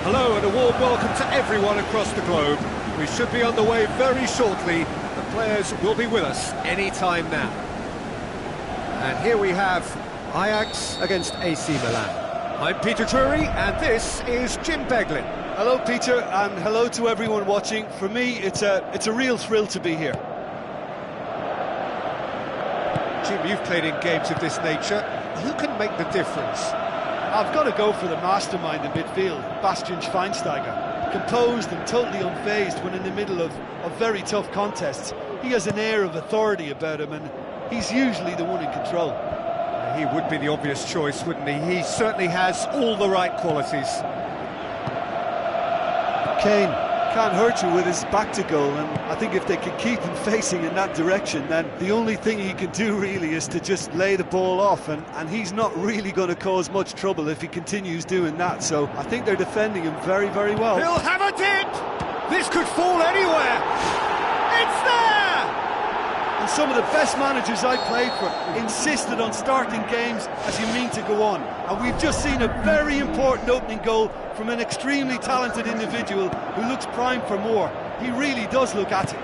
Hello and a warm welcome to everyone across the globe. We should be on the way very shortly. The players will be with us any time now. And here we have Ajax against AC Milan. I'm Peter Drury and this is Jim Beglin. Hello Peter, and hello to everyone watching. For me, it's a real thrill to be here. Jim, you've played in games of this nature. Who can make the difference? I've got to go for the mastermind in midfield, Bastian Schweinsteiger. Composed and totally unfazed when in the middle of very tough contests. He has an air of authority about him, and he's usually the one in control. He would be the obvious choice, wouldn't he? He certainly has all the right qualities. Kane can't hurt you with his back to goal, and I think if they can keep him facing in that direction, then the only thing he can do really is to just lay the ball off, and he's not really going to cause much trouble if he continues doing that, so I think they're defending him very, very well. He'll have a dip! This could fall anywhere! It's there! And some of the best managers I played for insisted on starting games as you mean to go on, and we've just seen a very important opening goal from an extremely talented individual who looks primed for more. He really does look at it.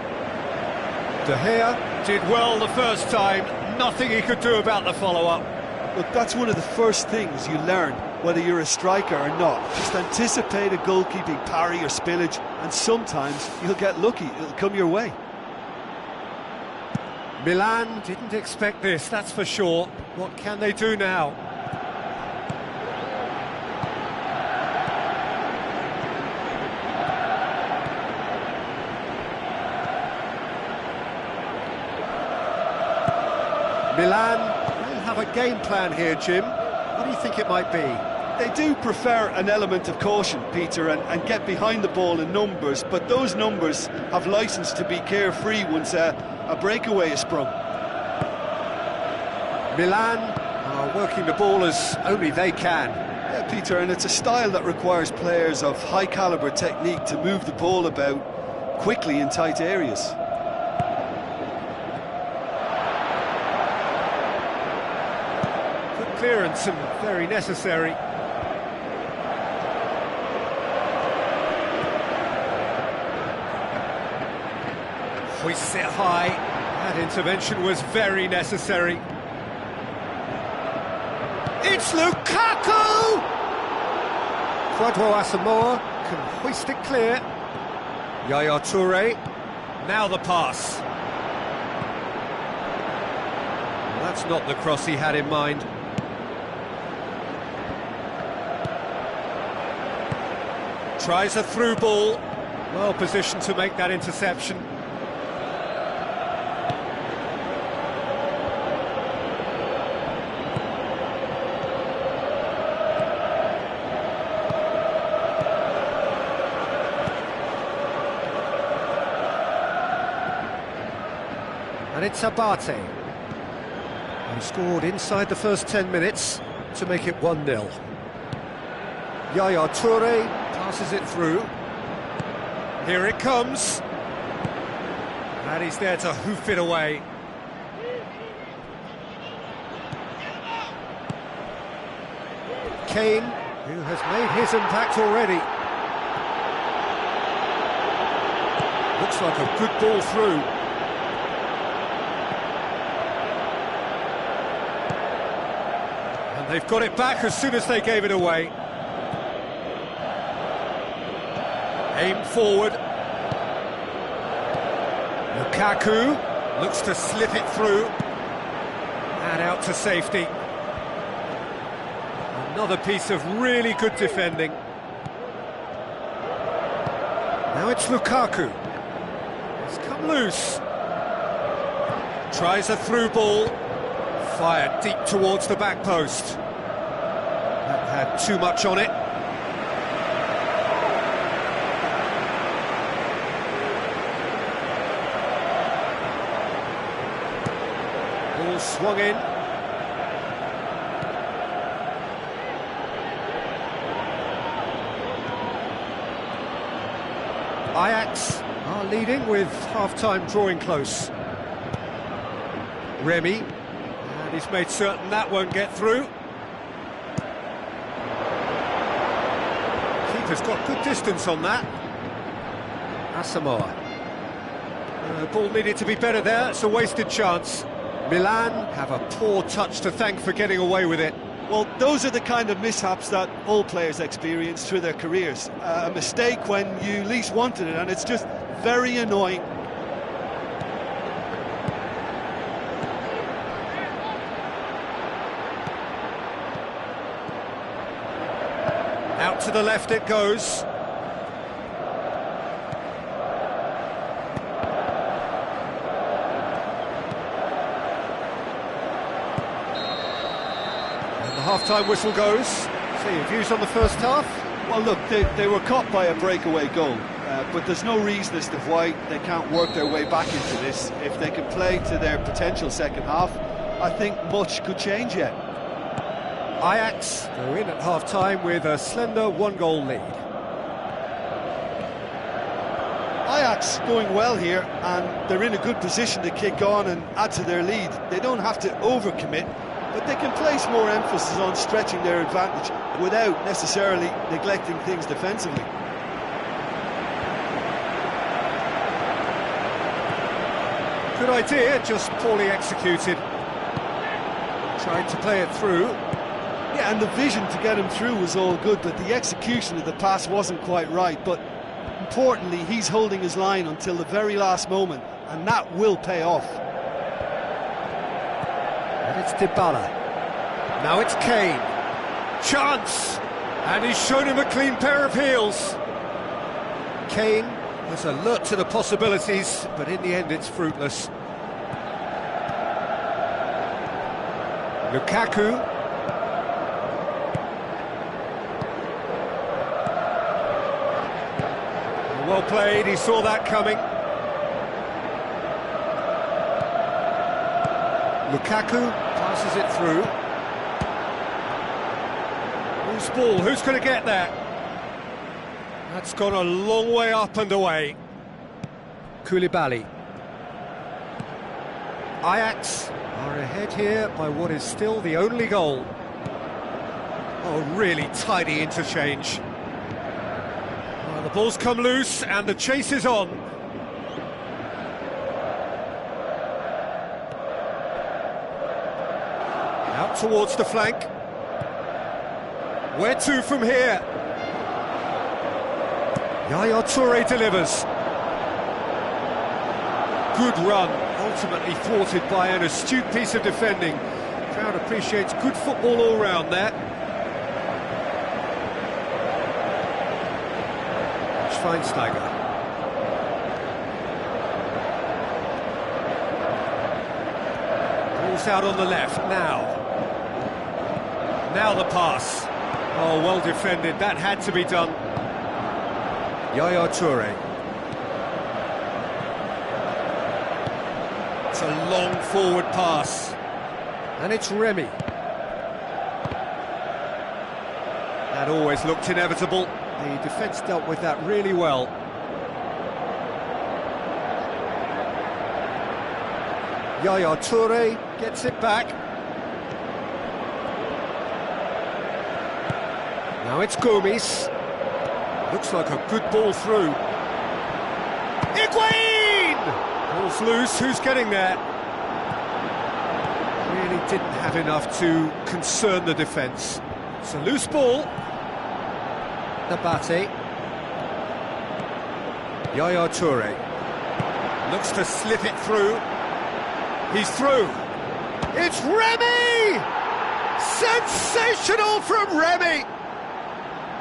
De Gea did well the first time, nothing he could do about the follow-up. Look, that's one of the first things you learn, whether you're a striker or not. Just anticipate a goalkeeping parry or spillage, and sometimes you'll get lucky, it'll come your way. Milan didn't expect this, that's for sure. What can they do now? Milan will have a game plan here, Jim. What do you think it might be? They do prefer an element of caution, Peter, and get behind the ball in numbers, but those numbers have licence to be carefree once a breakaway is sprung. Milan are working the ball as only they can. Yeah, Peter, and it's a style that requires players of high-calibre technique to move the ball about quickly in tight areas. Good clearance and very necessary. Hoists it high. That intervention was very necessary. It's Lukaku! Quadro Asamoah can hoist it clear. Yaya Toure, now the pass. Well, that's not the cross he had in mind. Tries a through ball, well positioned to make that interception. And it's Abate, who scored inside the first 10 minutes to make it 1-0. Yaya Toure passes it through. Here it comes. And he's there to hoof it away. Kane, who has made his impact already. Looks like a good ball through. And they've got it back as soon as they gave it away. Aim forward. Lukaku looks to slip it through. And out to safety. Another piece of really good defending. Now it's Lukaku. It's come loose. Tries a through ball. Fired deep towards the back post. That had too much on it. Ball swung in. Ajax are leading with half-time drawing close. Remy, and he's made certain that won't get through. Keeper's got good distance on that. Asamoah. The ball needed to be better there, it's a wasted chance. Milan have a poor touch to thank for getting away with it. Well, those are the kind of mishaps that all players experience through their careers. A mistake when you least wanted it, and it's just very annoying. Out to the left it goes. Half-time whistle goes. So your views on the first half? Well, look, they were caught by a breakaway goal, but there's no reason as to why they can't work their way back into this. If they can play to their potential second half, I think much could change yet. Ajax go in at half-time with a slender one-goal lead. Ajax going well here, and they're in a good position to kick on and add to their lead. They don't have to overcommit, but they can place more emphasis on stretching their advantage without necessarily neglecting things defensively. Good idea, just poorly executed. Tried to play it through. Yeah, and the vision to get him through was all good, but the execution of the pass wasn't quite right. But importantly, he's holding his line until the very last moment, and that will pay off. And it's Dybala. Now it's Kane. Chance! And he's shown him a clean pair of heels. Kane was alert to the possibilities, but in the end it's fruitless. Lukaku. Well played, he saw that coming. Lukaku passes it through. Who's ball? Who's going to get there? That's gone a long way up and away. Koulibaly. Ajax are ahead here by what is still the only goal. Oh, really tidy interchange. Well, the ball's come loose and the chase is on. Out towards the flank. Where to from here? Yaya Toure delivers. good run, ultimately thwarted by an astute piece of defending. Crowd appreciates good football all round there. Schweinsteiger. Ball's out on the left now. Now the pass. Oh, well defended. That had to be done. Yaya Toure. It's a long forward pass. And it's Remy. That always looked inevitable. The defence dealt with that really well. Yaya Toure gets it back. Now it's Gomes. Looks like a good ball through. Higuain! Ball's loose, who's getting there? Really didn't have enough to concern the defence. It's a loose ball. Nabate. Yaya Toure. Looks to slip it through. He's through. It's Remy! Sensational from Remy!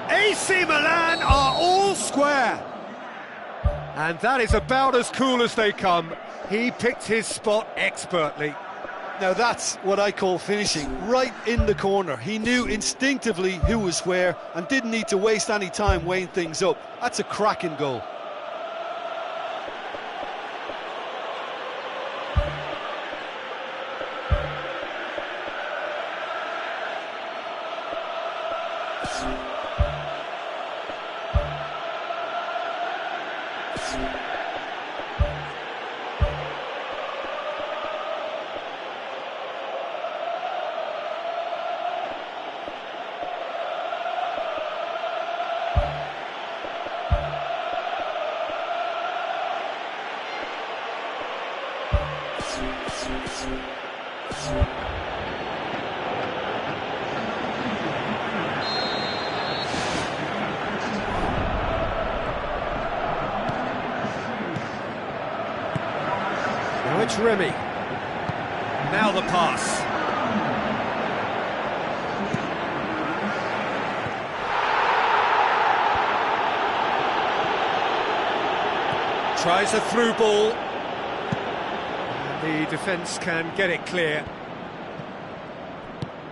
AC Milan are all square. And that is about as cool as they come. He picked his spot expertly. Now that's what I call finishing, right in the corner. He knew instinctively who was where and didn't need to waste any time weighing things up. That's a cracking goal. Now it's Remy. Now the pass. Tries a through ball. And the defence can get it clear.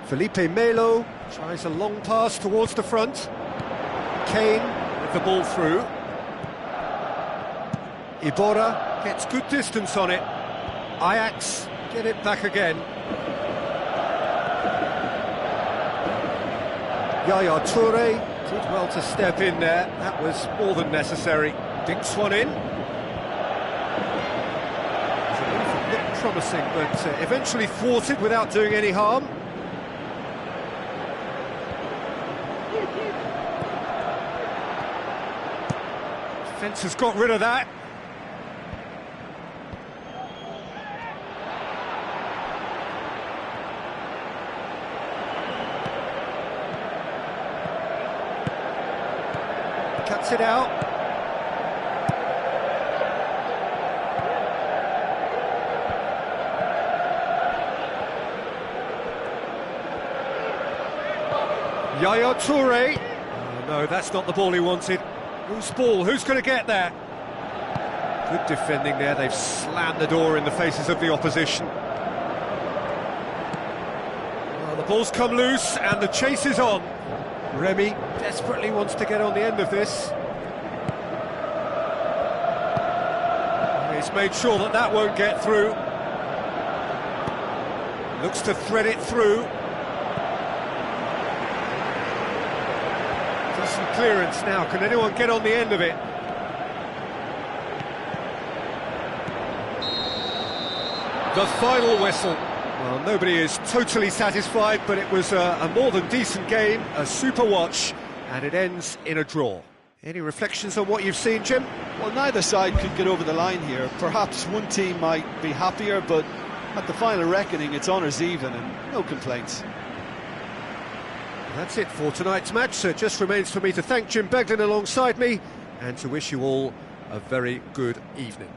Felipe Melo tries a long pass towards the front. Kane with the ball through. Iborra gets good distance on it. Ajax get it back again. Yaya Toure did well to step in there. That was more than necessary. Dinks one in. Looked promising, but eventually thwarted without doing any harm. Defence has got rid of that. Cuts it out. Yaya Toure. Oh, no, that's not the ball he wanted. Whose ball? Who's going to get there? Good defending there. They've slammed the door in the faces of the opposition. Well, the ball's come loose and the chase is on. Remy desperately wants to get on the end of this. He's made sure that that won't get through. Looks to thread it through. Decent clearance now. Can anyone get on the end of it? The final whistle. Well, nobody is totally satisfied, but it was a more than decent game, a super watch, and it ends in a draw. Any reflections on what you've seen, Jim? Well, neither side could get over the line here. Perhaps one team might be happier, but at the final reckoning, it's honours even and no complaints. That's it for tonight's match. So it just remains for me to thank Jim Beglin alongside me and to wish you all a very good evening.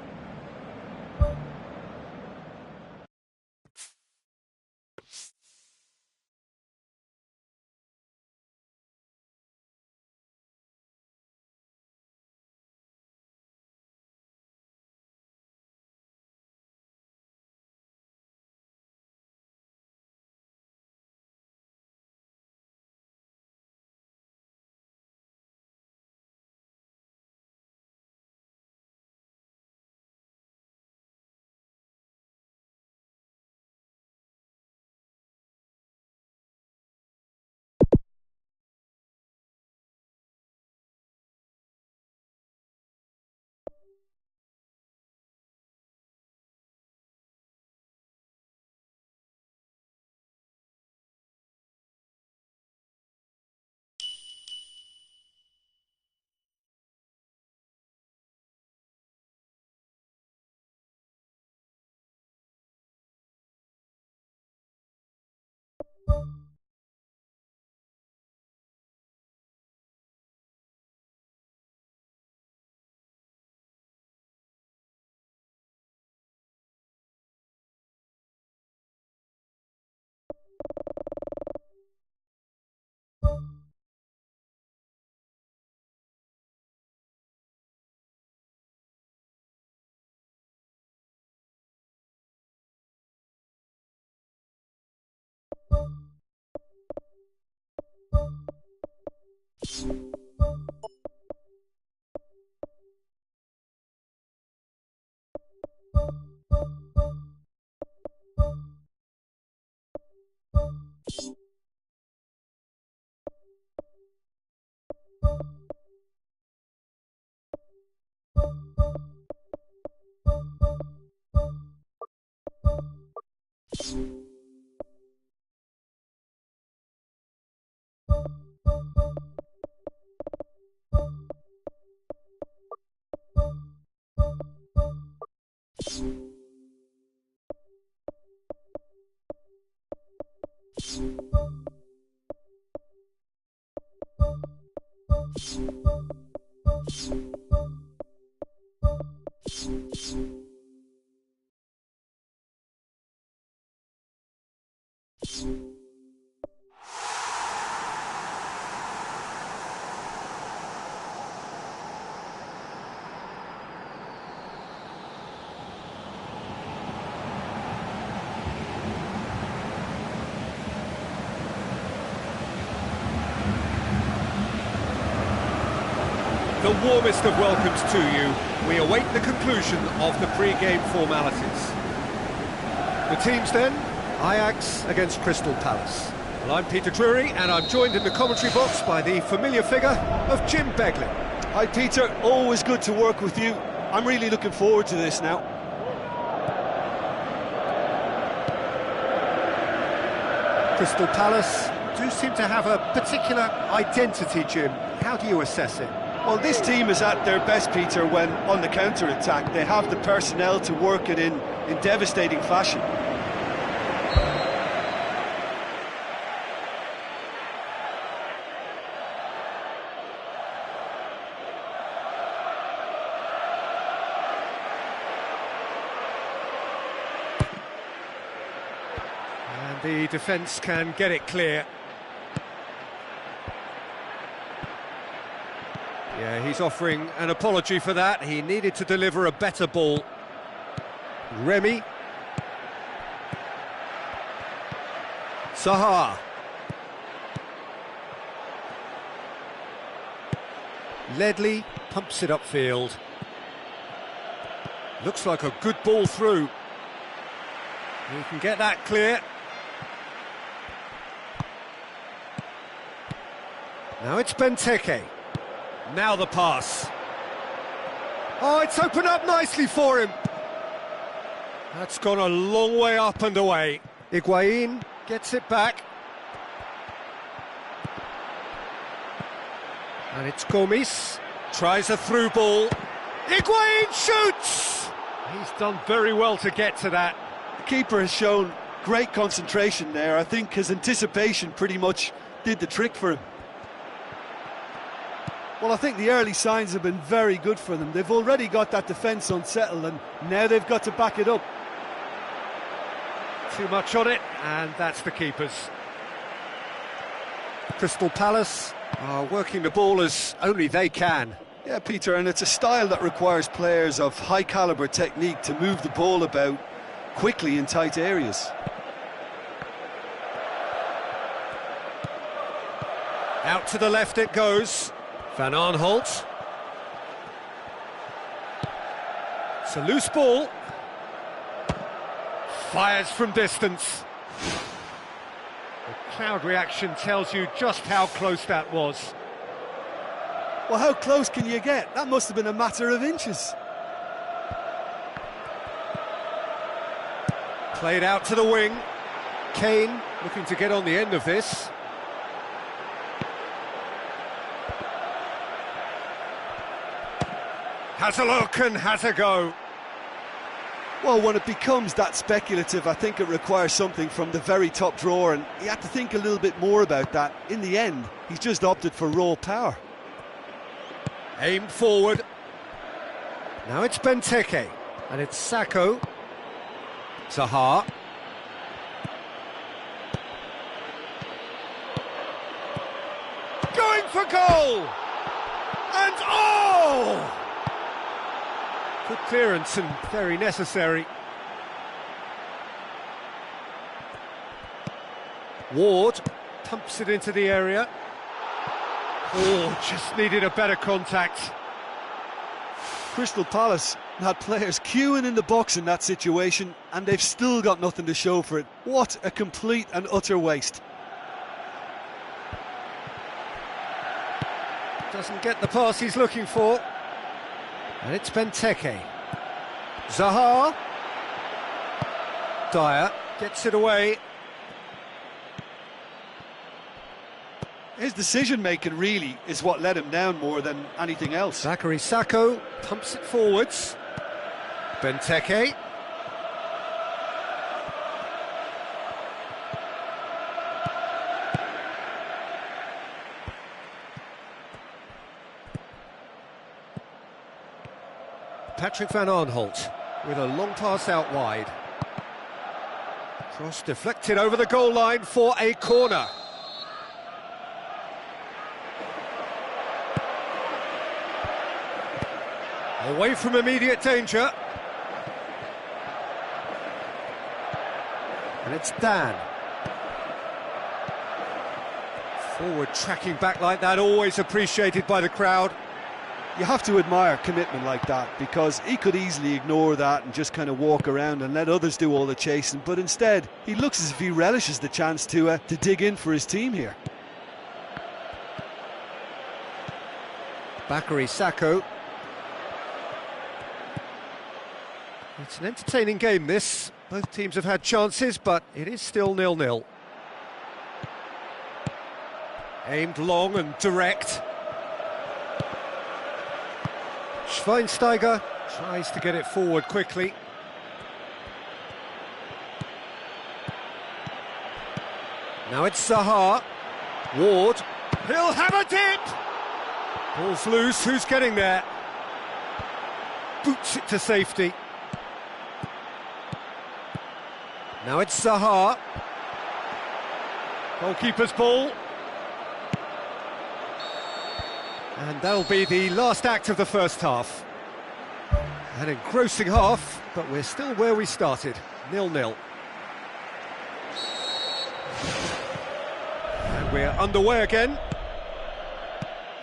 The warmest of welcomes to you. We await the conclusion of the pre-game formalities. The teams then, Ajax against Crystal Palace. Well, I'm Peter Drury, and I'm joined in the commentary box by the familiar figure of Jim Beglin. Hi Peter, always good to work with you. I'm really looking forward to this now. Crystal Palace do seem to have a particular identity, Jim. How do you assess it? Well, this team is at their best, Peter, when on the counter-attack. They have the personnel to work it in devastating fashion. And the defence can get it clear. Yeah, he's offering an apology for that. He needed to deliver a better ball. Remy. Zaha. Ledley pumps it upfield. Looks like a good ball through. He can get that clear. Now it's Benteke. Now the pass. Oh, it's opened up nicely for him. That's gone a long way up and away. Higuain gets it back. And it's Gomes. Tries a through ball. Higuain shoots! He's done very well to get to that. The keeper has shown great concentration there. I think his anticipation pretty much did the trick for him. Well, I think the early signs have been very good for them. They've already got that defence unsettled, and now they've got to back it up. Too much on it, and that's the keepers. Crystal Palace are working the ball as only they can. Yeah, Peter, and it's a style that requires players of high-calibre technique to move the ball about quickly in tight areas. Out to the left it goes. Van Aanholt. It's a loose ball. Fires from distance. The crowd reaction tells you just how close that was. Well, how close can you get? That must have been a matter of inches. Played out to the wing. Kane looking to get on the end of this. Has a look and has a go. Well, when it becomes that speculative, I think it requires something from the very top drawer, and he had to think a little bit more about that. In the end, he's just opted for raw power. Aimed forward. Now it's Benteke, and it's Sacco. Zaha. Going for goal! And oh! Good clearance and very necessary. Ward pumps it into the area. Oh, just needed a better contact. Crystal Palace had players queuing in the box in that situation, and they've still got nothing to show for it. What a complete and utter waste. Doesn't get the pass he's looking for. And it's Benteke. Zaha. Dyer gets it away. His decision-making really is what let him down more than anything else. Zachary Sacco pumps it forwards. Benteke. Patrick van Aanholt with a long pass out wide. Cross deflected over the goal line for a corner. Away from immediate danger. And it's Dan. Forward tracking back like that, always appreciated by the crowd. You have to admire commitment like that, because he could easily ignore that and just kind of walk around and let others do all the chasing, but instead he looks as if he relishes the chance to dig in for his team here. Bakary Sacco. It's an entertaining game, this. Both teams have had chances, but it is still 0-0. Aimed long and direct. Schweinsteiger tries to get it forward quickly. Now it's Zaha. Ward. He'll have a dip! Ball's loose, who's getting there? Boots it to safety. Now it's Zaha. Goalkeeper's ball. And that'll be the last act of the first half. An engrossing half, but we're still where we started, 0-0. And we're underway again.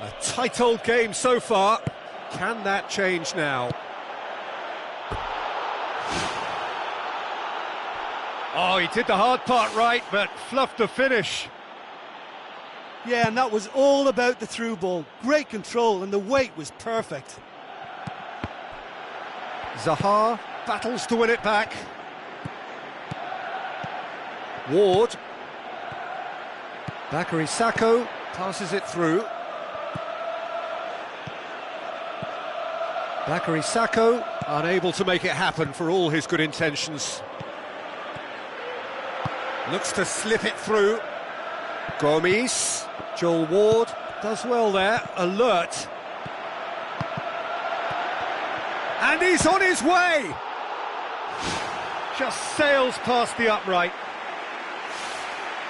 A tight old game so far. Can that change now? Oh, he did the hard part right, but fluffed the finish. Yeah, and that was all about the through ball. Great control, and the weight was perfect. Zaha battles to win it back. Ward. Bakary Sacco passes it through. Bakary Sacco unable to make it happen for all his good intentions. Looks to slip it through. Gomes. Joel Ward does well there, alert. And he's on his way! Just sails past the upright.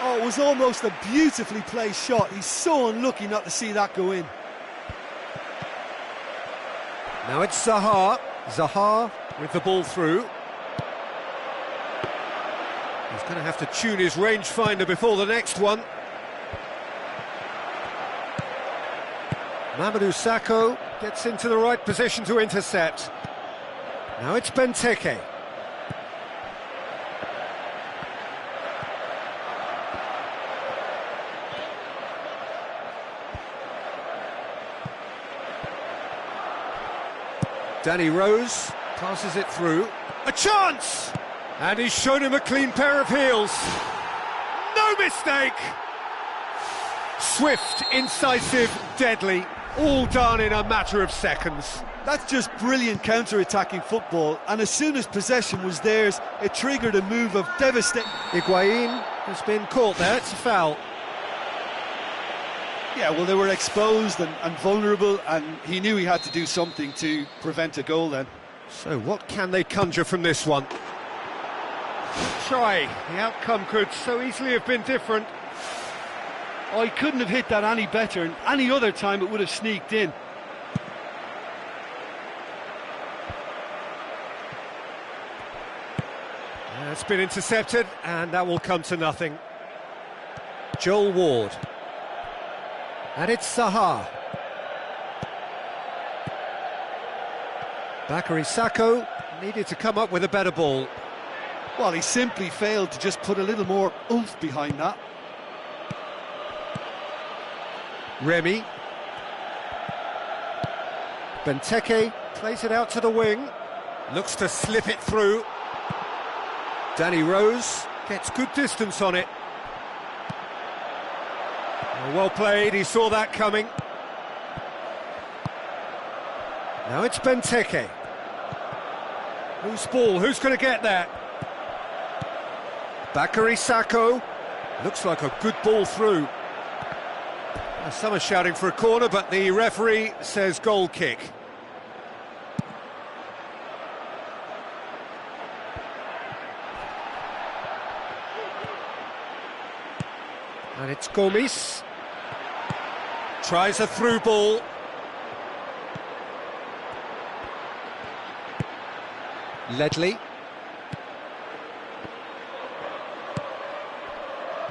Oh, it was almost a beautifully placed shot. He's so unlucky not to see that go in. Now it's Zaha. Zaha with the ball through. He's going to have to tune his rangefinder before the next one. Mamadou Sakho gets into the right position to intercept. Now it's Benteke. Danny Rose passes it through. A chance! And he's shown him a clean pair of heels. No mistake! Swift, incisive, deadly. All done in a matter of seconds. That's just brilliant counter-attacking football, and as soon as possession was theirs, it triggered a move of devastating... Higuain has been caught there, it's a foul. Yeah, well, they were exposed and vulnerable, and he knew he had to do something to prevent a goal then. So what can they conjure from this one? Try. The outcome could so easily have been different. Oh, he couldn't have hit that any better, and any other time it would have sneaked in. It's been intercepted, and that will come to nothing. Joel Ward. And it's Zaha. Bakary Sacco needed to come up with a better ball. Well, he simply failed to just put a little more oomph behind that. Remy. Benteke plays it out to the wing. Looks to slip it through. Danny Rose gets good distance on it. Well played, he saw that coming. Now it's Benteke. Whose ball? Who's going to get that? Bakary Sacco. Looks like a good ball through. Some are shouting for a corner, but the referee says goal kick. And it's Gomis. Tries a through ball. Ledley.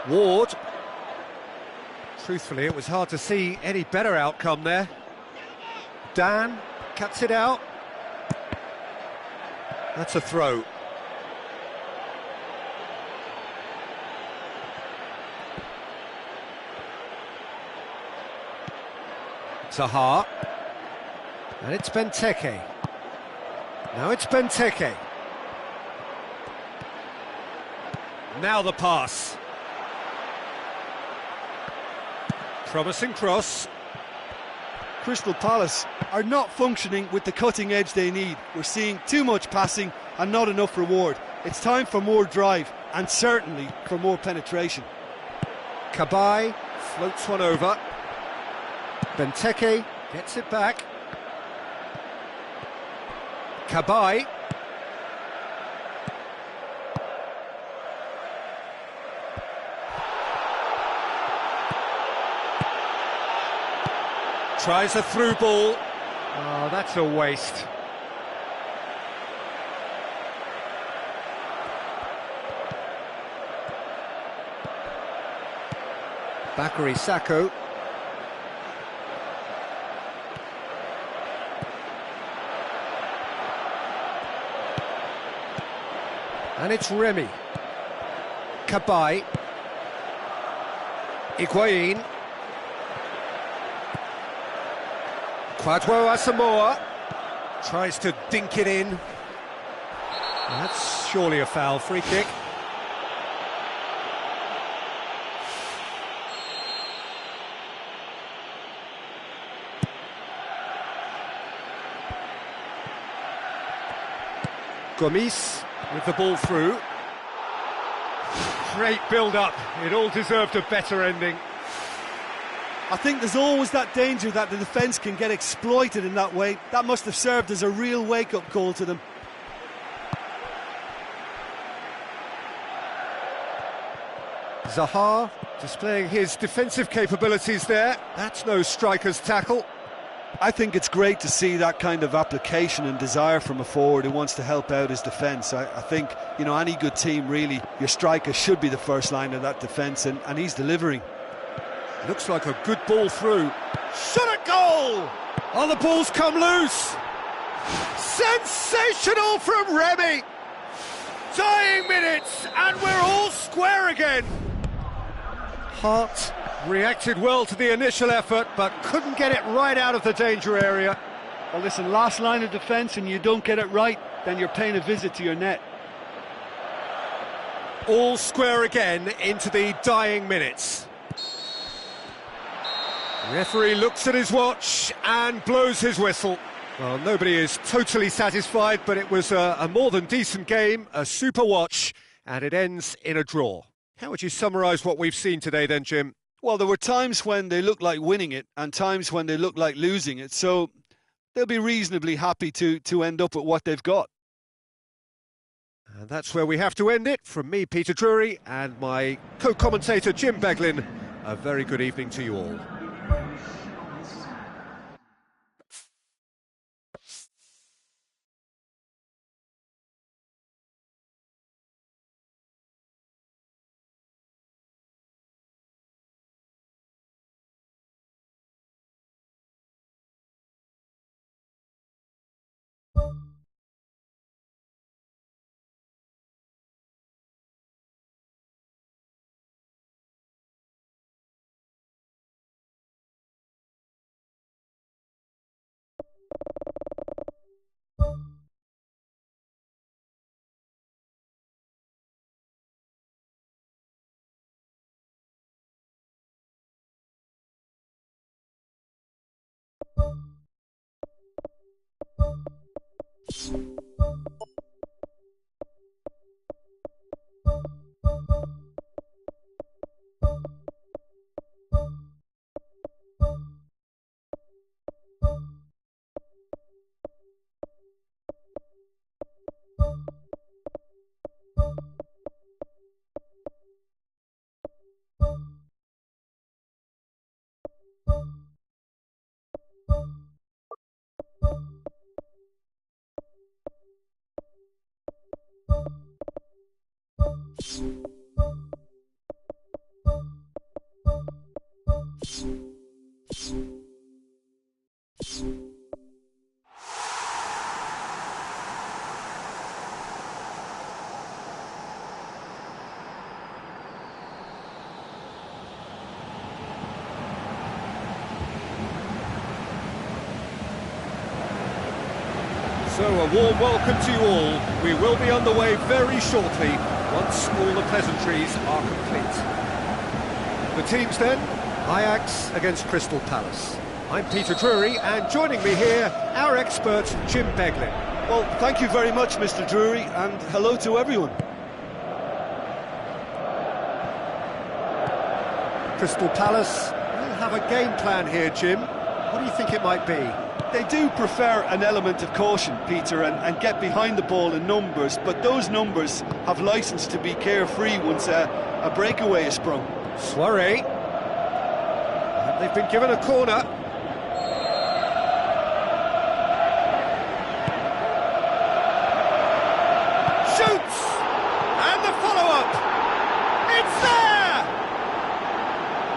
Ward. Truthfully, it was hard to see any better outcome there. Dan cuts it out. That's a throw. Zaha. And it's Benteke. Now it's Benteke. Now the pass. Promising cross. Crystal Palace are not functioning with the cutting edge they need. We're seeing too much passing and not enough reward. It's time for more drive and certainly for more penetration. Cabaye floats one over. Benteke gets it back. Cabaye. Tries a through ball. Oh, that's a waste. Bakary Sacco. And it's Remy. Cabaye. Higuain. Kwadwo Asamoah tries to dink it in. That's surely a foul. Free kick. Gomis with the ball through. Great build-up. It all deserved a better ending. I think there's always that danger that the defence can get exploited in that way. That must have served as a real wake-up call to them. Zaha displaying his defensive capabilities there. That's no striker's tackle. I think it's great to see that kind of application and desire from a forward who wants to help out his defence. I think, you know, any good team, really, your striker should be the first line of that defence, and he's delivering. Looks like a good ball through. Shot at goal! Oh, the ball's come loose! Sensational from Remy! Dying minutes, and we're all square again! Hart reacted well to the initial effort, but couldn't get it right out of the danger area. Well, listen, last line of defence and you don't get it right, then you're paying a visit to your net. All square again into the dying minutes. Referee looks at his watch and blows his whistle. Well, nobody is totally satisfied, but it was a more than decent game, a super watch, and it ends in a draw. How would you summarise what we've seen today then, Jim? Well, there were times when they looked like winning it and times when they looked like losing it, so they'll be reasonably happy to end up with what they've got. And that's where we have to end it. From me, Peter Drury, and my co-commentator, Jim Beglin, a very good evening to you all. So a warm welcome to you all. We will be on the way very shortly once all the pleasantries are complete. The teams then, Ajax against Crystal Palace. I'm Peter Drury, and joining me here, our expert Jim Beglin. Well, thank you very much, Mr. Drury, and hello to everyone. Crystal Palace will have a game plan here, Jim. What do you think it might be? They do prefer an element of caution, Peter, and get behind the ball in numbers, but those numbers have licence to be carefree once a breakaway is sprung. Soiree. They've been given a corner. Shoots! And the follow-up! It's there!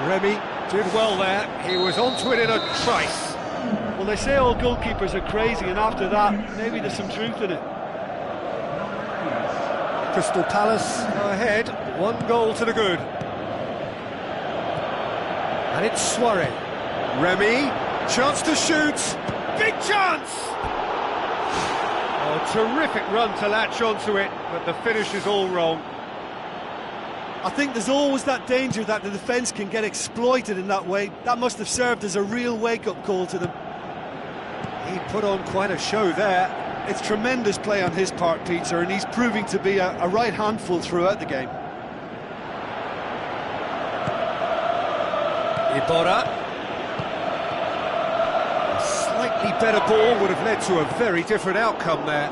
Remy did well there. He was onto it in a trice. Well, they say all goalkeepers are crazy, and after that, maybe there's some truth in it. Crystal Palace go ahead, 1 goal to the good. And it's Soiree. Remy, chance to shoot, big chance! Oh, terrific run to latch onto it, but the finish is all wrong. I think there's always that danger that the defence can get exploited in that way. That must have served as a real wake-up call to them. He put on quite a show there. It's tremendous play on his part, Peter, and he's proving to be a right handful throughout the game. Iborra. A slightly better ball would have led to a very different outcome there.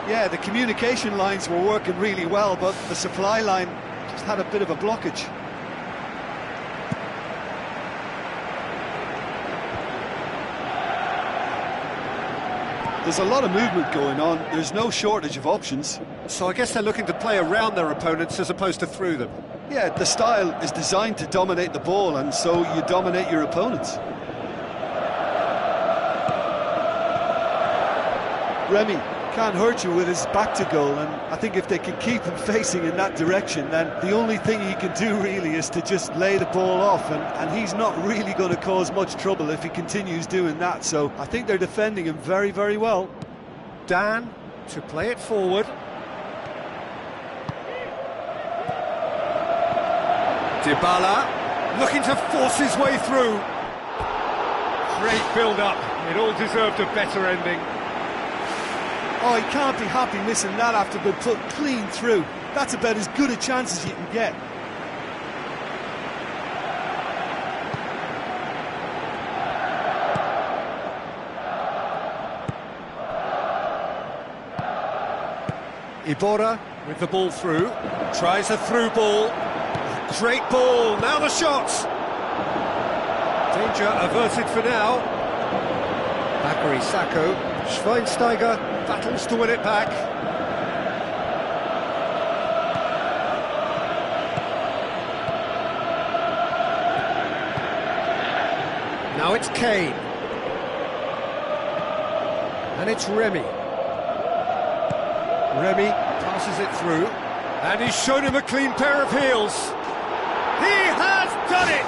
Yeah, the communication lines were working really well, but the supply line just had a bit of a blockage. There's a lot of movement going on. There's no shortage of options. So I guess they're looking to play around their opponents as opposed to through them. Yeah, the style is designed to dominate the ball, and so you dominate your opponents. Remy can't hurt you with his back to goal, and I think if they can keep him facing in that direction, then the only thing he can do really is to just lay the ball off, and he's not really going to cause much trouble if he continues doing that, so I think they're defending him very, very well. Dan to play it forward. Dybala looking to force his way through. Great build-up. It all deserved a better ending. Oh, he can't be happy missing that after being put clean through. That's about as good a chance as you can get. Ibora with the ball through, tries a through ball, great ball, now the shot! Danger averted for now. Bakary Sacco, Schweinsteiger battles to win it back. Now it's Kane. And it's Remy. Remy passes it through, and he's shown him a clean pair of heels. He has done it!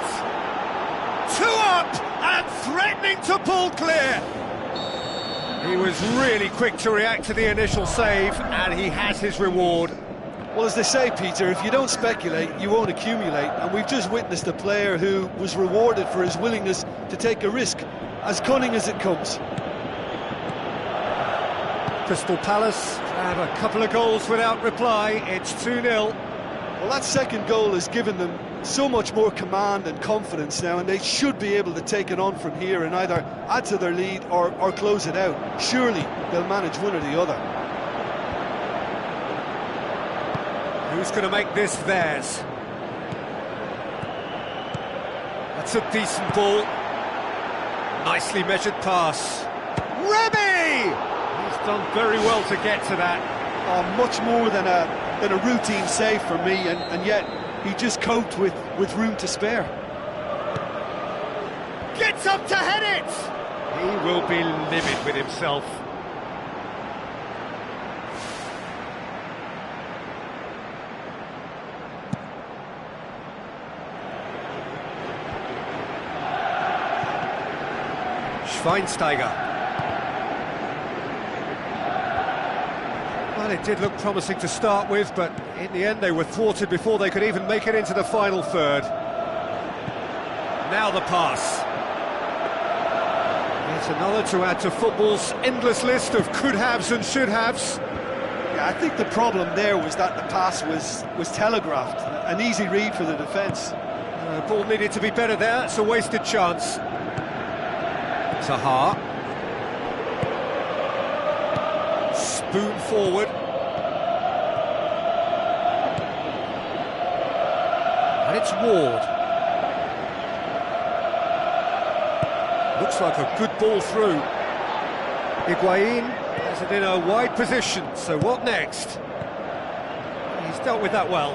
2 up and threatening to pull clear. He was really quick to react to the initial save, and he has his reward. Well, as they say, Peter, if you don't speculate, you won't accumulate, and we've just witnessed a player who was rewarded for his willingness to take a risk, as cunning as it comes. Crystal Palace have a couple of goals without reply. It's 2-0. Well, that second goal has given them so much more command and confidence now, and they should be able to take it on from here and either add to their lead or close it out. Surely they'll manage one or the other. Who's going to make this theirs? That's a decent ball. Nicely measured pass. Remy! He's done very well to get to that. Oh, much more than a routine save for me, and yet he just coped with room to spare. Gets up to head it! He will be livid with himself. Schweinsteiger. Well, it did look promising to start with, but in the end they were thwarted before they could even make it into the final third. Now the pass. It's another to add to football's endless list of could-haves and should-haves. Yeah, I think the problem there was that the pass was telegraphed. An easy read for the defence. Ball needed to be better there, it's a wasted chance. Zaha. Spoon forward. And it's Ward. Looks like a good ball through. Higuain has it in a wide position, so what next? He's dealt with that well.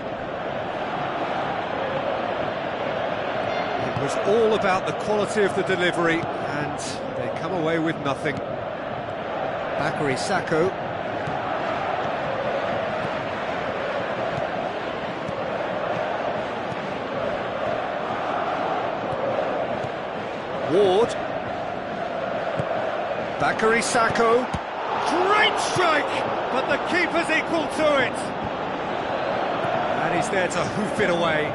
It was all about the quality of the delivery, and they come away with nothing. Bakary Sacco. Ward. Bakary Sacco. Great strike, but the keeper's equal to it. And he's there to hoof it away.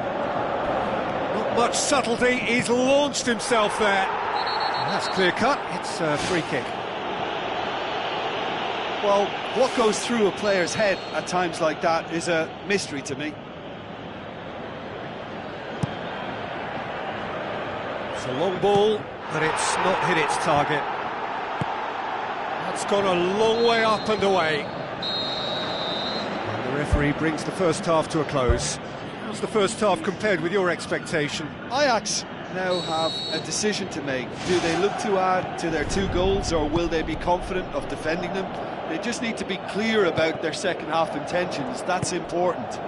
Not much subtlety, he's launched himself there. And that's clear cut, it's a free kick. Well, what goes through a player's head at times like that is a mystery to me. It's a long ball, but it's not hit its target. That's gone a long way up and away. And the referee brings the first half to a close. How's the first half compared with your expectation? Ajax now have a decision to make. Do they look to add to their 2 goals, or will they be confident of defending them? They just need to be clear about their second half intentions. That's important.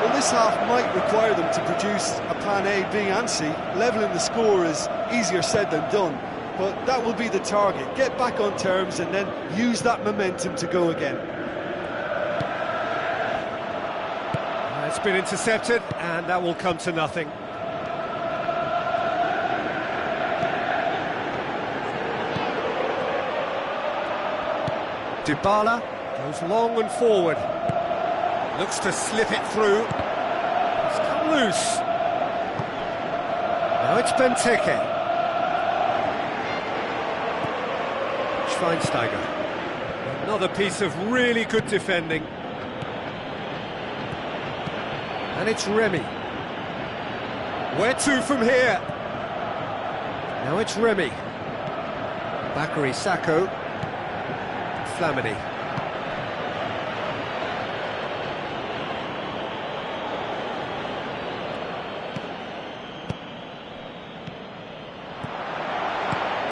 Well, this half might require them to produce a plan A, B and C. Levelling the score is easier said than done, but that will be the target. Get back on terms and then use that momentum to go again. It's been intercepted, and that will come to nothing. Dybala goes long and forward. Looks to slip it through. It's come loose. Now it's Benteke. Schweinsteiger. Another piece of really good defending. And it's Remy. Where to from here? Now it's Remy. Bakary Sakho. Flamini.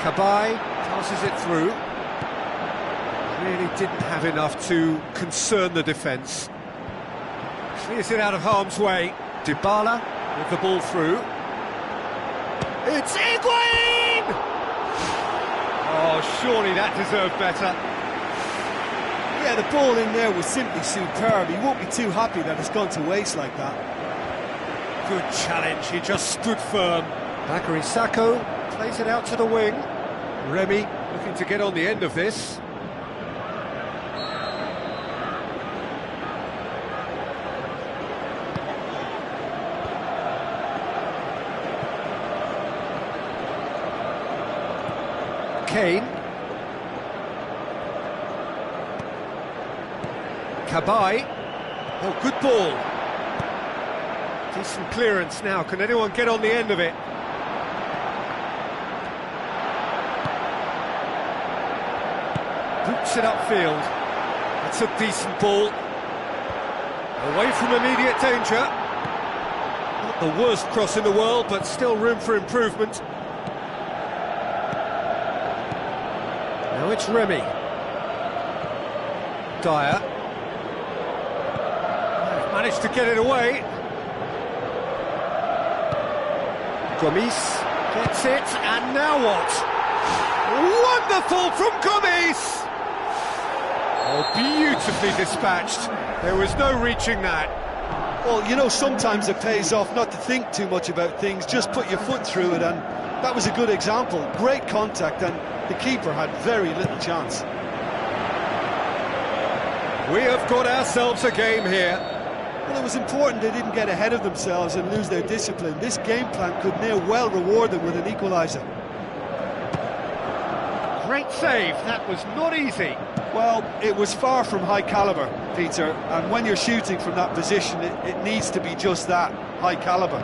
Cabaye passes it through. Really didn't have enough to concern the defence. Clears it out of harm's way. Dybala with the ball through. It's Higuain! Oh, surely that deserved better. Yeah, the ball in there was simply superb. He won't be too happy that it's gone to waste like that. Good challenge, he just stood firm. Bakary Sakho plays it out to the wing. Remy looking to get on the end of this. Kane. Cabaye. Oh, good ball. Decent clearance now. Can anyone get on the end of it? Boots it upfield. That's a decent ball. Away from immediate danger. Not the worst cross in the world, but still room for improvement. Now it's Remy. Dyer. Managed to get it away. Gomis gets it, and now what? Wonderful from Gomis! Oh, beautifully dispatched. There was no reaching that. Well, you know, sometimes it pays off not to think too much about things, just put your foot through it, and that was a good example. Great contact, and the keeper had very little chance. We have got ourselves a game here. Well, it was important they didn't get ahead of themselves and lose their discipline. This game plan could now well reward them with an equaliser. Great save, that was not easy. Well, it was far from high calibre, Peter, and when you're shooting from that position, it needs to be just that, high calibre.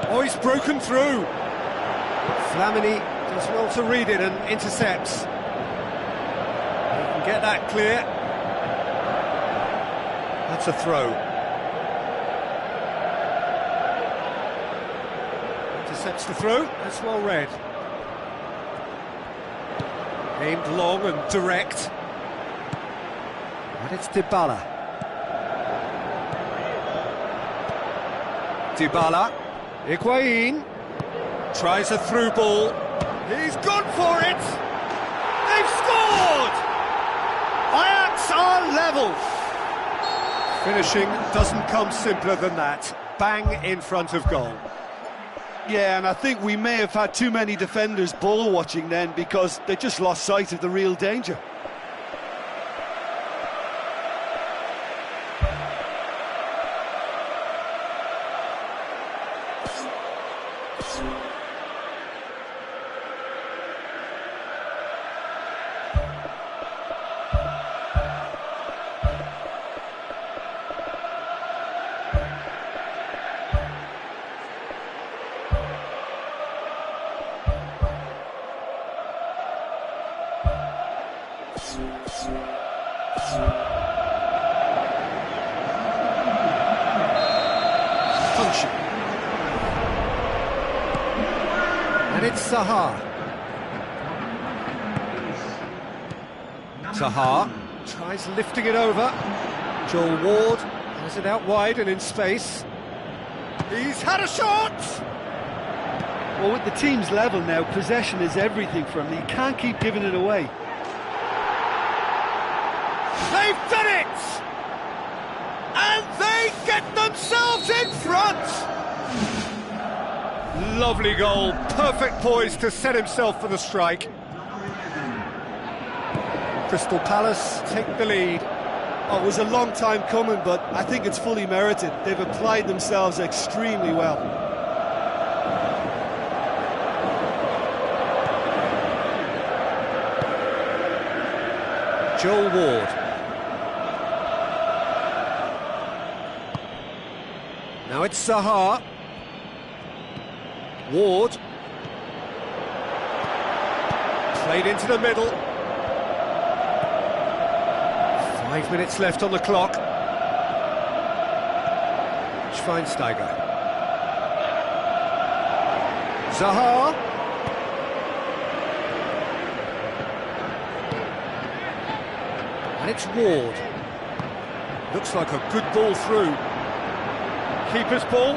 Oh, he's broken through. Flamini does well to read it and intercepts. He can get that clear. That's a throw. Intercepts the throw, that's well read. Aimed long and direct. And it's Dybala. Dybala. Higuain. Tries a through ball. He's gone for it! They've scored! Ajax are level! Finishing doesn't come simpler than that. Bang in front of goal. Yeah, and I think we may have had too many defenders ball watching then, because they just lost sight of the real danger. Punch. And it's Zaha. Zaha tries lifting it over. Joel Ward has it out wide and in space. He's had a shot! Well, with the team's level now, possession is everything for him. He can't keep giving it away. They've done it! And they get themselves in front! Lovely goal, perfect poise to set himself for the strike. Crystal Palace take the lead. Oh, it was a long time coming, but I think it's fully merited. They've applied themselves extremely well. Joel Ward. Now it's Zaha. Ward. Played into the middle. 5 minutes left on the clock. Schweinsteiger. Zaha. And it's Ward. Looks like a good ball through. Keeper's ball.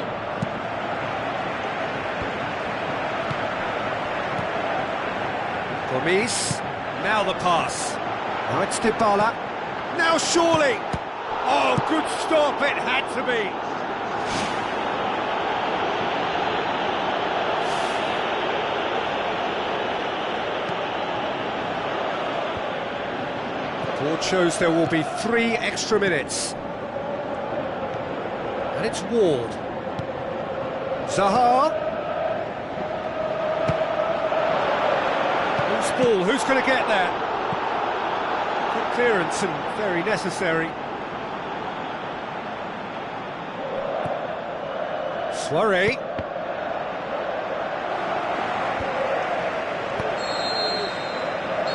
Gomes. Now the pass. Now it's Dybala. Now surely. Oh, good stop. It had to be. Board shows there will be 3 extra minutes. And it's Ward. Zaha. Loose ball, who's going to get there? Good clearance and very necessary. Soiree.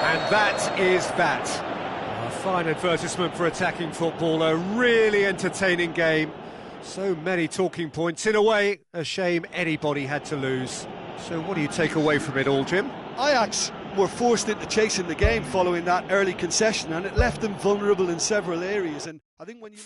And that is that. A fine advertisement for attacking football, a really entertaining game. So many talking points. In a way, a shame anybody had to lose. So what do you take away from it all, Jim? Ajax were forced into chasing the game following that early concession, and it left them vulnerable in several areas. And I think when you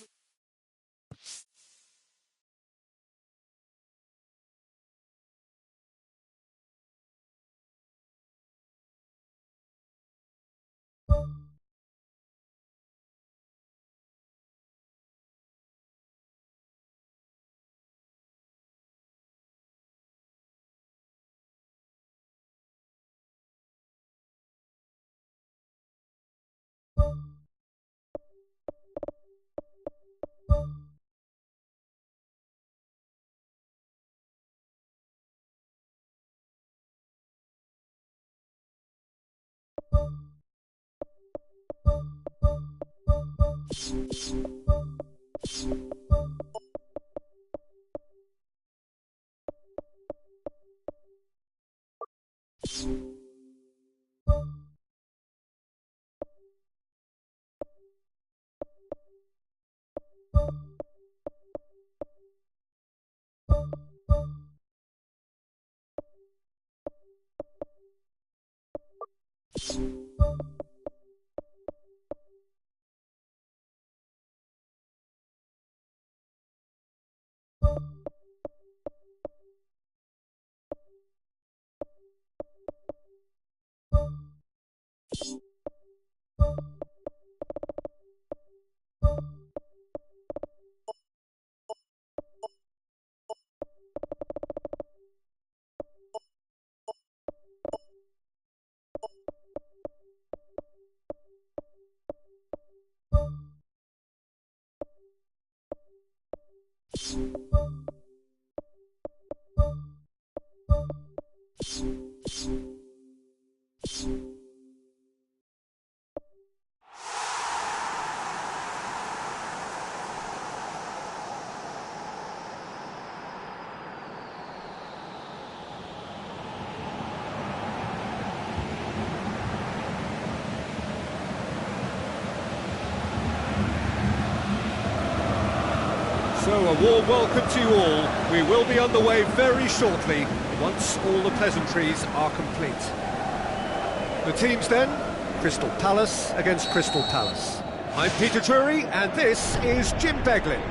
So a warm welcome to you all. We will be on the way very shortly, once all the pleasantries are complete. The teams then, Crystal Palace against Crystal Palace. I'm Peter Drury, and this is Jim Beglin.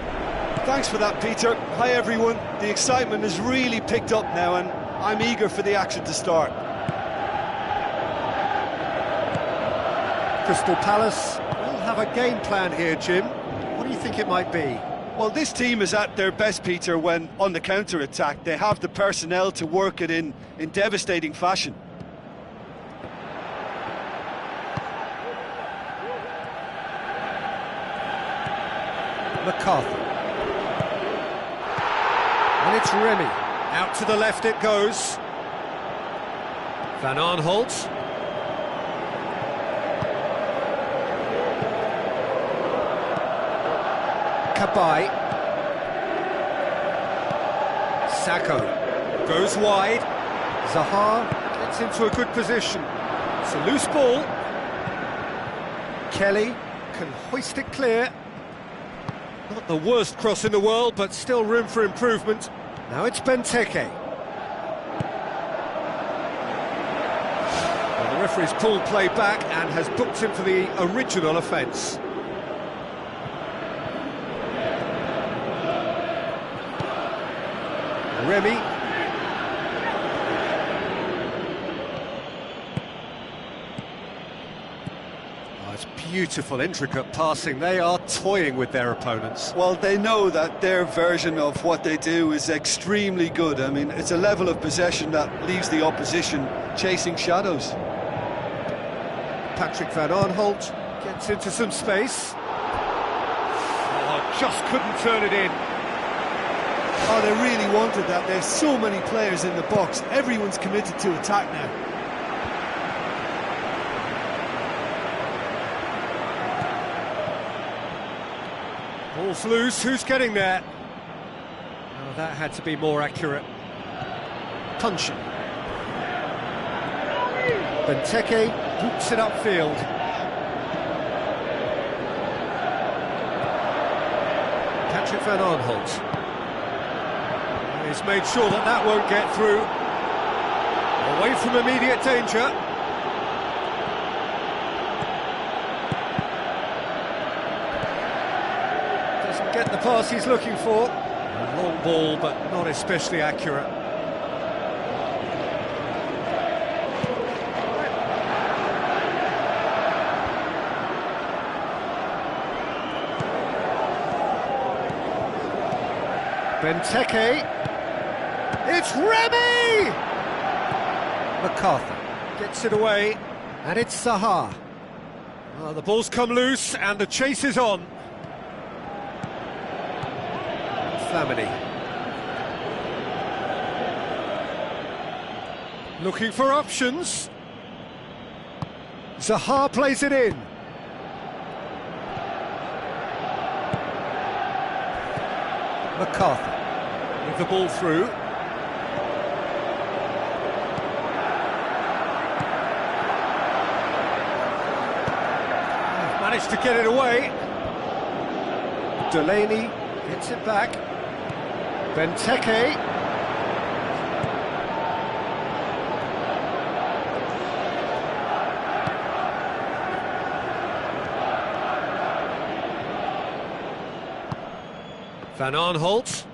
Thanks for that, Peter. Hi, everyone. The excitement has really picked up now, and I'm eager for the action to start. Crystal Palace will have a game plan here, Jim. What do you think it might be? Well, this team is at their best, Peter, when on the counter-attack. They have the personnel to work it in devastating fashion. McCarthy. And it's Remy. Out to the left it goes. Van Aanholt. Kabai. Sacco goes wide. Zaha gets into a good position. It's a loose ball. Kelly can hoist it clear. Not the worst cross in the world, but still room for improvement. Now it's Benteke. Well, the referee's pulled play back and has booked him for the original offence. Remy. Oh, it's beautiful, intricate passing. They are toying with their opponents. Well, they know that their version of what they do is extremely good. I mean, it's a level of possession that leaves the opposition chasing shadows. Patrick Van Aanholt gets into some space. Oh, just couldn't turn it in. Oh, they really wanted that. There's so many players in the box. Everyone's committed to attack now. Ball's loose, who's getting there? Oh, that had to be more accurate. Punching. Benteke boots it upfield. Patrick Van Aanholt. He's made sure that that won't get through. Away from immediate danger. Doesn't get the pass he's looking for. A long ball, but not especially accurate. Benteke. It's Remy! McCarthy gets it away, and it's Zaha. Well, the ball's come loose, and the chase is on. Flamini. Looking for options. Zaha plays it in. McCarthy with the ball through. Managed to get it away. Delaney gets it back. Benteke. Van Aanholt.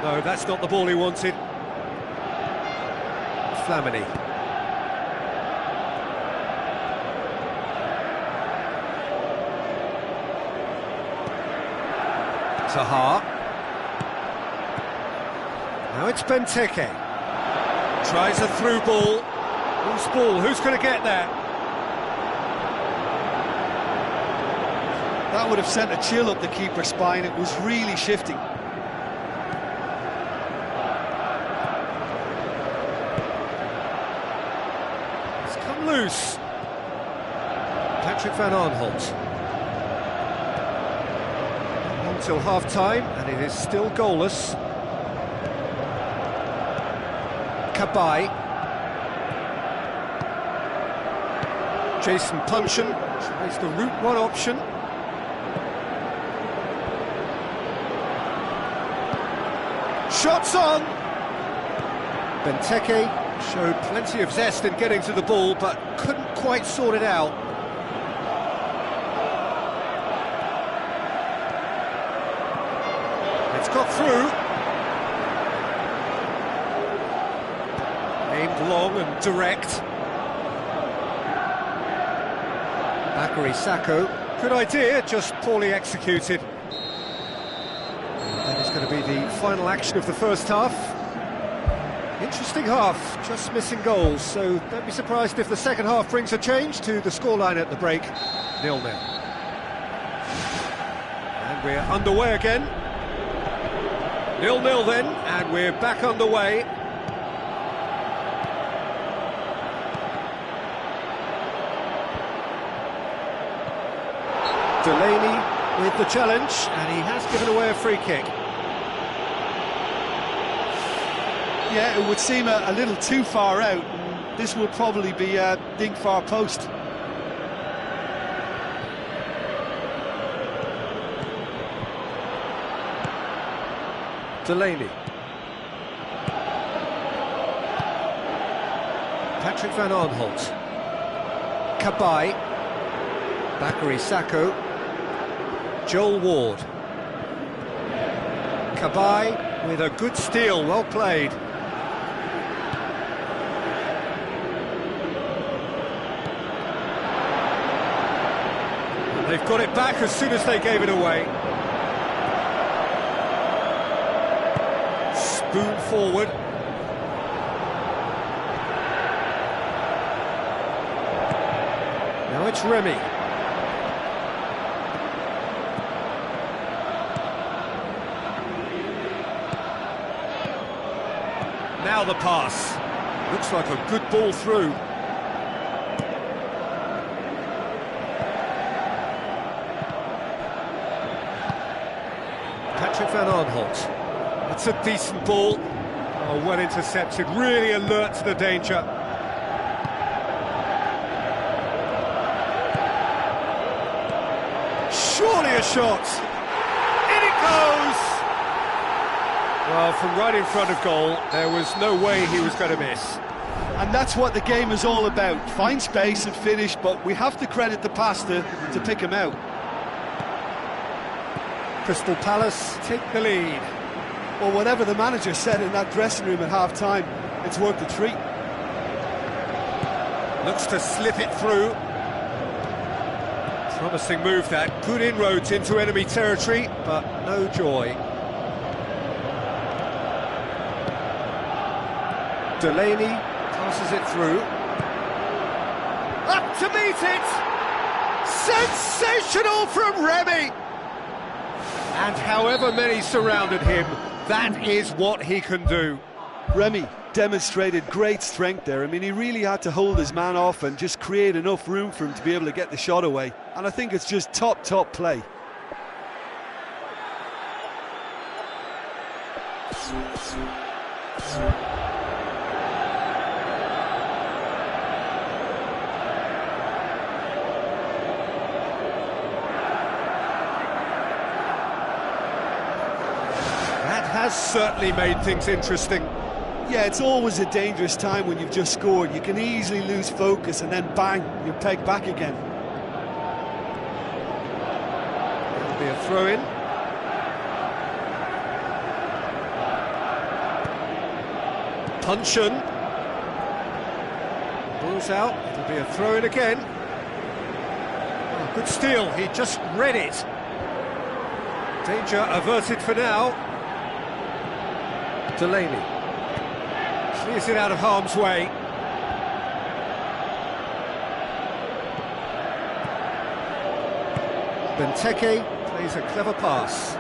No, that's not the ball he wanted. Flamini. Zaha. Now it's Benteke. Tries a through ball. Loose ball, who's going to get that? That would have sent a chill up the keeper's spine. It was really shifting. It's come loose. Patrick Van Aanholt. Until half-time, and it is still goalless. Kabai. Jason Puncheon tries the route one option. Shots on! Benteke showed plenty of zest in getting to the ball, but couldn't quite sort it out. It's got through. Aimed long and direct. Bakary Sacco, good idea, just poorly executed. That is going to be the final action of the first half. Interesting half, just missing goals, so don't be surprised if the second half brings a change to the scoreline at the break, 0-0. And we're underway again. 0-0 then, and we're back underway. Delaney with the challenge, and he has given away a free kick. Yeah, it would seem a little too far out. This will probably be a dink far post. Delaney. Patrick Van Aanholt. Cabaye. Bakary Sakho. Joel Ward. Cabaye with a good steal, well played. They've got it back as soon as they gave it away. Spoon forward. Now it's Remy. Now the pass. Looks like a good ball through. Patrick Van Aanholt. That's a decent ball. Oh, well intercepted, really alert to the danger. Surely a shot. In it goes! Well, from right in front of goal, there was no way he was going to miss. And that's what the game is all about. Find space and finish, but we have to credit the passer to pick him out. Crystal Palace take the lead. Well, whatever the manager said in that dressing room at half-time, it's worth the treat. Looks to slip it through. Promising move that. Good inroads into enemy territory, but no joy. Delaney passes it through. Up to meet it! Sensational from Remy! And however many surrounded him, that is what he can do. Remy demonstrated great strength there. I mean, he really had to hold his man off and just create enough room for him to be able to get the shot away. And I think it's just top play. Has certainly made things interesting. Yeah, it's always a dangerous time when you've just scored. You can easily lose focus and then bang, you're pegged back again. It'll be a throw-in. Puncheon. Ball's out, it'll be a throw-in again. Oh, good steal, he just read it. Danger averted for now. Delaney clears it out of harm's way. Benteke plays a clever pass.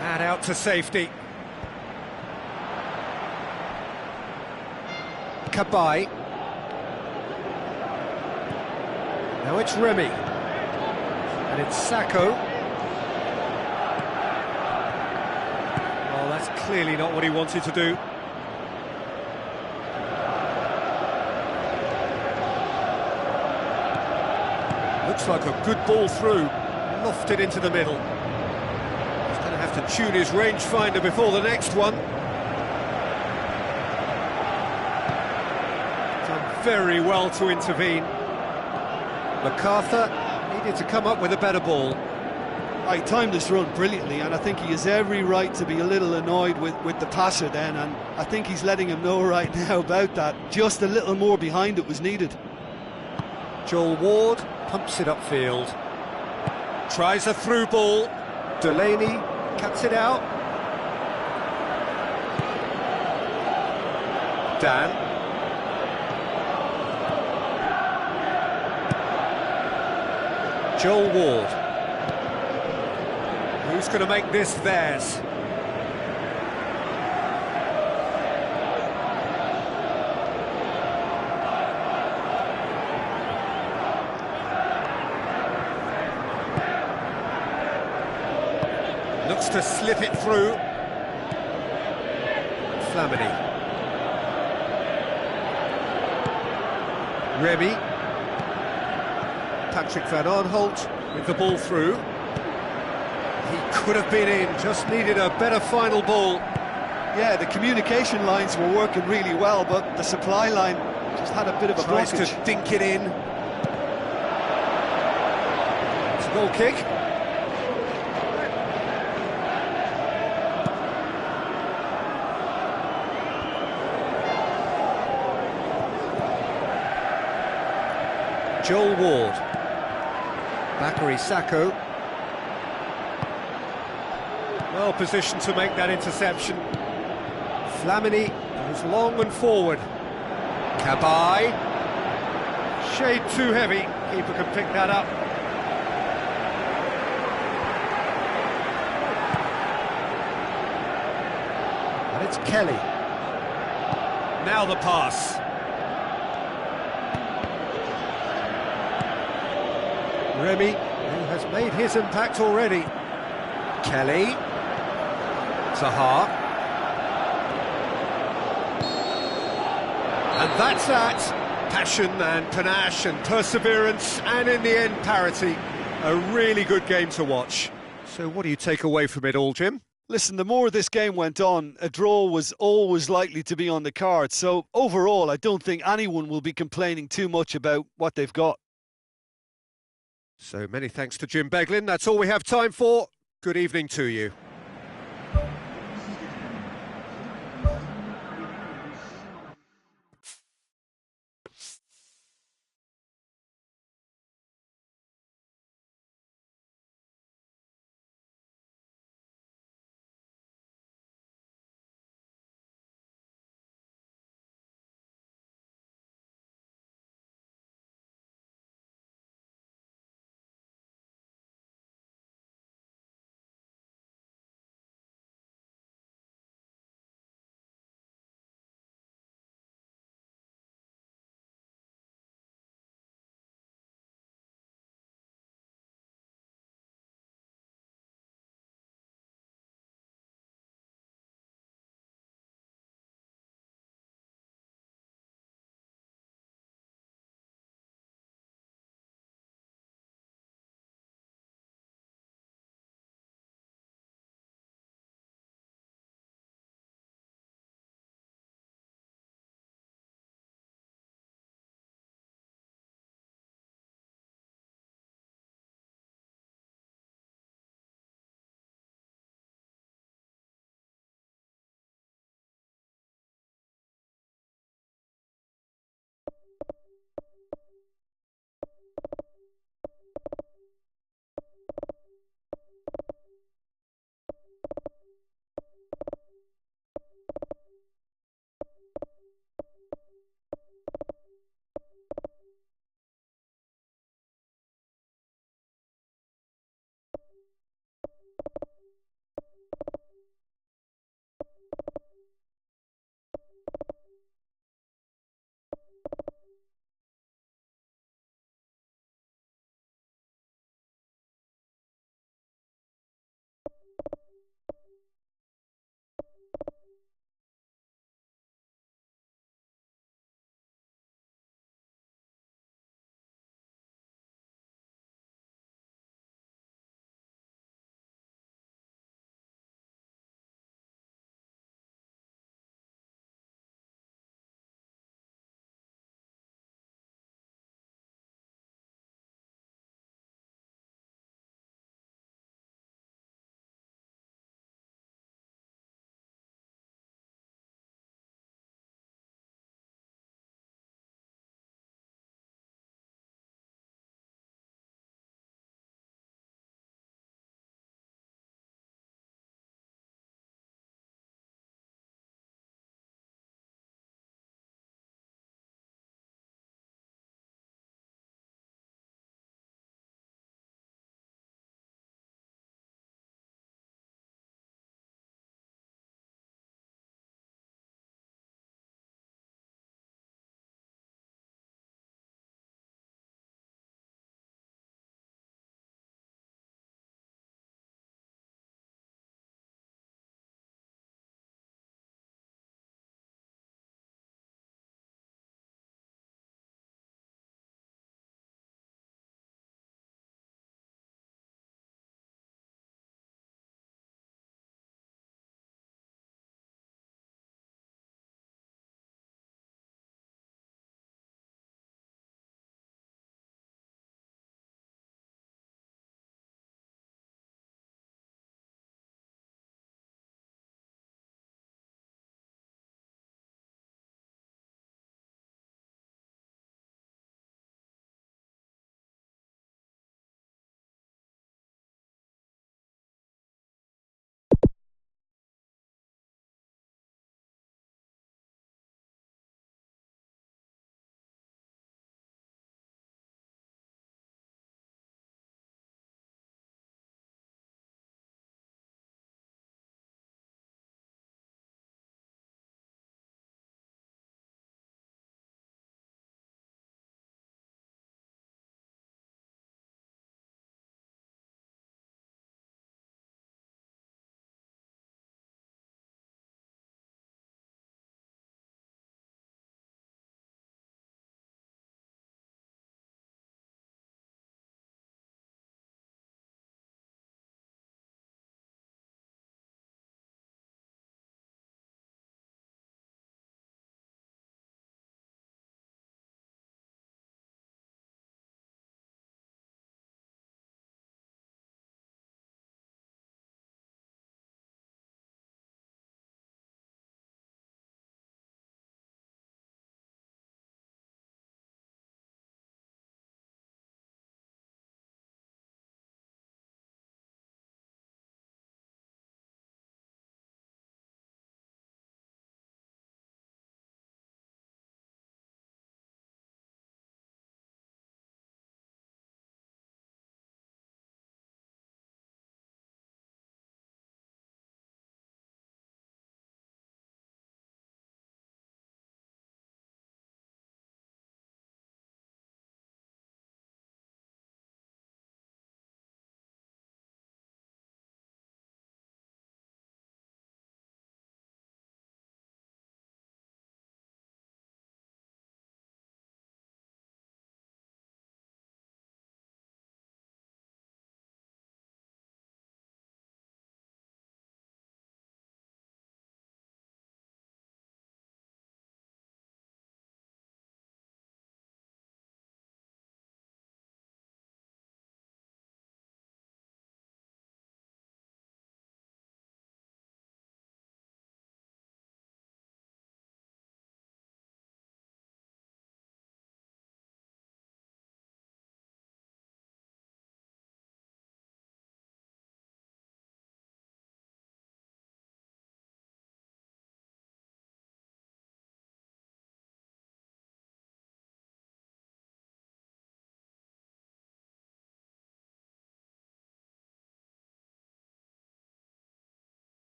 And out to safety. Cabaye. Now it's Remy. And it's Sakho. That's clearly not what he wanted to do. Looks like a good ball through, lofted into the middle. He's going to have to tune his rangefinder before the next one. Done very well to intervene. MacArthur needed to come up with a better ball. He timed this run brilliantly, and I think he has every right to be a little annoyed with the passer then, and I think he's letting him know right now about that. Just a little more behind it was needed. Joel Ward pumps it upfield. Tries a through ball. Delaney cuts it out. Dan. Joel Ward. Who's going to make this theirs? Looks to slip it through. Flamini. Remy. Patrick Van Aanholt with the ball through. He could have been in, just needed a better final ball. Yeah, the communication lines were working really well, but the supply line just had a bit of a Tries blockage. to dink it in. It's a goal kick. Joel Ward. Bakary Sakho. Well positioned to make that interception. Flamini goes long and forward. Cabaye. Shade too heavy. Keeper can pick that up. And it's Kelly. Now the pass. Remy, who has made his impact already. Kelly. Zaha. And that's that. Passion and panache and perseverance, and in the end, parity. A really good game to watch. So what do you take away from it all, Jim? Listen, the more this game went on, a draw was always likely to be on the card. So overall, I don't think anyone will be complaining too much about what they've got. So many thanks to Jim Beglin. That's all we have time for. Good evening to you.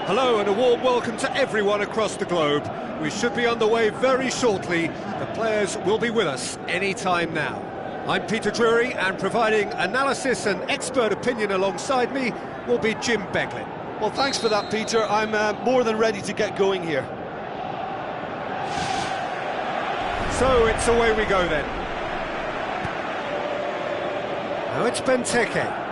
Hello and a warm welcome to everyone across the globe. We should be on the way very shortly. The players will be with us any time now. I'm Peter Drury, and providing analysis and expert opinion alongside me will be Jim Beglin. Well, thanks for that, Peter. I'm more than ready to get going here. So it's away we go then. Now it's Benteke.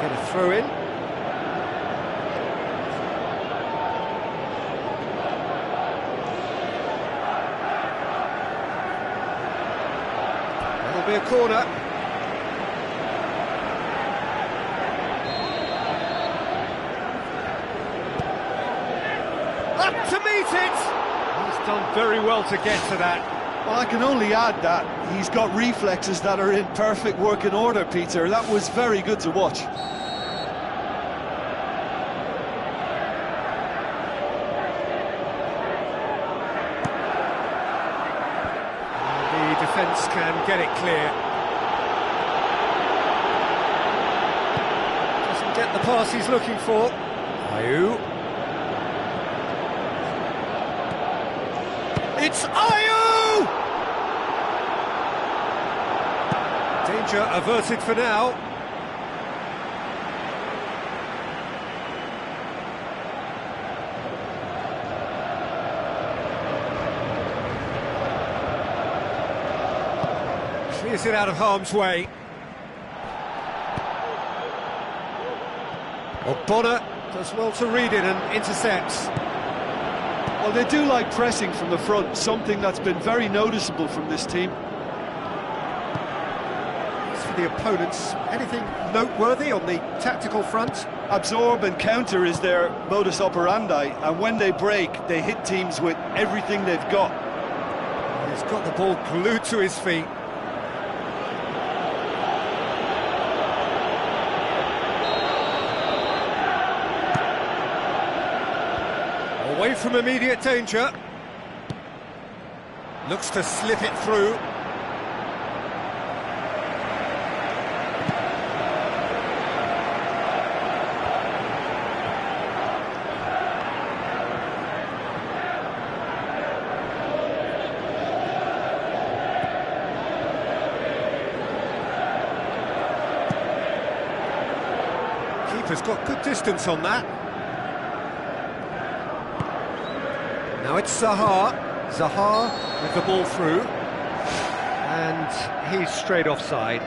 Get a throw in. That'll be a corner. Up to meet it! He's done very well to get to that. Well, I can only add that he's got reflexes that are in perfect working order, Peter. That was very good to watch. defence can get it clear. Doesn't get the pass he's looking for. Ayew. It's Ayew! Danger averted for now. Clears it out of harm's way. Bonner does well to read it and intercepts. Well, they do like pressing from the front, something that's been very noticeable from this team. As for the opponents, anything noteworthy on the tactical front? Absorb and counter is their modus operandi, and when they break, they hit teams with everything they've got. He's got the ball glued to his feet. Away from immediate danger. Looks to slip it through. Keeper's got good distance on that. Now it's Zaha. Zaha with the ball through. And he's straight offside.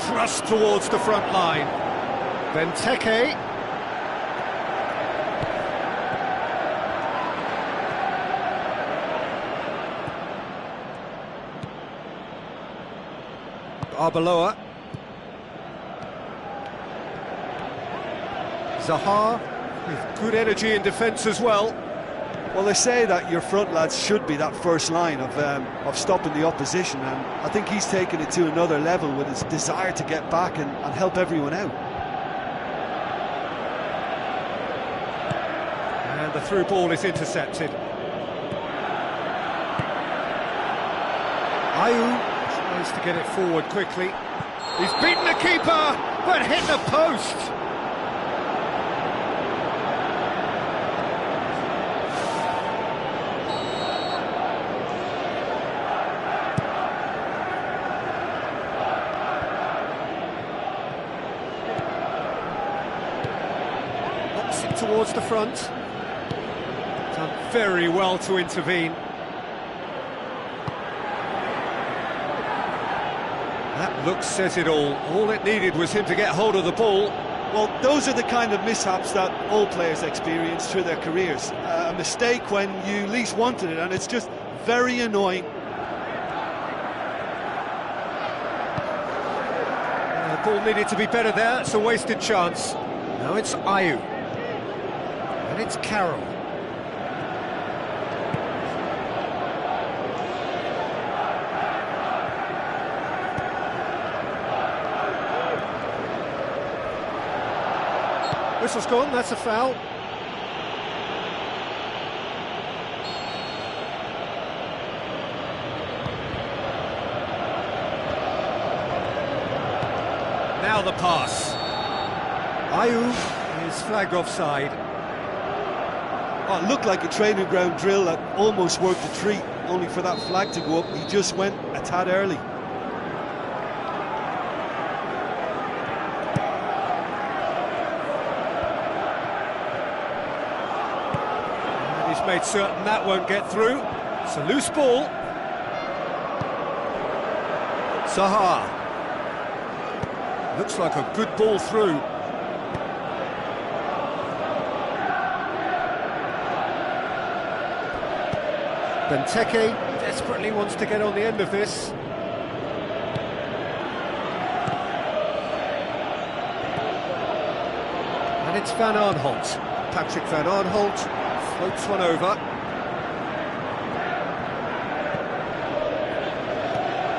Thrust towards the front line. Benteke. Arbeloa. Zaha with good energy in defence as well. Well, they say that your front lads should be that first line of stopping the opposition, and I think he's taken it to another level with his desire to get back and help everyone out. And the through ball is intercepted. Ayew tries to get it forward quickly. He's beaten the keeper, but hit the post. Knocks it towards the front. Done very well to intervene. That look says it all. All it needed was him to get hold of the ball. Well, those are the kind of mishaps that all players experience through their careers. A mistake when you least wanted it, and it's just very annoying. The ball needed to be better there. It's a wasted chance. Now it's Ayew. And it's Carroll. Whistle's gone, that's a foul. Now the pass. Ayew is flagged offside. Oh, it looked like a training ground drill that almost worked a treat, only for that flag to go up. He just went a tad early. He's made certain that won't get through. It's a loose ball. Zaha. Looks like a good ball through. Benteke desperately wants to get on the end of this. And it's Van Aanholt. Patrick Van Aanholt floats one over.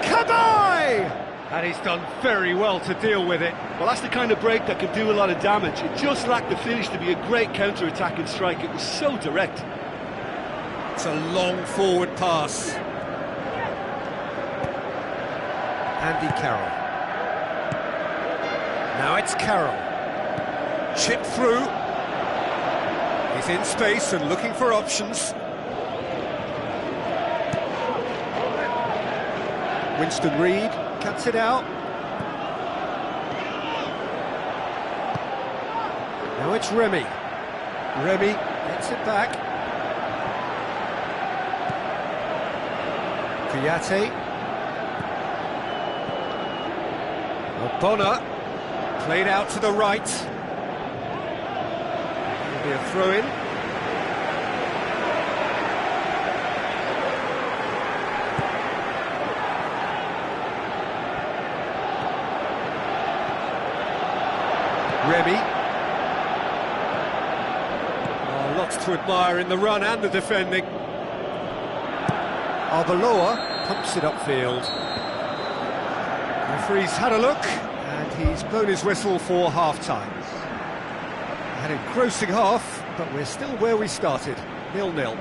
Kabay! away! And he's done very well to deal with it. Well, that's the kind of break that can do a lot of damage. It just lacked the finish to be a great counter-attacking strike. It was so direct. It's a long forward pass. Andy Carroll. Now it's Carroll. Chip through. He's in space and looking for options. Winston Reid cuts it out. Now it's Remy. Remy gets it back. Kouyaté. Bonner played out to the right. There'll be a throw-in. Remy. Oh, lots to admire in the run and the defending. Arbeloa pumps it upfield. Referee's had a look, and he's blown his whistle for half-time. An engrossing half, but we're still where we started, 0-0.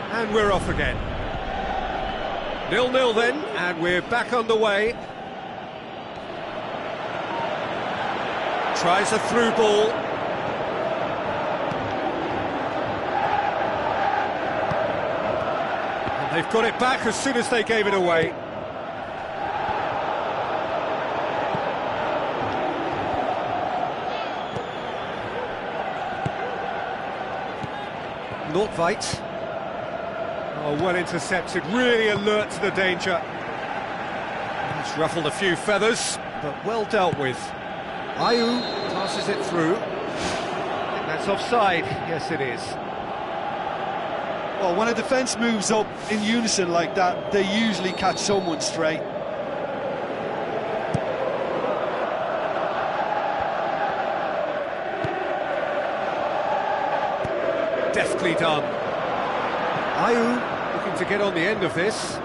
And we're off again. 0-0 then, and we're back on the way. Tries a through ball. And they've got it back as soon as they gave it away. Nordtveit. Oh, well intercepted, really alert to the danger. He's ruffled a few feathers, but well dealt with. Ayew passes it through. I think that's offside. Yes, it is. Well, when a defence moves up in unison like that, they usually catch someone straight. Deftly done. Ayew looking to get on the end of this.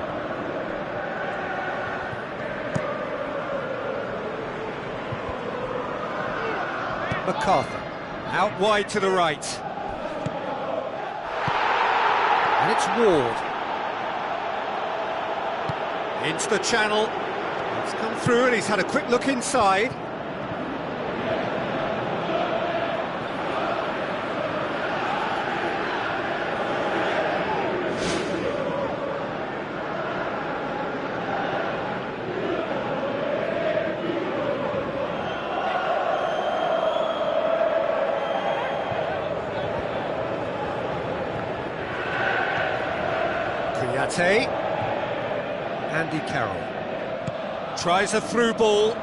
MacArthur, out wide to the right. And it's Ward. Into the channel. It's come through and he's had a quick look inside. Kouyaté. Andy Carroll tries a through ball.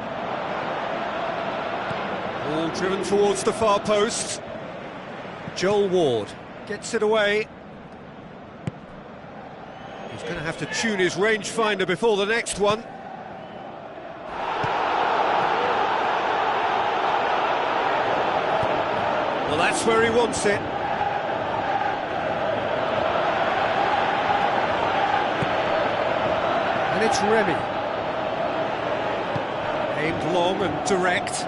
Ball driven towards the far post. Joel Ward gets it away. He's going to have to tune his rangefinder before the next one. Well, that's where he wants it. And it's Remy. Aimed long and direct.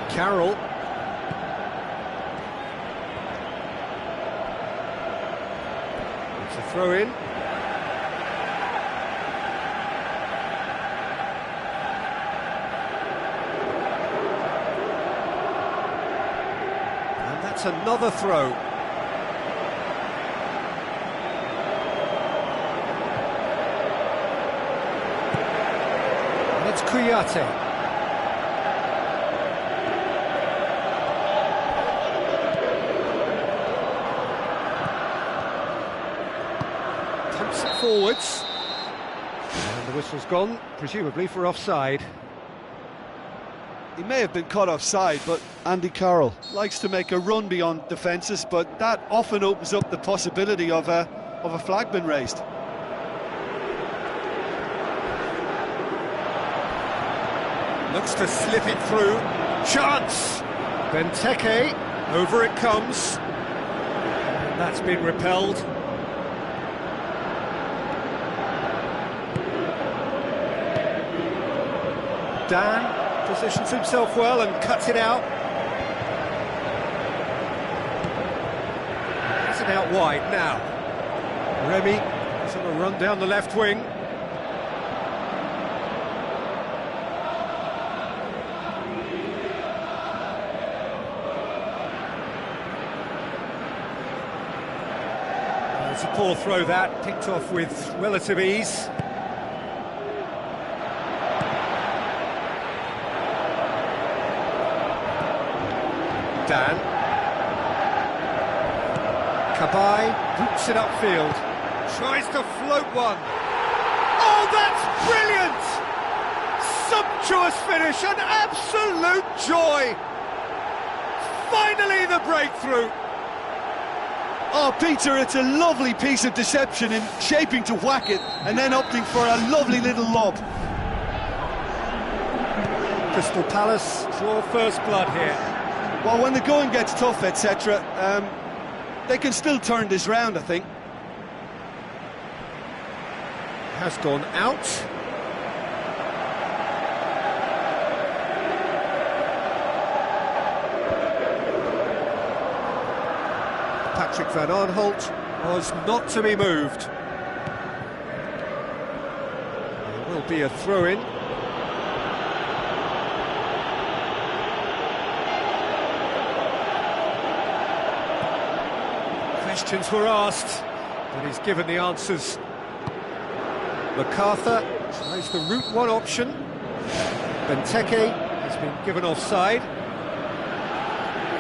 Carroll. It's a throw-in. And that's another throw. And it's Kouyaté. Pumps it forwards. And the whistle's gone, presumably for offside. He may have been caught offside, but Andy Carroll likes to make a run beyond defences, but that often opens up the possibility of a flag being raised. Looks to slip it through. Chance! Benteke, over it comes. And that's been repelled. Dan positions himself well and cuts it out. Has it out wide now. Remy is on a run down the left wing. It's a poor throw that, picked off with relative ease. Dan. Cabaye boots it upfield. Tries to float one. Oh, that's brilliant! Sumptuous finish, an absolute joy! Finally the breakthrough! Oh, Peter, it's a lovely piece of deception in shaping to whack it and then opting for a lovely little lob. Crystal Palace draw first blood here. Well, when the going gets tough, etc., they can still turn this round, I think. Has gone out. Patrick van Aanholt was not to be moved. There will be a throw-in. Questions were asked, but he's given the answers. MacArthur tries the route one option. Benteke has been given offside.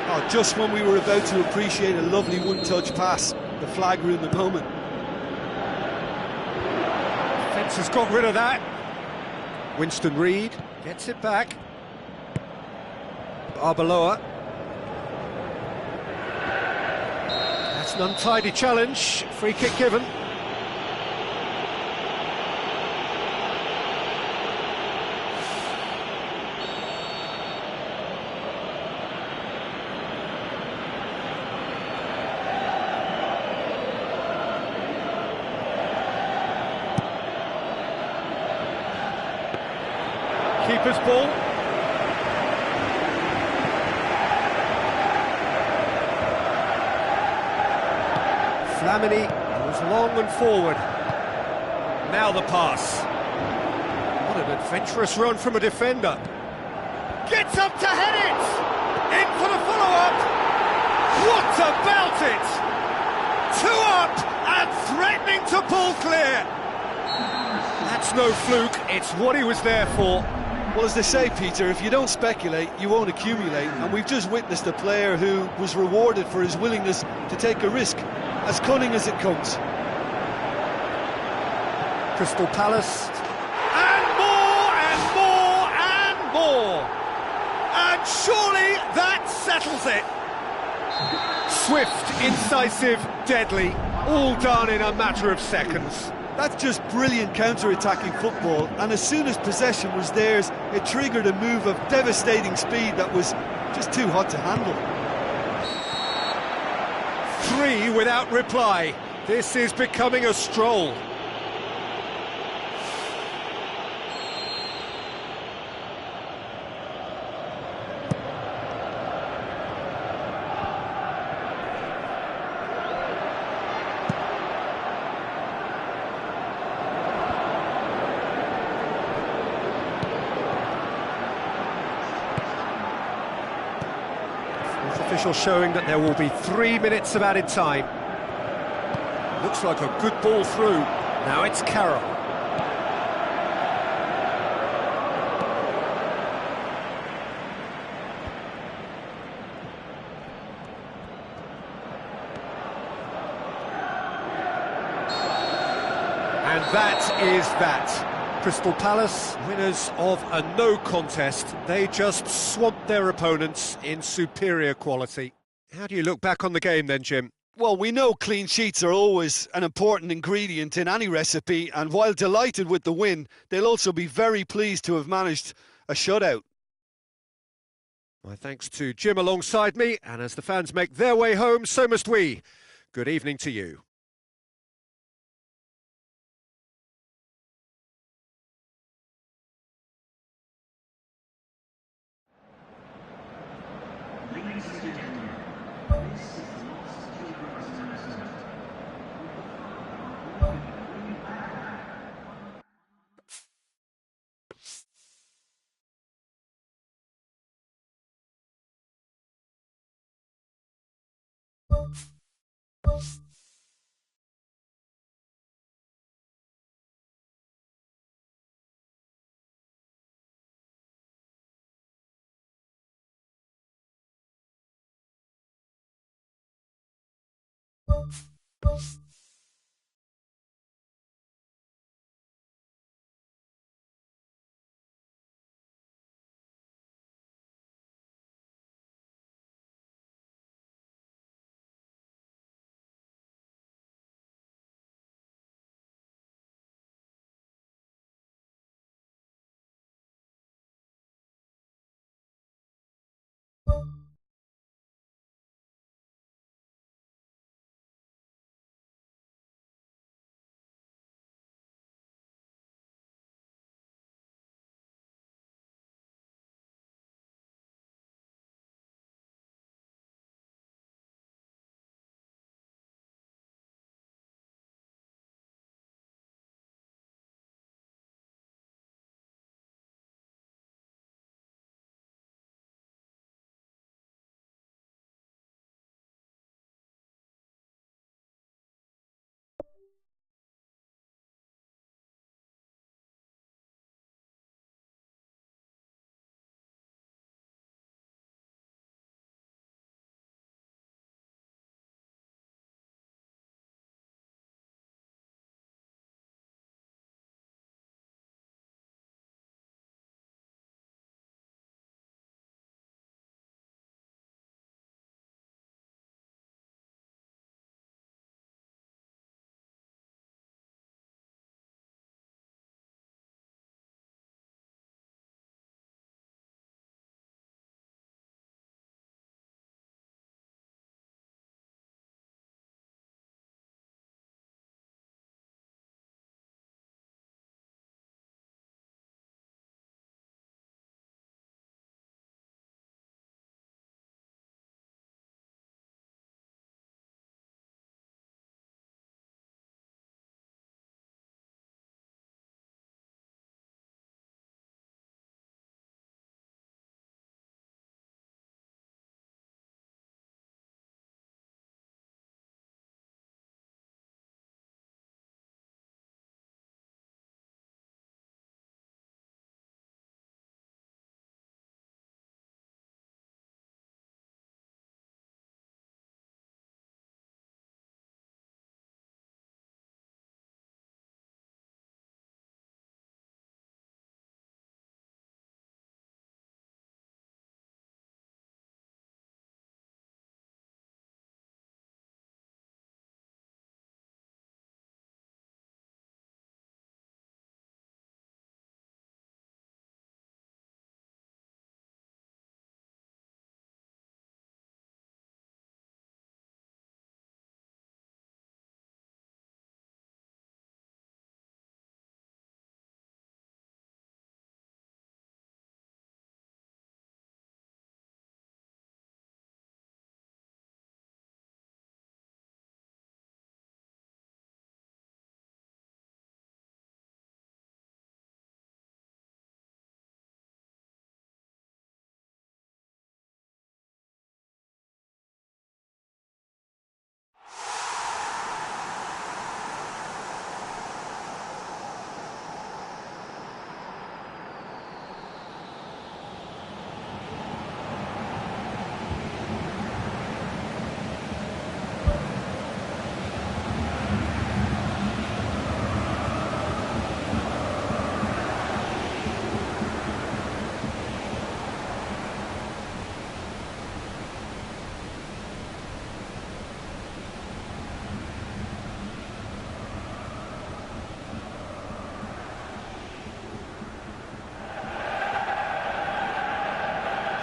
Oh, just when we were about to appreciate a lovely one-touch pass, the flag ruined the moment. Fence has got rid of that. Winston Reid gets it back. Arbeloa. That's an untidy challenge. Free kick given. Keeper's ball. Flamini was long and forward. Now the pass. What an adventurous run from a defender. Gets up to head it! In for the follow-up! What about it? 2 up and threatening to pull clear. That's no fluke, it's what he was there for. Well, as they say, Peter, if you don't speculate, you won't accumulate. And we've just witnessed a player who was rewarded for his willingness to take a risk, as cunning as it comes. Crystal Palace. And more, and more, and more. And surely that settles it. Swift, incisive, deadly, all done in a matter of seconds. That's just brilliant counter-attacking football, and as soon as possession was theirs, it triggered a move of devastating speed that was just too hot to handle. 3 without reply. This is becoming a stroll. official showing that there will be 3 minutes of added time. Looks like a good ball through. Now it's Carroll. And that is that. Crystal Palace, winners of a no contest. They just swamped their opponents in superior quality. How do you look back on the game then, Jim? Well, we know clean sheets are always an important ingredient in any recipe, and while delighted with the win, they'll also be very pleased to have managed a shutout. My thanks to Jim alongside me, and as the fans make their way home, so must we. Good evening to you. Ladies and gentlemen, this is the last children's announcement.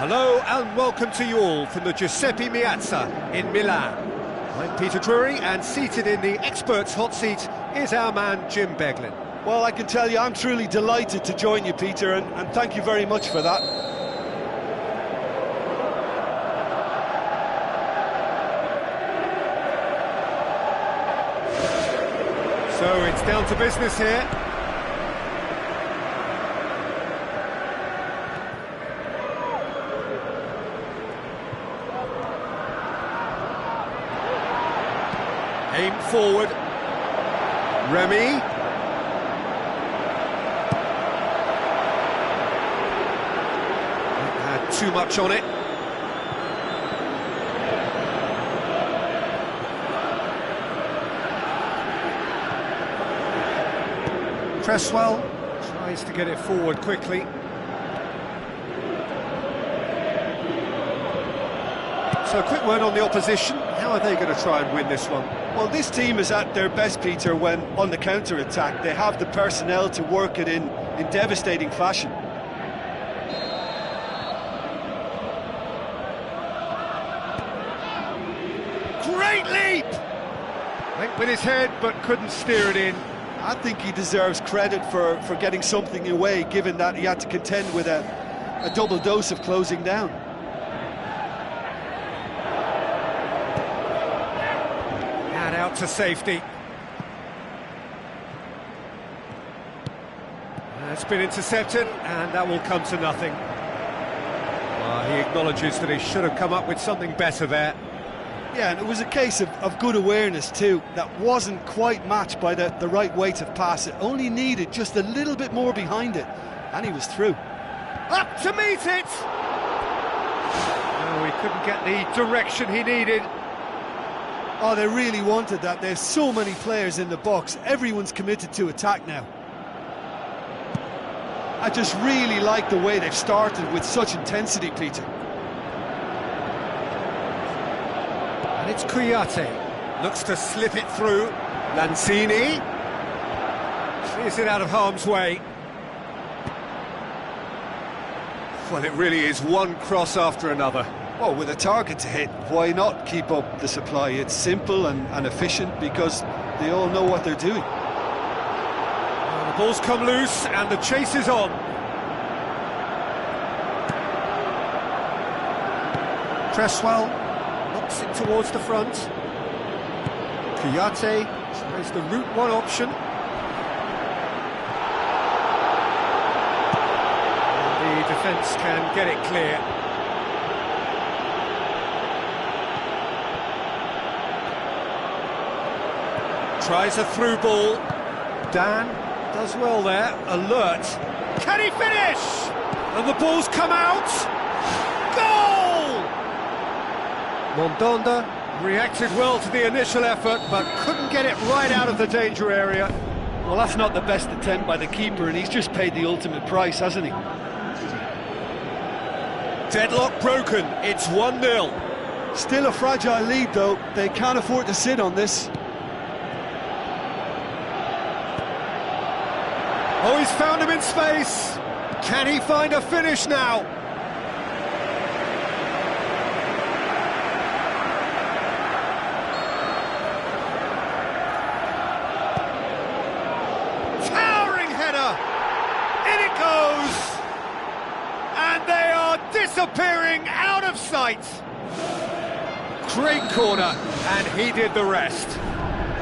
Hello and welcome to you all from the Giuseppe Meazza in Milan. I'm Peter Drury, and seated in the expert's hot seat is our man Jim Beglin. Well, I can tell you I'm truly delighted to join you, Peter, and thank you very much for that. So it's down to business here. Aim forward. Remy. Had too much on it. Cresswell tries to get it forward quickly. So a quick word on the opposition. How are they going to try and win this one? Well, this team is at their best, Peter, when on the counter-attack. They have the personnel to work it in devastating fashion. Great leap! Went with his head, but couldn't steer it in. I think he deserves credit for getting something away, given that he had to contend with a double dose of closing down. And out to safety. It's been intercepted, and that will come to nothing. He acknowledges that he should have come up with something better there. Yeah, and it was a case of good awareness too, that wasn't quite matched by the right weight of pass. It only needed just a little bit more behind it, and he was through. Up to meet it! No, he couldn't get the direction he needed. Oh, they really wanted that. There's so many players in the box, everyone's committed to attack now. I just really like the way they've started with such intensity, Peter. And it's Kouyaté, looks to slip it through. Lanzini clears it out of harm's way. Well, it really is one cross after another. Well, with a target to hit, why not keep up the supply? It's simple and efficient because they all know what they're doing. Well, the ball's come loose and the chase is on. Cresswell knocks it towards the front. Kouyaté tries the route one option. And the defence can get it clear. Tries a through ball. Dan does well there, alert. Can he finish? And the ball's come out. Goal! Mondonda reacted well to the initial effort, but couldn't get it right out of the danger area. Well, that's not the best attempt by the keeper, and he's just paid the ultimate price, hasn't he? Deadlock broken, it's 1-0. Still a fragile lead, though. They can't afford to sit on this. Oh, he's found him in space. Can he find a finish now? Towering header. In it goes. And they are disappearing out of sight. Great corner, and he did the rest.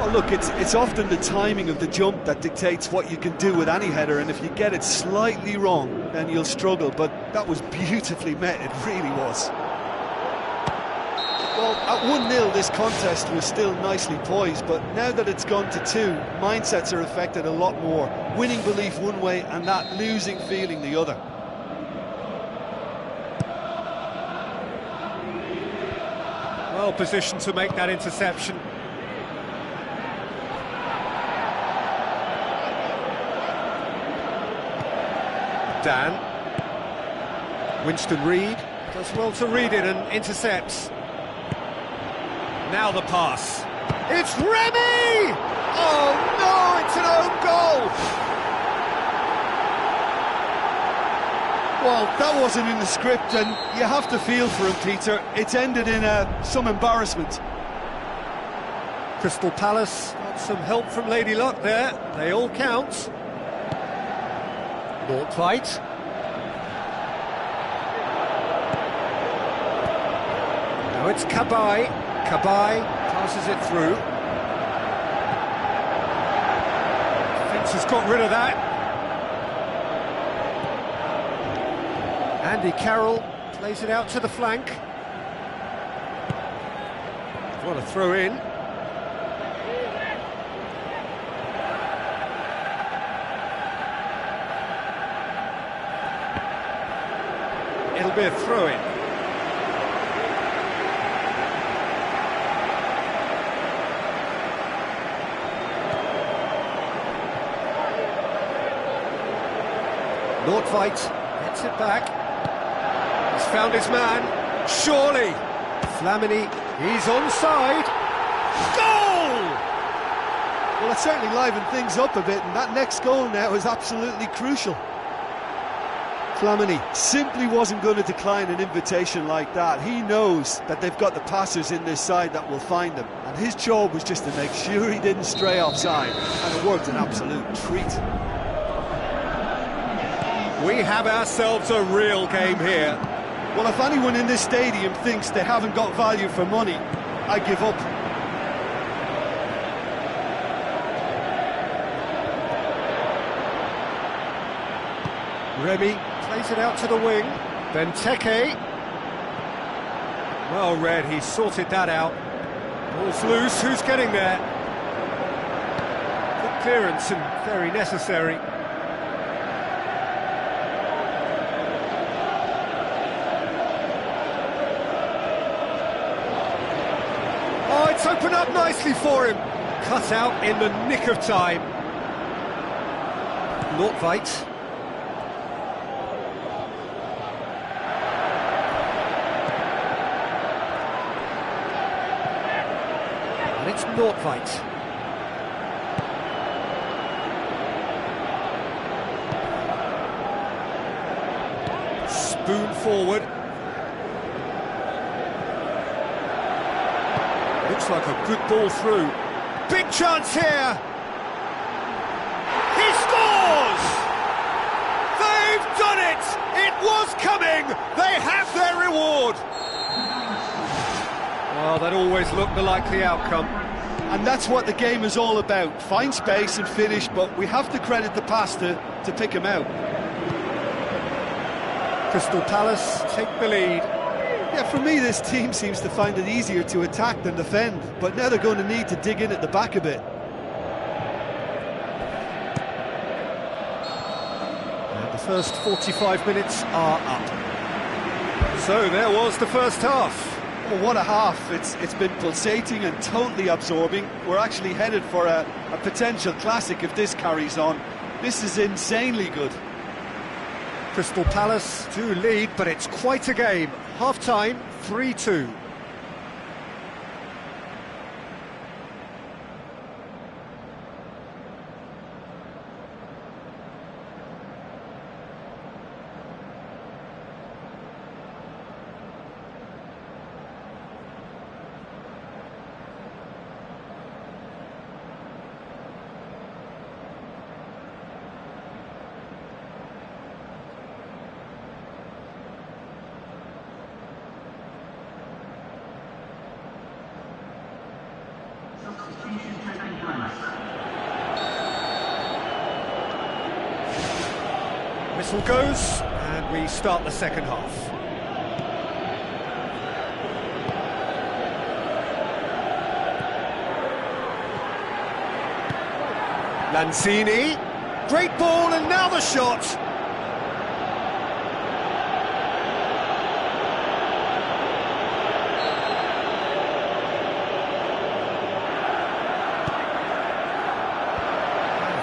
Oh, look, it's often the timing of the jump that dictates what you can do with any header, and if you get it slightly wrong, then you'll struggle, but that was beautifully met, it really was. Well, at 1-0 this contest was still nicely poised, but now that it's gone to 2, mindsets are affected a lot more. Winning belief one way and that losing feeling the other. Well positioned to make that interception. Dan. Winston Reid does well to read it and intercepts. Now the pass. It's Remy! Oh no, it's an own goal! Well, that wasn't in the script, and you have to feel for him, Peter. It's ended in some embarrassment. Crystal Palace got some help from Lady Luck there. They all count. Nordtveit. Now it's Cabaye. Cabaye passes it through. Defence has got rid of that. Andy Carroll plays it out to the flank. What a throw in. It'll be a throw in. Nordtveit gets it back. He's found his man, surely. Flamini, he's onside. Goal! Well, it certainly livened things up a bit, and that next goal now is absolutely crucial. Flamini simply wasn't going to decline an invitation like that. He knows that they've got the passers in this side that will find him, and his job was just to make sure he didn't stray offside, and it worked an absolute treat. We have ourselves a real game here. Well, if anyone in this stadium thinks they haven't got value for money, I give up. Remy plays it out to the wing. Benteke. Well read, he sorted that out. Ball's loose, who's getting there? Good clearance and very necessary. Oh, it's opened up nicely for him. Cut out in the nick of time. Nordtveit. And it's Nordtveit. Spoon forward. Looks like a good ball through. Big chance here! He scores! They've done it! It was coming! They have their reward! Well, that always looked the likely outcome. And that's what the game is all about. Find space and finish, but we have to credit the pass to pick him out. Crystal Palace take the lead. Yeah, for me, this team seems to find it easier to attack than defend, but now they're going to need to dig in at the back a bit. And the first 45 minutes are up. So there was the first half. Well, what a half. It's been pulsating and totally absorbing. We're actually headed for a potential classic if this carries on. This is insanely good. Crystal Palace do lead, but it's quite a game. Half-time, 3-2. Substitution taking place. Whistle goes, and we start the second half. Lanzini, great ball, and now the shot.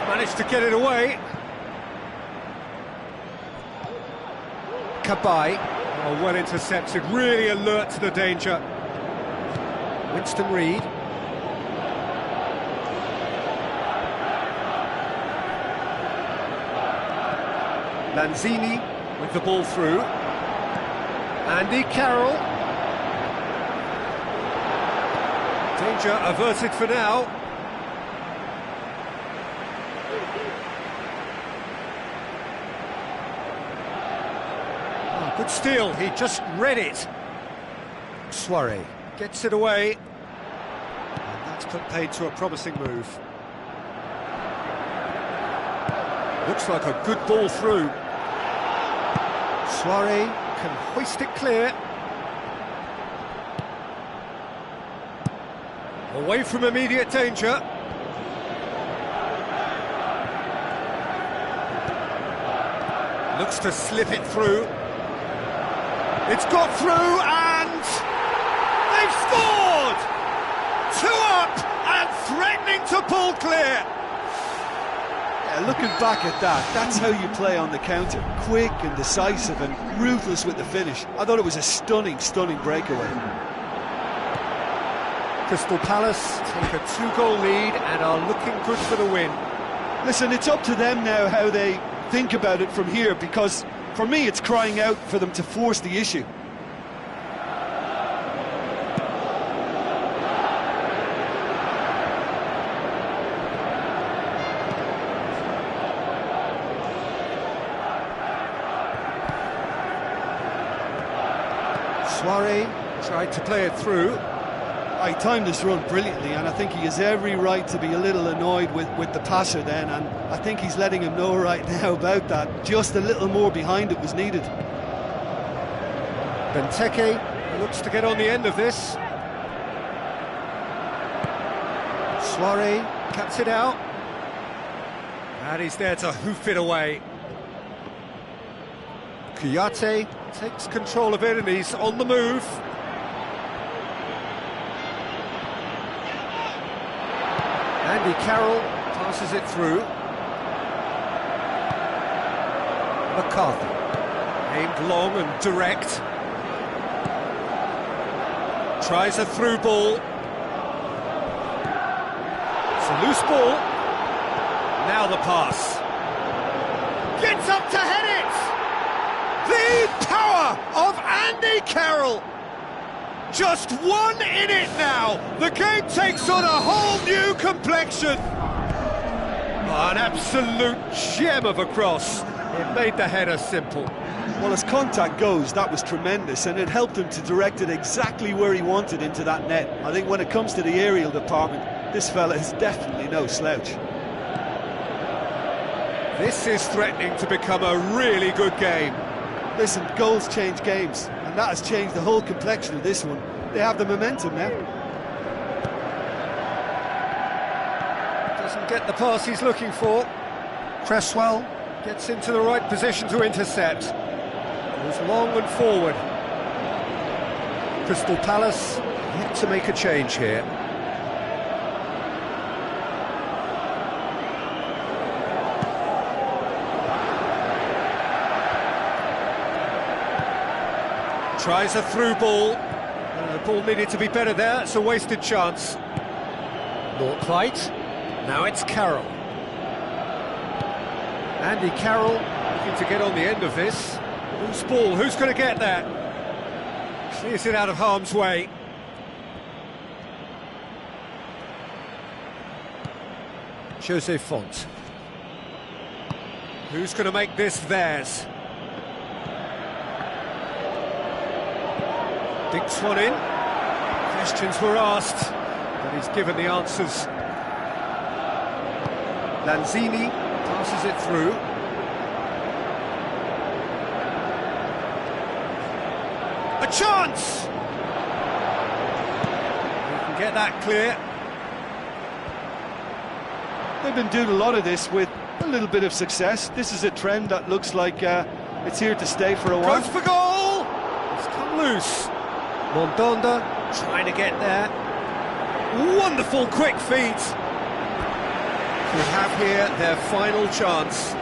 Managed to get it away. Cabaye, oh, well intercepted, really alert to the danger. Winston Reid. Lanzini, with the ball through. Andy Carroll. Danger averted for now. Oh, good steal, he just read it. Soiree gets it away. And that's put paid to a promising move. Looks like a good ball through. Soiree can hoist it clear. Away from immediate danger. Looks to slip it through. It's got through and they've scored! 2 up and threatening to pull clear. Yeah, looking back at that, that's how you play on the counter. Quick and decisive and ruthless with the finish. I thought it was a stunning breakaway. Crystal Palace take a 2-goal lead and are looking good for the win. Listen, it's up to them now how they think about it from here, because for me it's crying out for them to force the issue. Soiree tried to play it through. He timed this run brilliantly, and I think he has every right to be a little annoyed with the passer then, and I think he's letting him know right now about that. Just a little more behind it was needed. Benteke looks to get on the end of this. Soiree cuts it out. And he's there to hoof it away. Kouyaté takes control of it and he's on the move. Andy Carroll passes it through. McCarthy, aimed long and direct. Tries a through ball. It's a loose ball. Now the pass. Gets up to head it! The power of Andy Carroll! Just 1 in it now. The game takes on a whole new complexion. An absolute gem of a cross. It made the header simple. Well, as contact goes, that was tremendous, and it helped him to direct it exactly where he wanted into that net. I think when it comes to the aerial department, this fella is definitely no slouch. This is threatening to become a really good game. Listen, goals change games, and that has changed the whole complexion of this one. They have the momentum now. Doesn't get the pass he's looking for. Cresswell gets into the right position to intercept. Goes long and forward. Crystal Palace yet to make a change here. Tries a through ball. The ball needed to be better there. It's a wasted chance. Not quite. Now it's Carroll. Andy Carroll looking to get on the end of this. Loose ball. Who's going to get that? Clears it out of harm's way. Jose Font. Who's going to make this theirs? Dinks one in. Questions were asked, but he's given the answers. Lanzini passes it through. A chance! He can get that clear. They've been doing a lot of this with a little bit of success. This is a trend that looks like it's here to stay for a while. Goes for goal! It's come loose. Mondonda trying to get there. Wonderful quick feet. Could have here their final chance.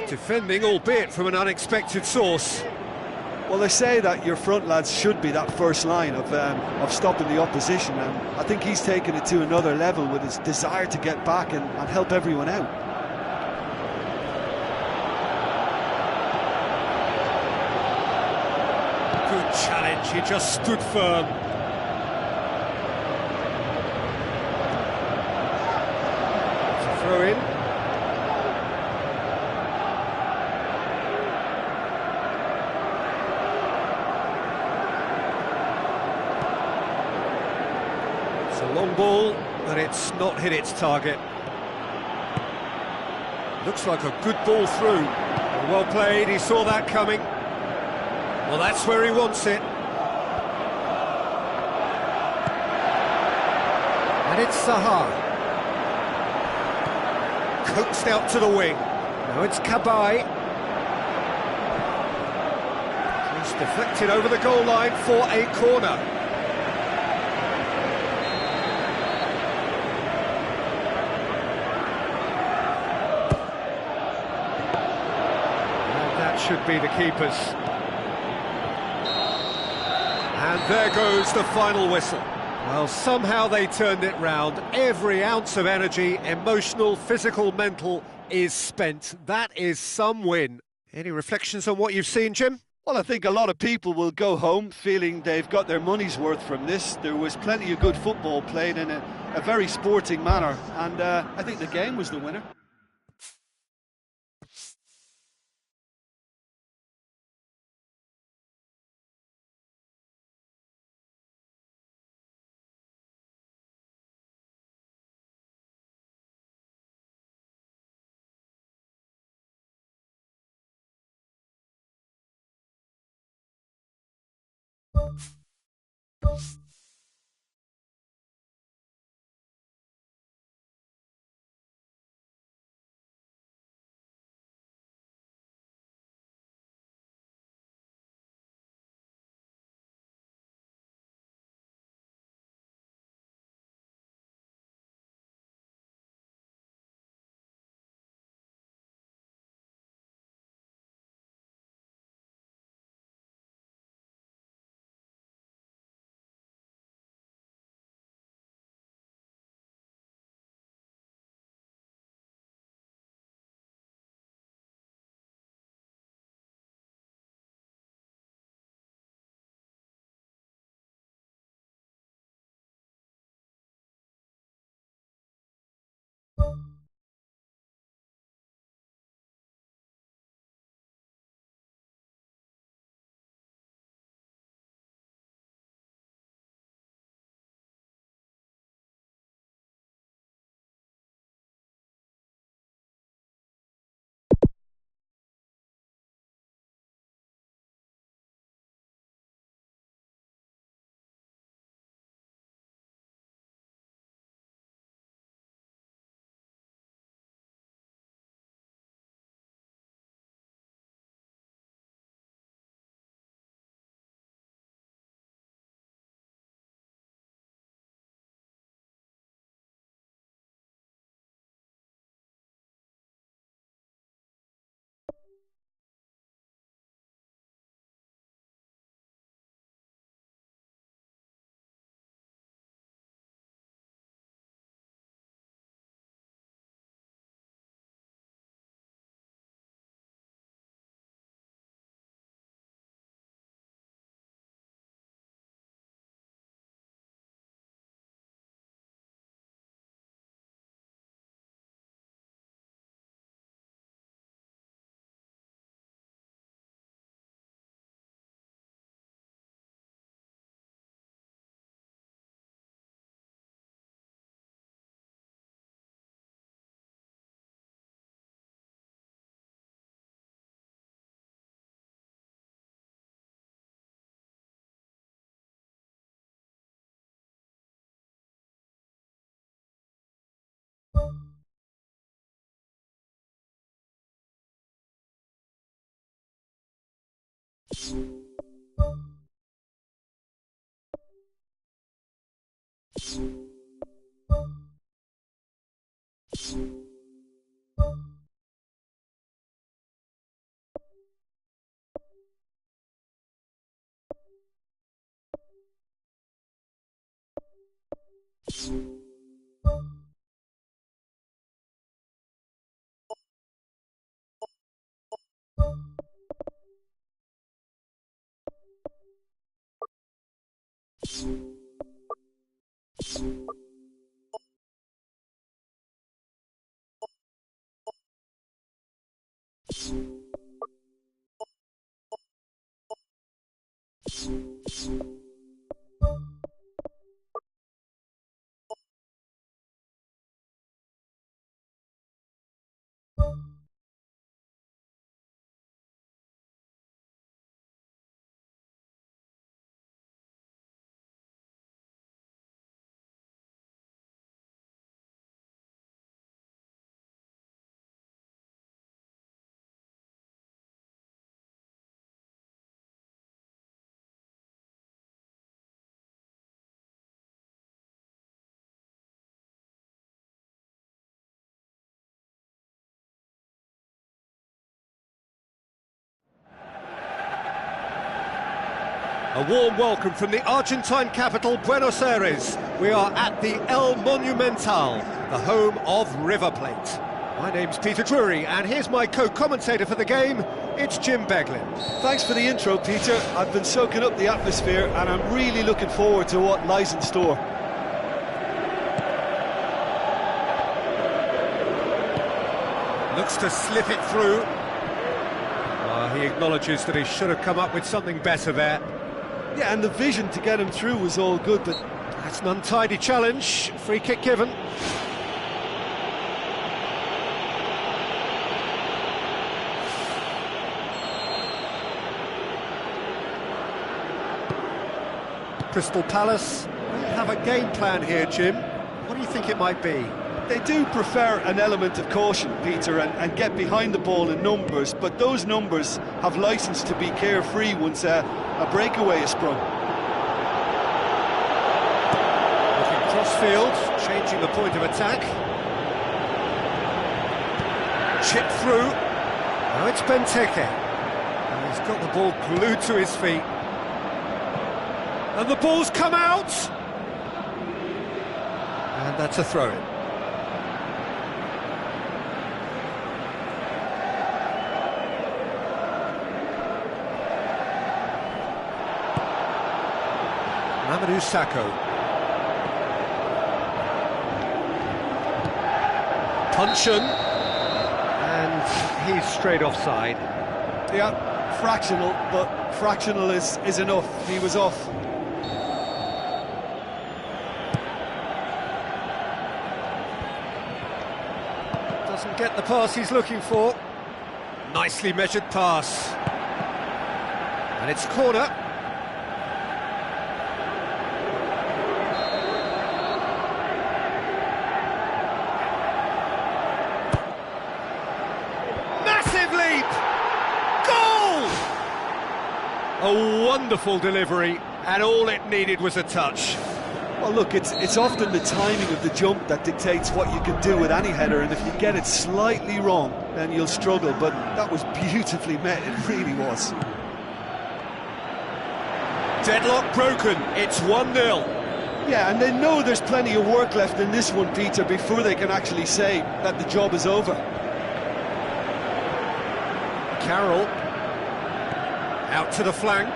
Defending, albeit from an unexpected source. Well, they say that your front lads should be that first line of stopping the opposition, and I think he's taken it to another level with his desire to get back and help everyone out. Good challenge, he just stood firm. It's a throw in. It's a long ball, but it's not hit its target. Looks like a good ball through. Well played, he saw that coming. Well, that's where he wants it. And it's Sahar. Coaxed out to the wing. Now it's Kabai. He's deflected over the goal line for a corner. And that should be the keeper's. And there goes the final whistle. Well, somehow they turned it round. Every ounce of energy, emotional, physical, mental, is spent. That is some win. Any reflections on what you've seen, Jim? Well, I think a lot of people will go home feeling they've got their money's worth from this. There was plenty of good football played in a very sporting manner, and I think the game was the winner. A warm welcome from the Argentine capital, Buenos Aires. We are at the El Monumental, the home of River Plate. My name's Peter Drury, and here's my co-commentator for the game, it's Jim Beglin. Thanks for the intro, Peter. I've been soaking up the atmosphere, and I'm really looking forward to what lies in store. Looks to slip it through. He acknowledges that he should have come up with something better there. Yeah, and the vision to get him through was all good, but that's an untidy challenge. Free kick given. Crystal Palace have a game plan here, Jim. What do you think it might be? They do prefer an element of caution, Peter, and get behind the ball in numbers, but those numbers have licence to be carefree once a breakaway is sprung. Looking cross-field, changing the point of attack. Chip through. Now it's Benteke. And he's got the ball glued to his feet. And the ball's come out! And that's a throw-in. Mamadou Sakho. Puncheon. And he's straight offside. Yeah, fractional, but fractional is enough. He was off. Doesn't get the pass he's looking for. Nicely measured pass. And it's corner. Massive leap! Goal! A wonderful delivery, and all it needed was a touch. Well, look, it's often the timing of the jump that dictates what you can do with any header, and if you get it slightly wrong, then you'll struggle, but that was beautifully met, it really was. Deadlock broken, it's 1-0. Yeah, and they know there's plenty of work left in this one, Peter, before they can actually say that the job is over. Carroll, out to the flank.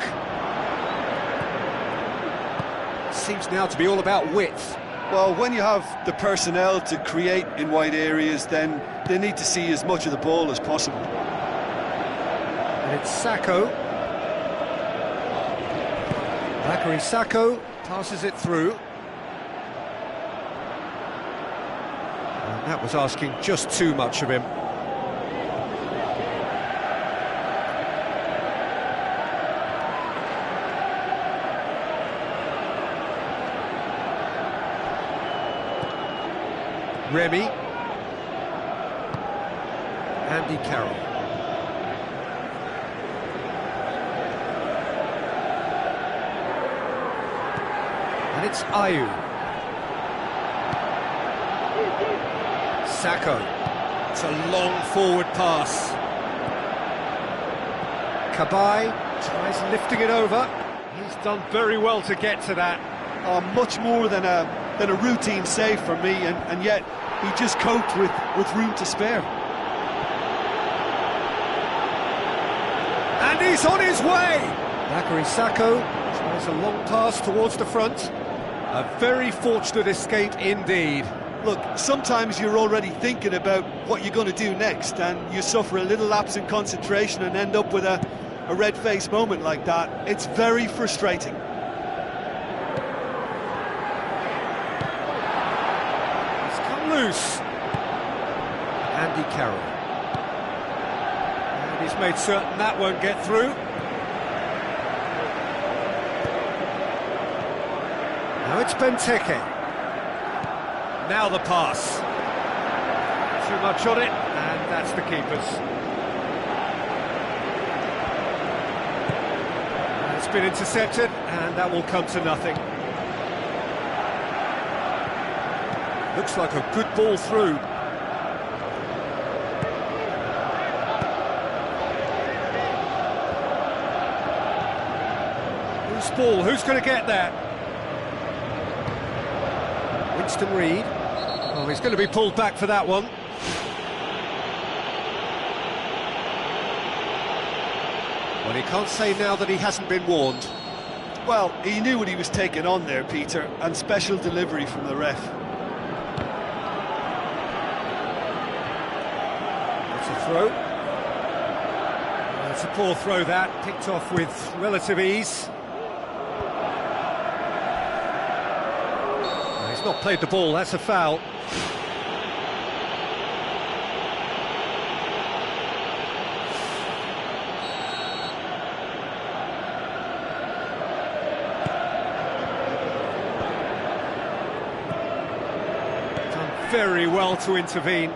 Seems now to be all about width. Well, when you have the personnel to create in wide areas, then they need to see as much of the ball as possible. And it's Sakho. Bakary Sakho passes it through. And that was asking just too much of him. Remy, Andy Carroll. And it's Ayew. Sakho. It's a long forward pass. Cabaye tries lifting it over. He's done very well to get to that. Much more than a than a routine save for me, and yet he just coped with room to spare. And he's on his way! Bakary Sakho tries a long pass towards the front. A very fortunate escape indeed. Look, sometimes you're already thinking about what you're going to do next, and you suffer a little lapse in concentration and end up with a red-faced moment like that. It's very frustrating. He's come loose. Andy Carroll. And he's made certain that won't get through. Now it's Benteke. Now the pass. Too much on it, and that's the keeper's. It's been intercepted, and that will come to nothing. Looks like a good ball through. Who's ball? Who's going to get that? Winston Reid. Oh, he's going to be pulled back for that one. Well, he can't say now that he hasn't been warned. Well, he knew what he was taking on there, Peter, and special delivery from the ref. It's a throw. It's a poor throw that, picked off with relative ease. He's not played the ball, that's a foul. Very well to intervene.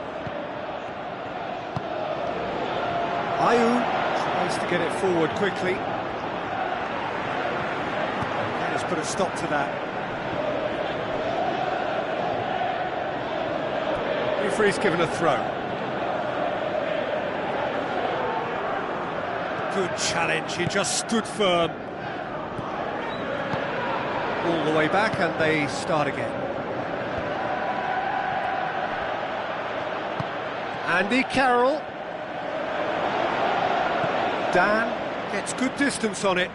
Ayew tries to get it forward quickly. Let's put a stop to that. Referee's given a throw. Good challenge, he just stood firm. All the way back and they start again. Andy Carroll. Dan gets good distance on it.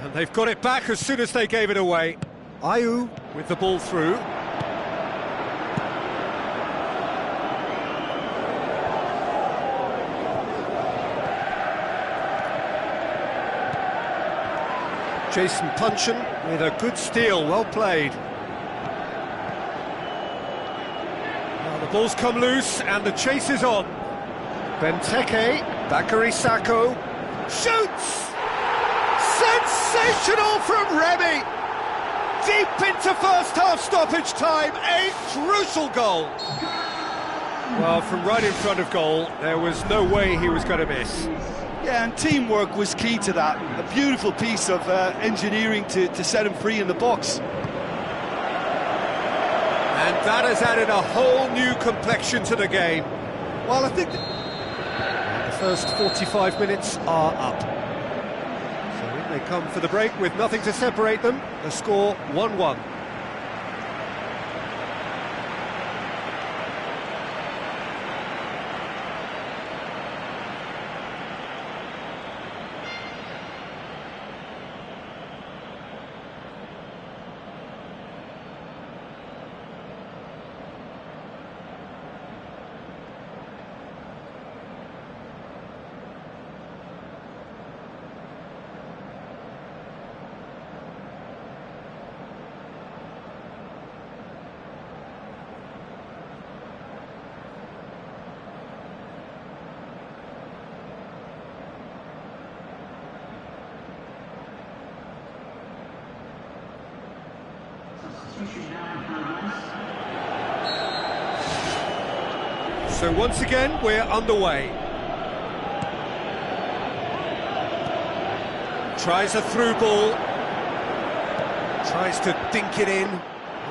And they've got it back as soon as they gave it away. Ayew with the ball through. Jason Puncheon with a good steal, well played. Ball's come loose and the chase is on. Benteke, Bakary Sakho, shoots! Sensational from Remy! Deep into first half stoppage time, a crucial goal. Well, from right in front of goal, there was no way he was going to miss. Yeah, and teamwork was key to that. A beautiful piece of engineering to set him free in the box. And that has added a whole new complexion to the game. Well, I think the first 45 minutes are up. So in they come for the break with nothing to separate them. The score 1-1. So once again, we're underway. Tries a through ball. Tries to dink it in.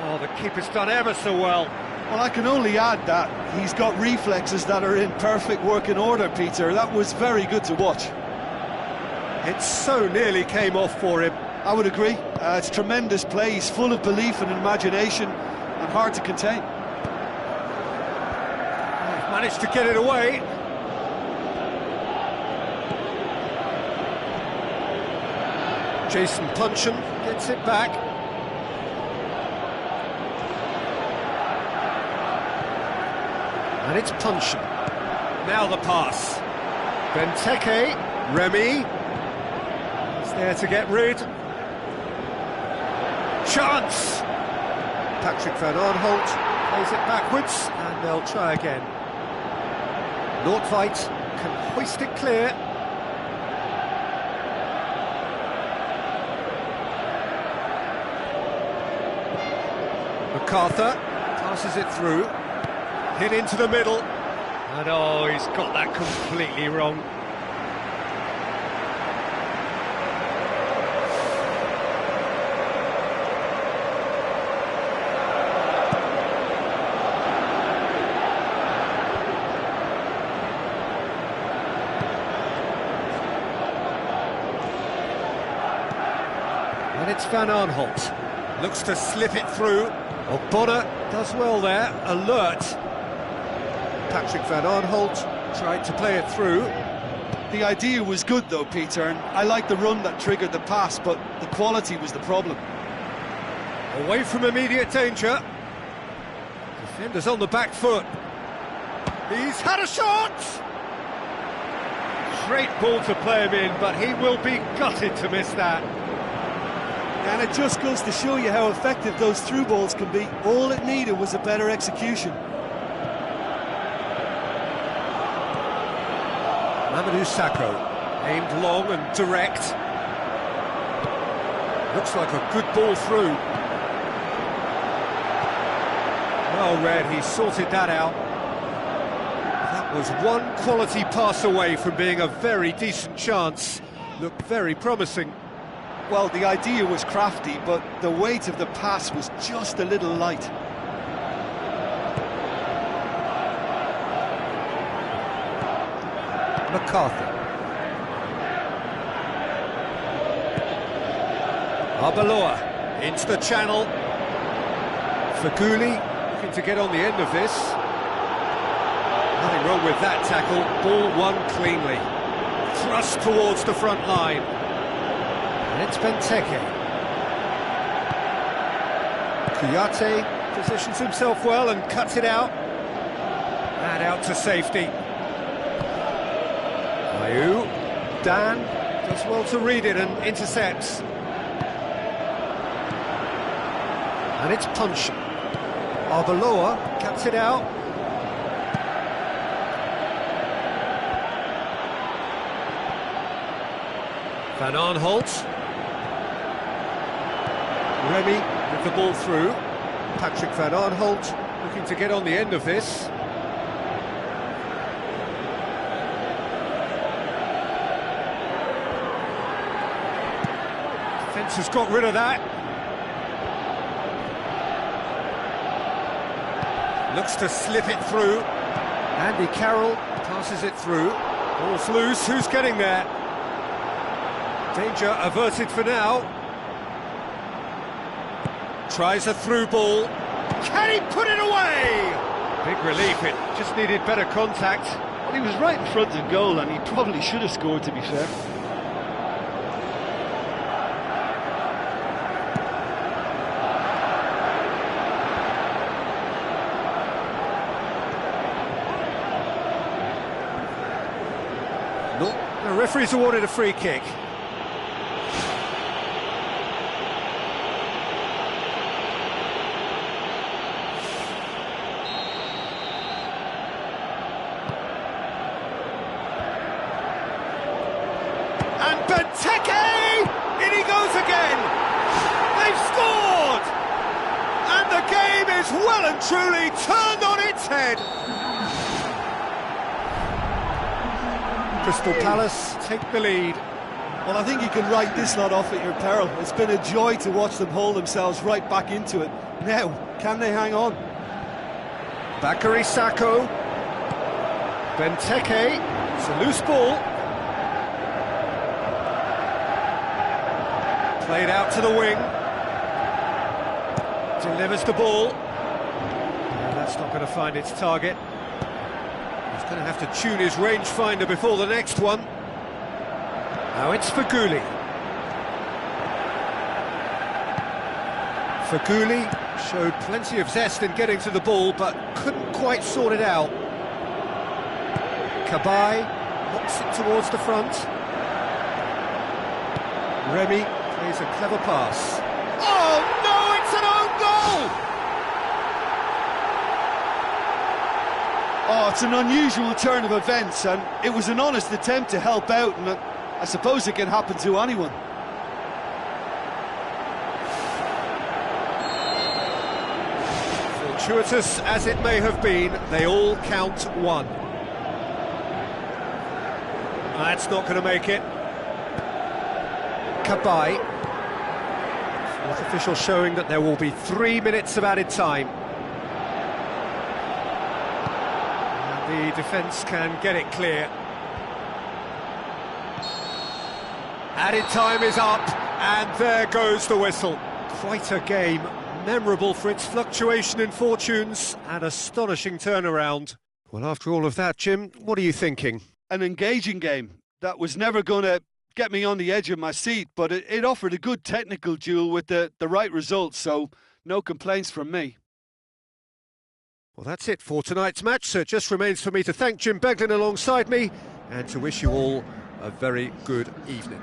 Oh, the keeper's done ever so well. Well, I can only add that he's got reflexes that are in perfect working order, Peter. That was very good to watch. It so nearly came off for him. I would agree. It's tremendous play. He's full of belief and imagination and hard to contain. Managed to get it away. Jason Puncheon gets it back. And it's Puncheon. Now the pass. Benteke, Remy. He's there to get rid. Chance! Patrick van Aanholt plays it backwards, and they'll try again. Nordtveit can hoist it clear. MacArthur passes it through. Hit into the middle. And oh, he's got that completely wrong. And it's Van Aanholt. Looks to slip it through. Oh, Bonner does well there. Alert. Patrick Van Aanholt tried to play it through. The idea was good though, Peter, and I like the run that triggered the pass, but the quality was the problem. Away from immediate danger. Defender's on the back foot. He's had a shot! Great ball to play him in, but he will be gutted to miss that. And it just goes to show you how effective those through balls can be. All it needed was a better execution. Mamadou Sakho, aimed long and direct. Looks like a good ball through. Well read, he sorted that out. That was one quality pass away from being a very decent chance. Looked very promising. Well, the idea was crafty, but the weight of the pass was just a little light. MacArthur. Arbeloa into the channel. Faguli looking to get on the end of this. Nothing wrong with that tackle. Ball won cleanly. Thrust towards the front line. And it's Benteke. Kouyaté positions himself well and cuts it out. And out to safety. Ayew. Dan does well to read it and intercepts. And it's Puncheon. Arbeloa cuts it out. Van Aanholt. Remy with the ball through. Patrick Van Aanholt looking to get on the end of this. Defence has got rid of that. Looks to slip it through. Andy Carroll passes it through. Ball's loose, who's getting there? Danger averted for now. Tries a through ball. Can he put it away? Big relief, it just needed better contact. Well, he was right in front of goal and he probably should have scored, to be fair. No, the referee's awarded a free kick. And Benteke! In he goes again! They've scored! And the game is well and truly turned on its head! Crystal Palace take the lead. Well, I think you can write this lot off at your peril. It's been a joy to watch them hold themselves right back into it. Now, can they hang on? Bakary Sakho. Benteke. It's a loose ball. Played out to the wing. Delivers the ball. And that's not going to find its target. He's going to have to tune his rangefinder before the next one. Now it's Faguli. Faguli showed plenty of zest in getting to the ball, but couldn't quite sort it out. Kabai knocks it towards the front. Remy plays a clever pass. Oh no, it's an own goal! Oh, it's an unusual turn of events, and it was an honest attempt to help out, and I suppose it can happen to anyone. Fortuitous as it may have been, they all count one. That's not going to make it. Kabai. Fourth official showing that there will be 3 minutes of added time. And the defence can get it clear. Added time is up, and there goes the whistle. Quite a game, memorable for its fluctuation in fortunes and astonishing turnaround. Well, after all of that, Jim, what are you thinking? An engaging game that was never going to get me on the edge of my seat, but it offered a good technical duel with the right results, so no complaints from me. Well, that's it for tonight's match, so it just remains for me to thank Jim Beglin alongside me and to wish you all a very good evening.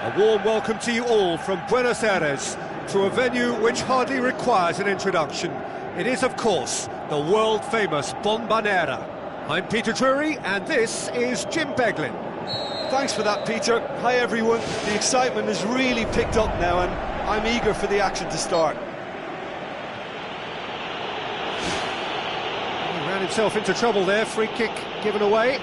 A warm welcome to you all from Buenos Aires to a venue which hardly requires an introduction. It is, of course, the world-famous Bombonera. I'm Peter Drury, and this is Jim Beglin. Thanks for that, Peter. Hi, everyone. The excitement has really picked up now, and I'm eager for the action to start. He ran himself into trouble there, free kick given away.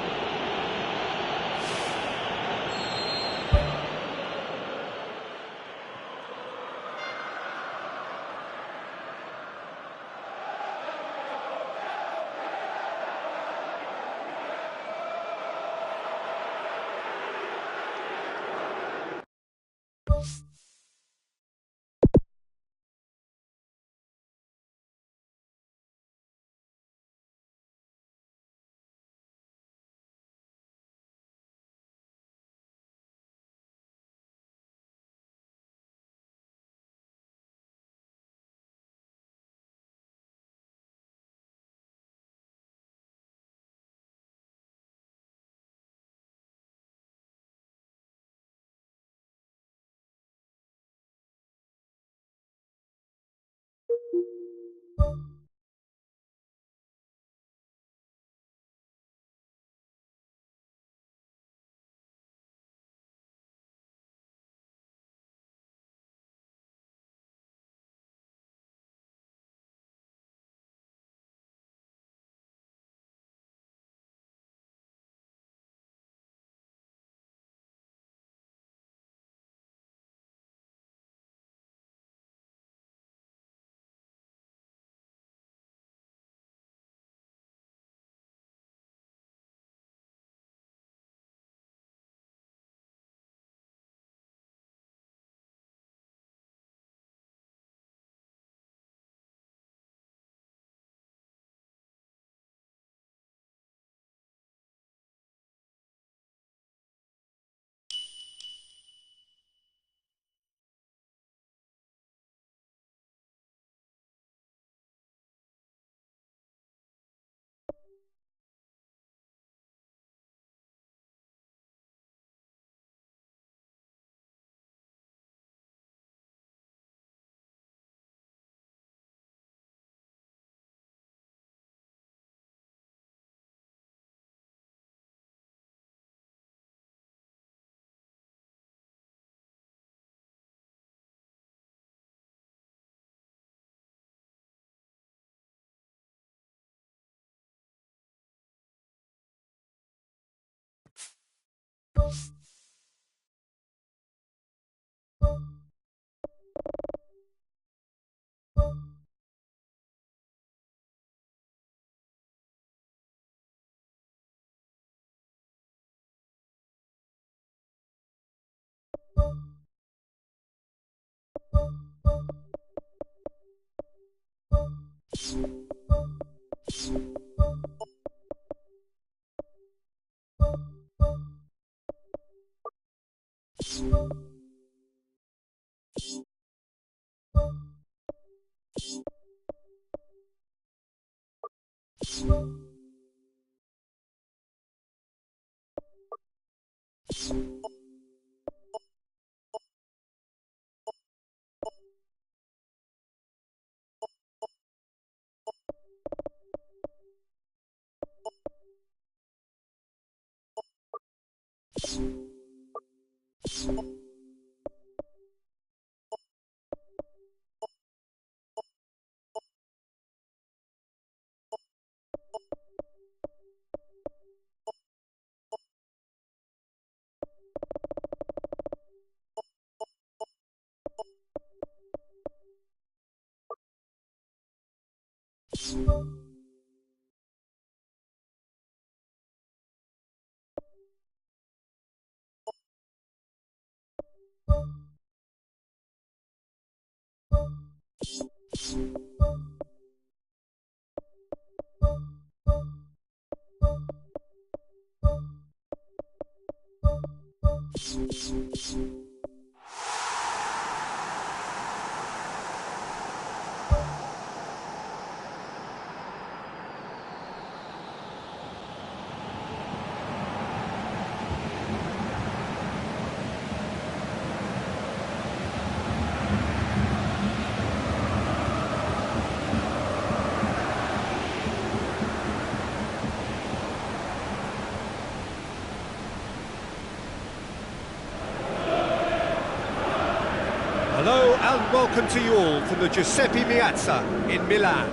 and welcome to you all from the Giuseppe Meazza in Milan.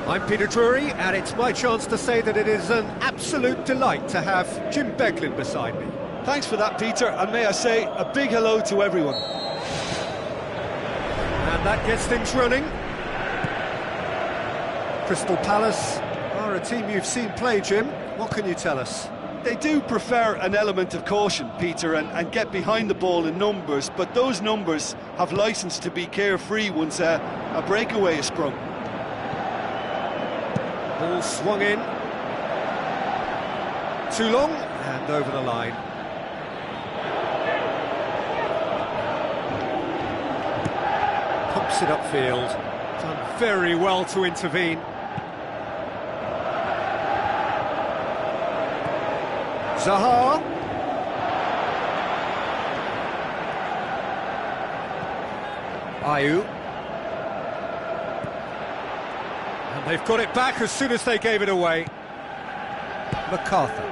I'm Peter Drury, and it's my chance to say that it is an absolute delight to have Jim Beglin beside me. Thanks for that, Peter, and may I say a big hello to everyone. And that gets things running. Crystal Palace are a team you've seen play, Jim. What can you tell us? They do prefer an element of caution, Peter, and get behind the ball in numbers, but those numbers have licence to be carefree once a breakaway is sprung. Ball swung in. Too long, and over the line. Pumps it upfield. Done very well to intervene. Zaha. Ayew. And they've got it back as soon as they gave it away. MacArthur.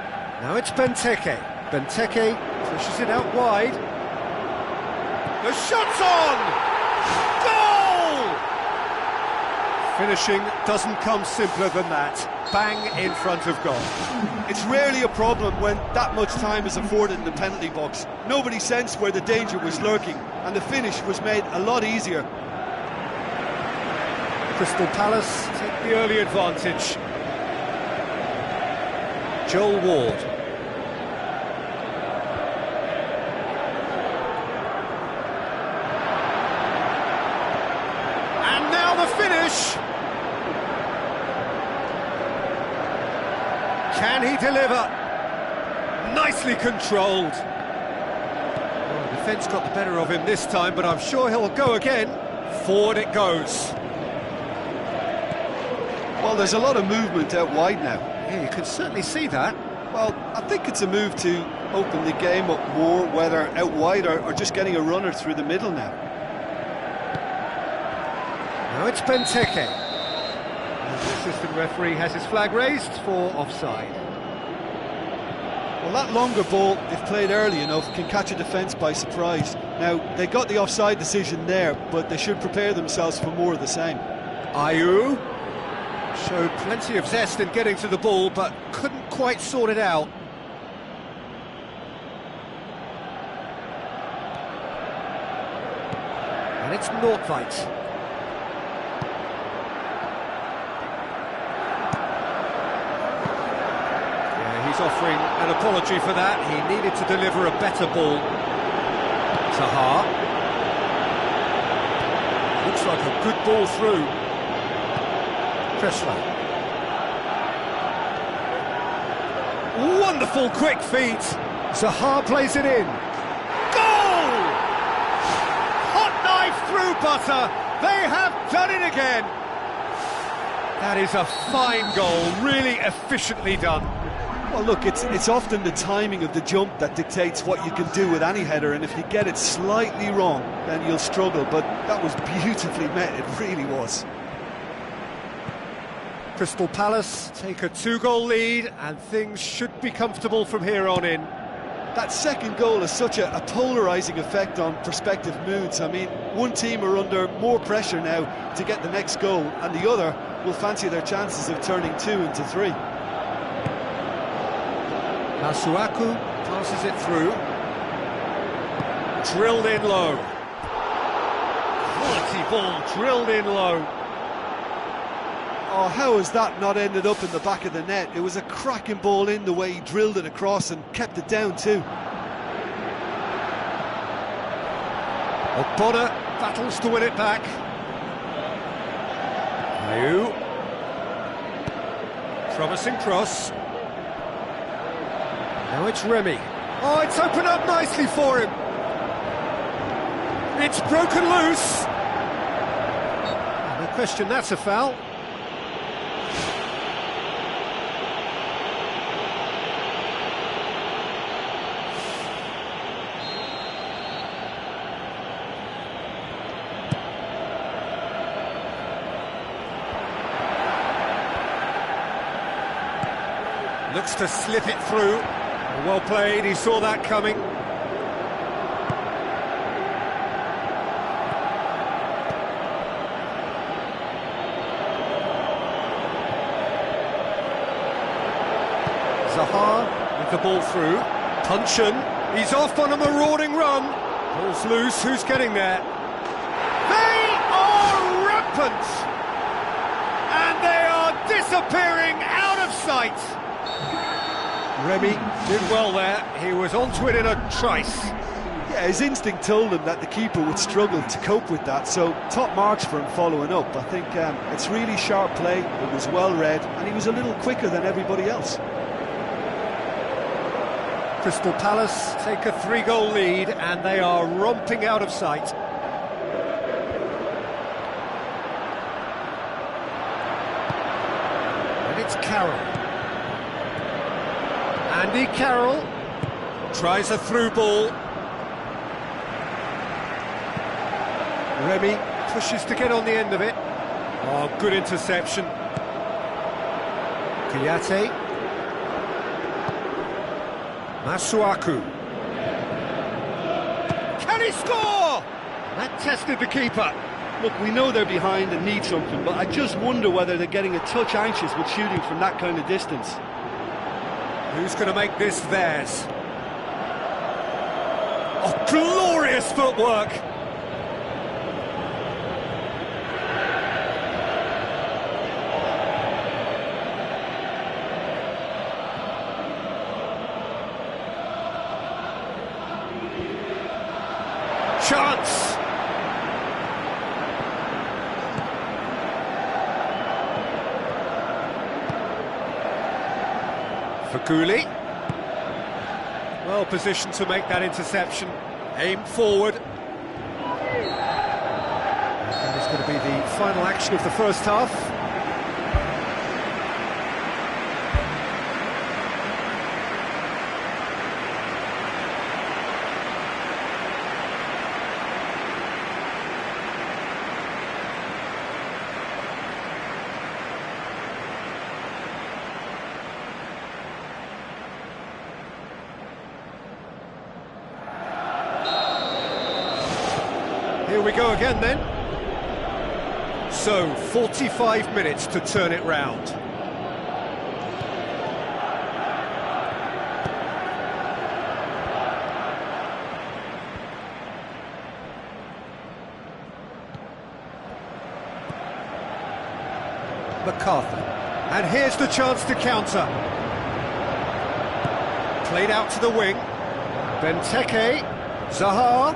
Now it's Benteke. Benteke pushes it out wide. The shot's on! Goal! Finishing doesn't come simpler than that. Bang in front of goal. It's rarely a problem when that much time is afforded in the penalty box. Nobody sensed where the danger was lurking, and the finish was made a lot easier. Crystal Palace take the early advantage. Joel Ward. And now the finish! Can he deliver? Nicely controlled. Well, the defence got the better of him this time, but I'm sure he'll go again. Forward it goes. Well, there's a lot of movement out wide now. Yeah, you can certainly see that. Well, I think it's a move to open the game up more, whether out wide or just getting a runner through the middle now. Now it's Benteke. And the assistant referee has his flag raised for offside. Well, that longer ball, if played early enough, can catch a defence by surprise. Now, they got the offside decision there, but they should prepare themselves for more of the same. Ayew showed plenty of zest in getting to the ball, but couldn't quite sort it out. And it's Nordtveit. Yeah, he's offering an apology for that. He needed to deliver a better ball. Zaha. Looks like a good ball through. Kressler. Wonderful quick feet. Zaha plays it in. Goal! Hot knife through butter. They have done it again. That is a fine goal, really efficiently done. Well, look, it's often the timing of the jump that dictates what you can do with any header, and if you get it slightly wrong, then you'll struggle, but that was beautifully met, it really was. Crystal Palace take a 2-goal lead, and things should be comfortable from here on in. That second goal has such a polarising effect on prospective moods. I mean, one team are under more pressure now to get the next goal, and the other will fancy their chances of turning 2 into 3. Masuaku passes it through. Drilled in low. Quality ball, drilled in low. Oh, how has that not ended up in the back of the net? It was a cracking ball in the way he drilled it across and kept it down too. Ogbonna battles to win it back. Ayew. Promising cross. Now it's Remy. Oh, it's opened up nicely for him. It's broken loose. No question, that's a foul. Looks to slip it through. Well played, he saw that coming. Zaha with the ball through. Puncheon, he's off on a marauding run. Ball's loose, who's getting there? They are rampant! And they are disappearing out of sight! Remy Did well there, he was onto it in a trice. Yeah, his instinct told him that the keeper would struggle to cope with that, so top marks for him following up. I think it's really sharp play, it was well read, and he was a little quicker than everybody else. Crystal Palace take a 3-goal lead and they are romping out of sight. And it's Carroll. Andy Carroll tries a through ball. Remy pushes to get on the end of it. Oh, good interception. Kouyaté. Masuaku. Can he score? That tested the keeper. Look, we know they're behind and need something, but I just wonder whether they're getting a touch anxious with shooting from that kind of distance. Who's going to make this theirs? Oh, glorious footwork! Chance! Faguli. Well positioned to make that interception. Aimed forward. That is going to be the final action of the first half. Here we go again then. So, 45 minutes to turn it round. MacArthur. And here's the chance to counter. Played out to the wing. Benteke. Zaha.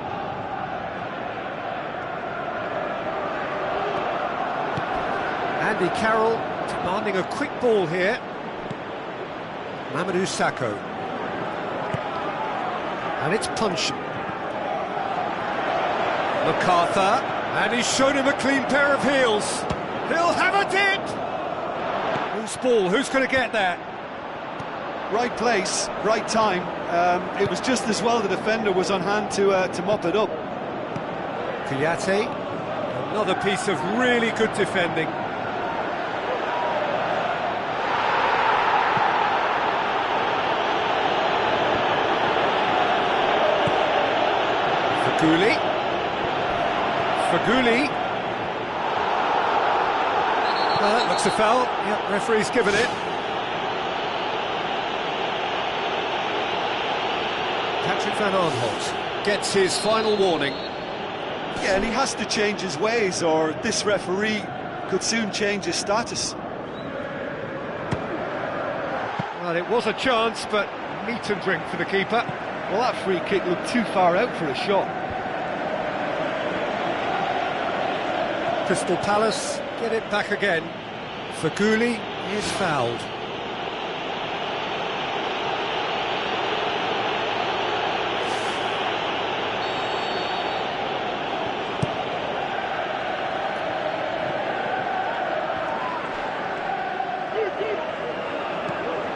Andy Carroll demanding a quick ball here. Mamadou Sakho. And it's Puncheon. MacArthur. And he's shown him a clean pair of heels. He'll have a dip! Whose ball? Who's going to get that? Right place, right time. It was just as well the defender was on hand to mop it up. Kouyaté. Another piece of really good defending. Faguli. That looks a foul. Yep, referee's given it. Patrick Van Aanholt gets his final warning. Yeah, and he has to change his ways, or this referee could soon change his status. Well, it was a chance, but meat and drink for the keeper. Well, that free kick looked too far out for a shot. Crystal Palace get it back again. Faguli is fouled.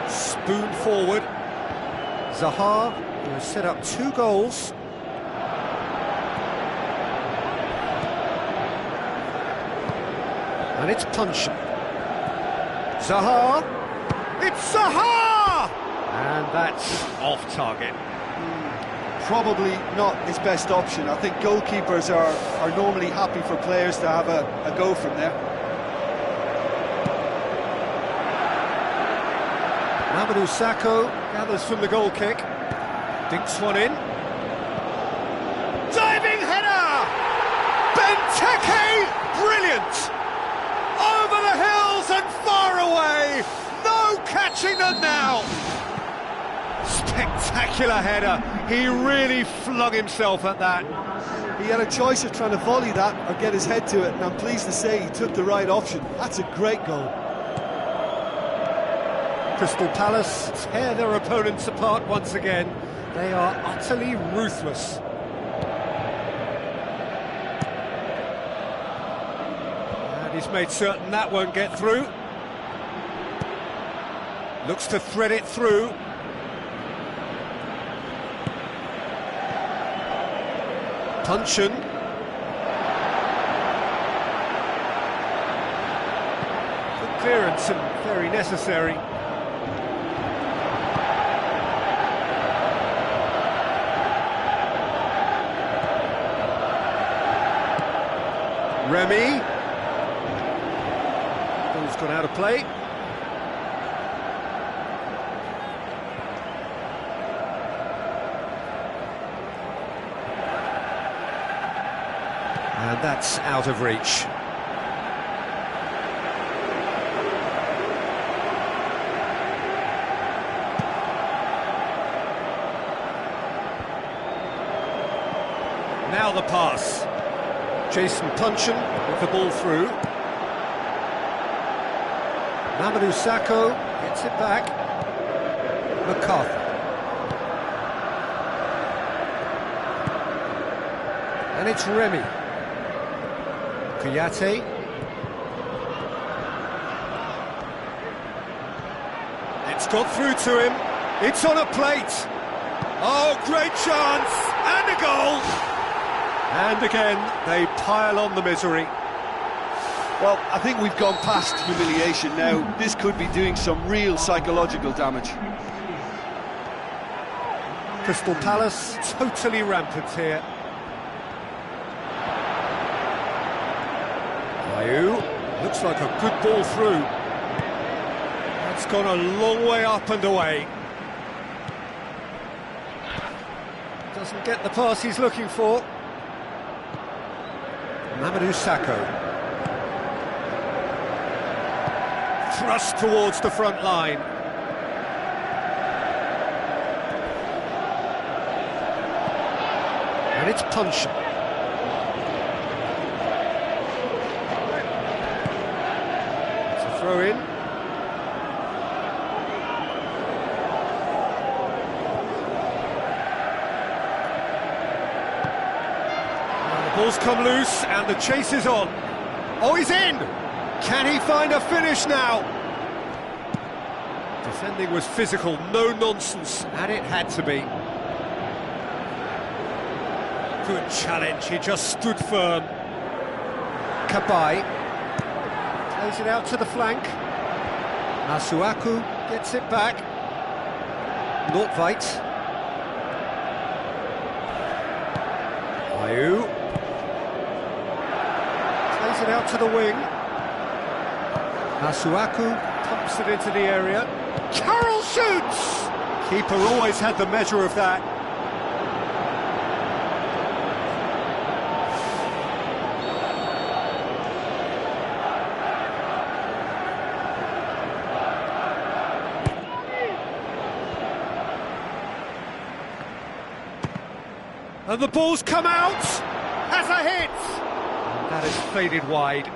Spoon forward. Zaha, who has set up 2 goals. And it's Puncheon. Zaha! It's Zaha! And that's off target. Probably not his best option. I think goalkeepers are normally happy for players to have a go from there. Mamadou Sakho gathers from the goal kick. Dinks one in. Diving header! Benteke! Brilliant! Over the hills and far away! No catching them now! Spectacular header. He really flung himself at that. He had a choice of trying to volley that or get his head to it, and I'm pleased to say he took the right option. That's a great goal. Crystal Palace tear their opponents apart once again. They are utterly ruthless. And he's made certain that won't get through. Looks to thread it through. Puncheon. Good clearance and very necessary. Remy. Ball's gone out of play. And that's out of reach. Now the pass. Jason Puncheon with the ball through. Mamadou Sakho gets it back. McCarthy. And it's Remy. Kouyaté. It's got through to him. It's on a plate. Oh, great chance! And a goal! And again, they pile on the misery. Well, I think we've gone past humiliation now. This could be doing some real psychological damage. Crystal Palace totally rampant here. Looks like a good ball through. That's gone a long way up and away. Doesn't get the pass he's looking for. Mamadou Sakho. Thrust towards the front line. And it's Puncheon. Throw in. And the ball's come loose and the chase is on. Oh, he's in! Can he find a finish now? Defending was physical, no nonsense, and it had to be. Good challenge, he just stood firm. Cabaye. Plays it out to the flank. Masuaku gets it back. Nordtveit. Ayew. Plays it out to the wing. Masuaku pumps it into the area. Carroll shoots! Keeper always had the measure of that. And the ball's come out! Has a hit! That is faded wide.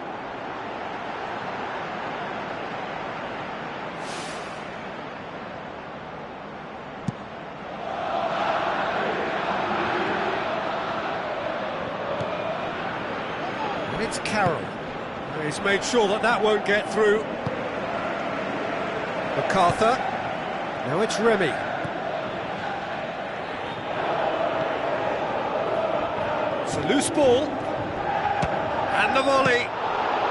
And it's Carroll. He's made sure that that won't get through. MacArthur. Now it's Remy. It's a loose ball. And the volley.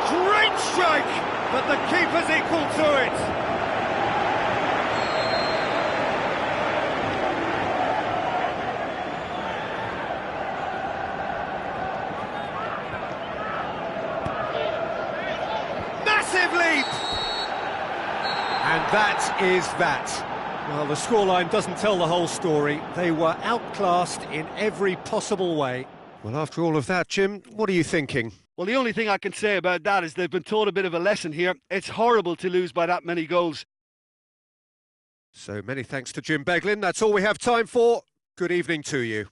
Great strike! But the keeper's equal to it. Massive leap! And that is that. Well, the scoreline doesn't tell the whole story. They were outclassed in every possible way. Well, after all of that, Jim, what are you thinking? Well, the only thing I can say about that is they've been taught a bit of a lesson here. It's horrible to lose by that many goals. So many thanks to Jim Beglin. That's all we have time for. Good evening to you.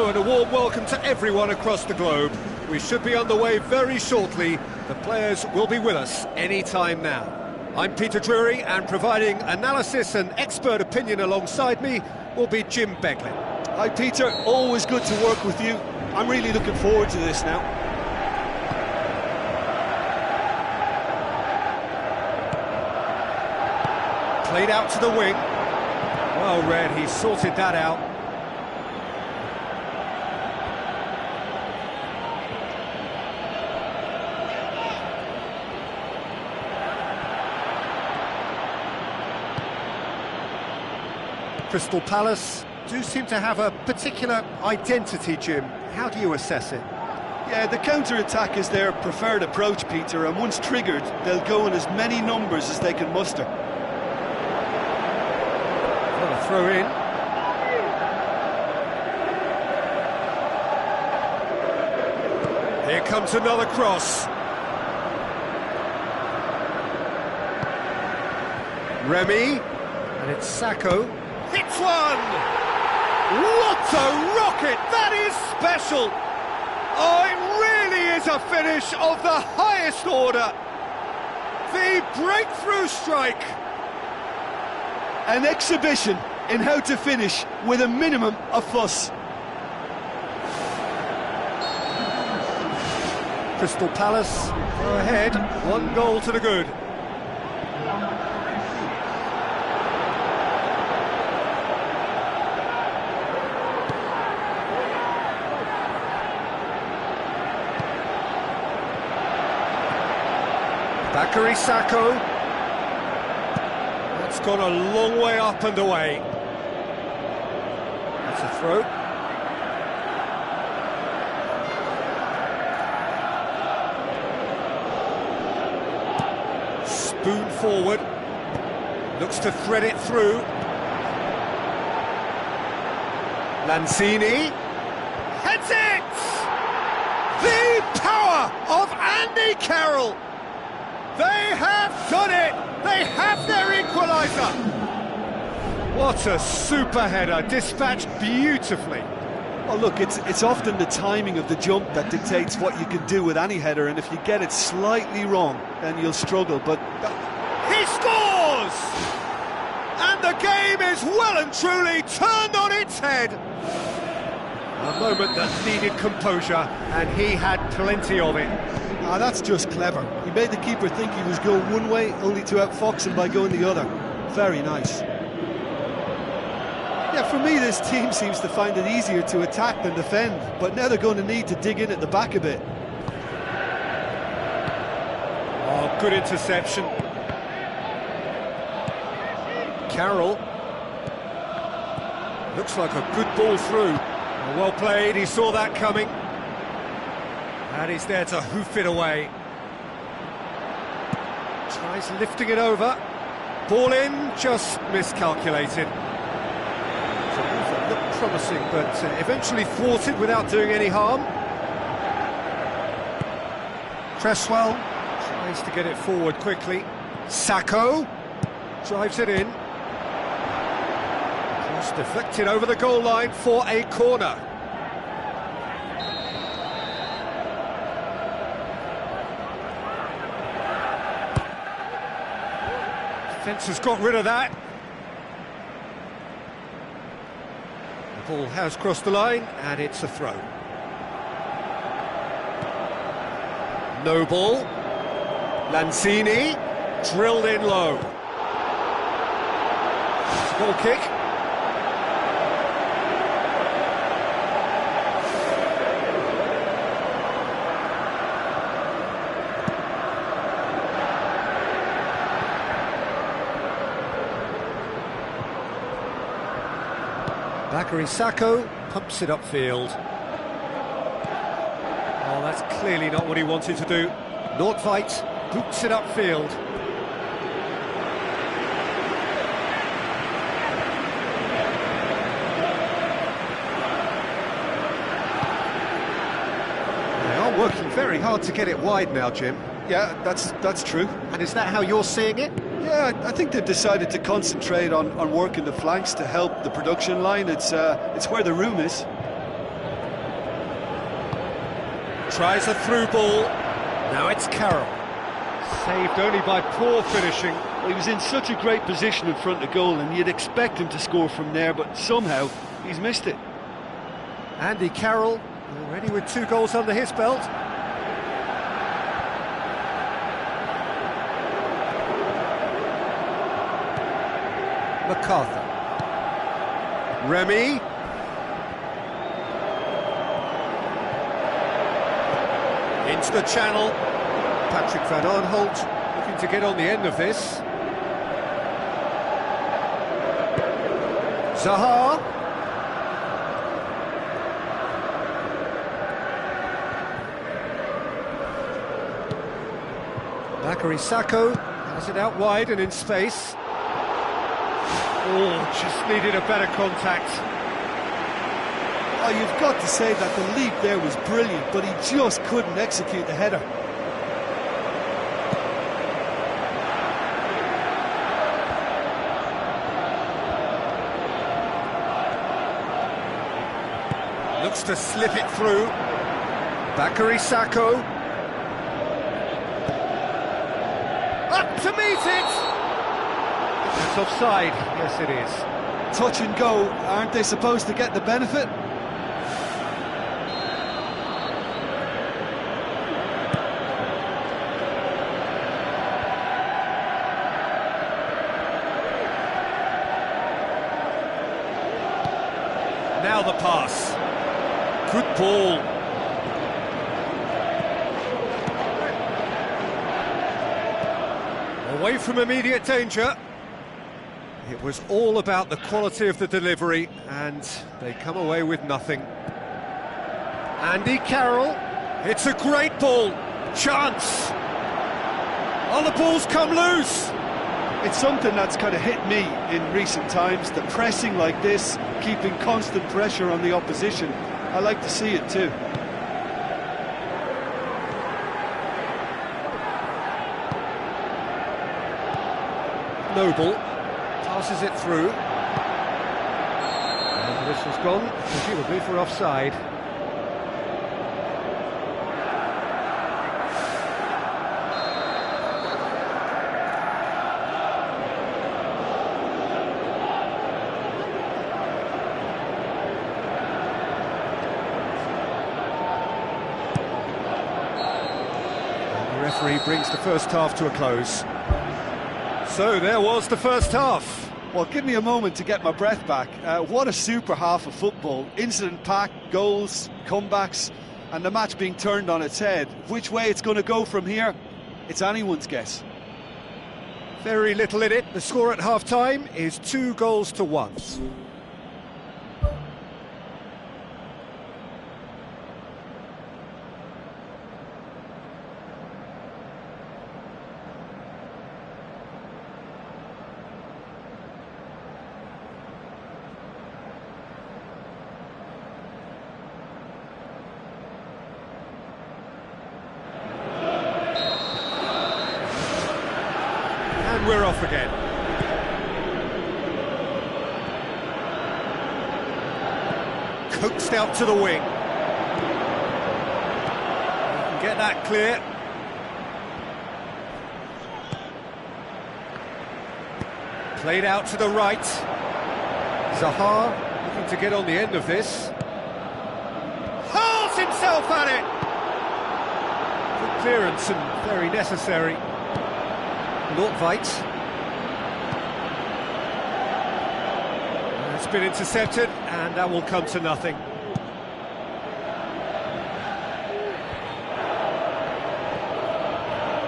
and a warm welcome to everyone across the globe. We should be on the way very shortly. The players will be with us any time now. I'm Peter Drury, and providing analysis and expert opinion alongside me will be Jim Beglin. Hi Peter, always good to work with you. I'm really looking forward to this now. Played out to the wing. Well read, he sorted that out. Crystal Palace do seem to have a particular identity, Jim. How do you assess it? Yeah, the counter-attack is their preferred approach, Peter, and once triggered, they'll go in as many numbers as they can muster. What a throw in. Here comes another cross. Remy, and it's Sacco. Hits one! What a rocket! That is special! Oh, it really is a finish of the highest order! The breakthrough strike! An exhibition in how to finish with a minimum of fuss. Crystal Palace go ahead, 1 goal to the good. Bakary Sacco. That's gone a long way up and away. That's a throw. Spoon forward. Looks to thread it through. Lanzini. Heads it! The power of Andy Carroll! They have done it! They have their equaliser! What a super header, dispatched beautifully. Well, look, it's often the timing of the jump that dictates what you can do with any header, and if you get it slightly wrong, then you'll struggle, but... He scores! And the game is well and truly turned on its head. A moment that needed composure, and he had plenty of it. Ah, that's just clever. He made the keeper think he was going one way, only to outfox him by going the other. Very nice. Yeah, for me, this team seems to find it easier to attack than defend, but now they're going to need to dig in at the back a bit. Oh, good interception. Carroll. Looks like a good ball through. Well played, he saw that coming. And he's there to hoof it away. Tries lifting it over. Ball in, just miscalculated. So it looked promising, but eventually thwarted without doing any harm. Cresswell tries to get it forward quickly. Sacco drives it in. Cross deflected over the goal line for a corner. Defence has got rid of that. The ball has crossed the line, and it's a throw. No ball. Lanzini, drilled in low. It's a goal kick. Bakary Sacco pumps it upfield. Oh, that's clearly not what he wanted to do. Nordtveit boots it upfield. They are working very hard to get it wide now, Jim. Yeah, that's true. And is that how you're seeing it? Yeah, I think they've decided to concentrate on working the flanks to help the production line. It's where the room is. Tries a through ball. Now it's Carroll. Saved only by poor finishing. Well, he was in such a great position in front of goal, and you'd expect him to score from there, but somehow he's missed it. Andy Carroll, already with 2 goals under his belt. MacArthur. Remy. Into the channel. Patrick van Aanholt looking to get on the end of this. Zaha. Bakary Sakho has it out wide and in space. Oh, just needed a better contact. Oh, you've got to say that the leap there was brilliant, but he just couldn't execute the header. Looks to slip it through. Bakary Sakho. Up to meet it! It's offside, yes it is. Touch and go, aren't they supposed to get the benefit? Now the pass. Good ball. Away from immediate danger. It was all about the quality of the delivery, and they come away with nothing. Andy Carroll. It's a great ball. Chance. Oh, the ball's come loose. It's something that's kind of hit me in recent times, the pressing like this, keeping constant pressure on the opposition. I like to see it too. Noble passes it through. And the whistle's gone, presumably for offside. The referee brings the first half to a close. So there was the first half. Well, give me a moment to get my breath back. What a super half of football. Incident-packed, goals, comebacks, and the match being turned on its head. Which way it's going to go from here, it's anyone's guess. Very little in it. The score at half-time is 2-1. We're off again. Coaxed out to the wing. You can get that clear. Played out to the right. Zaha looking to get on the end of this. Hurls himself at it! Good clearance and very necessary. Nordtveit. It's been intercepted, and that will come to nothing.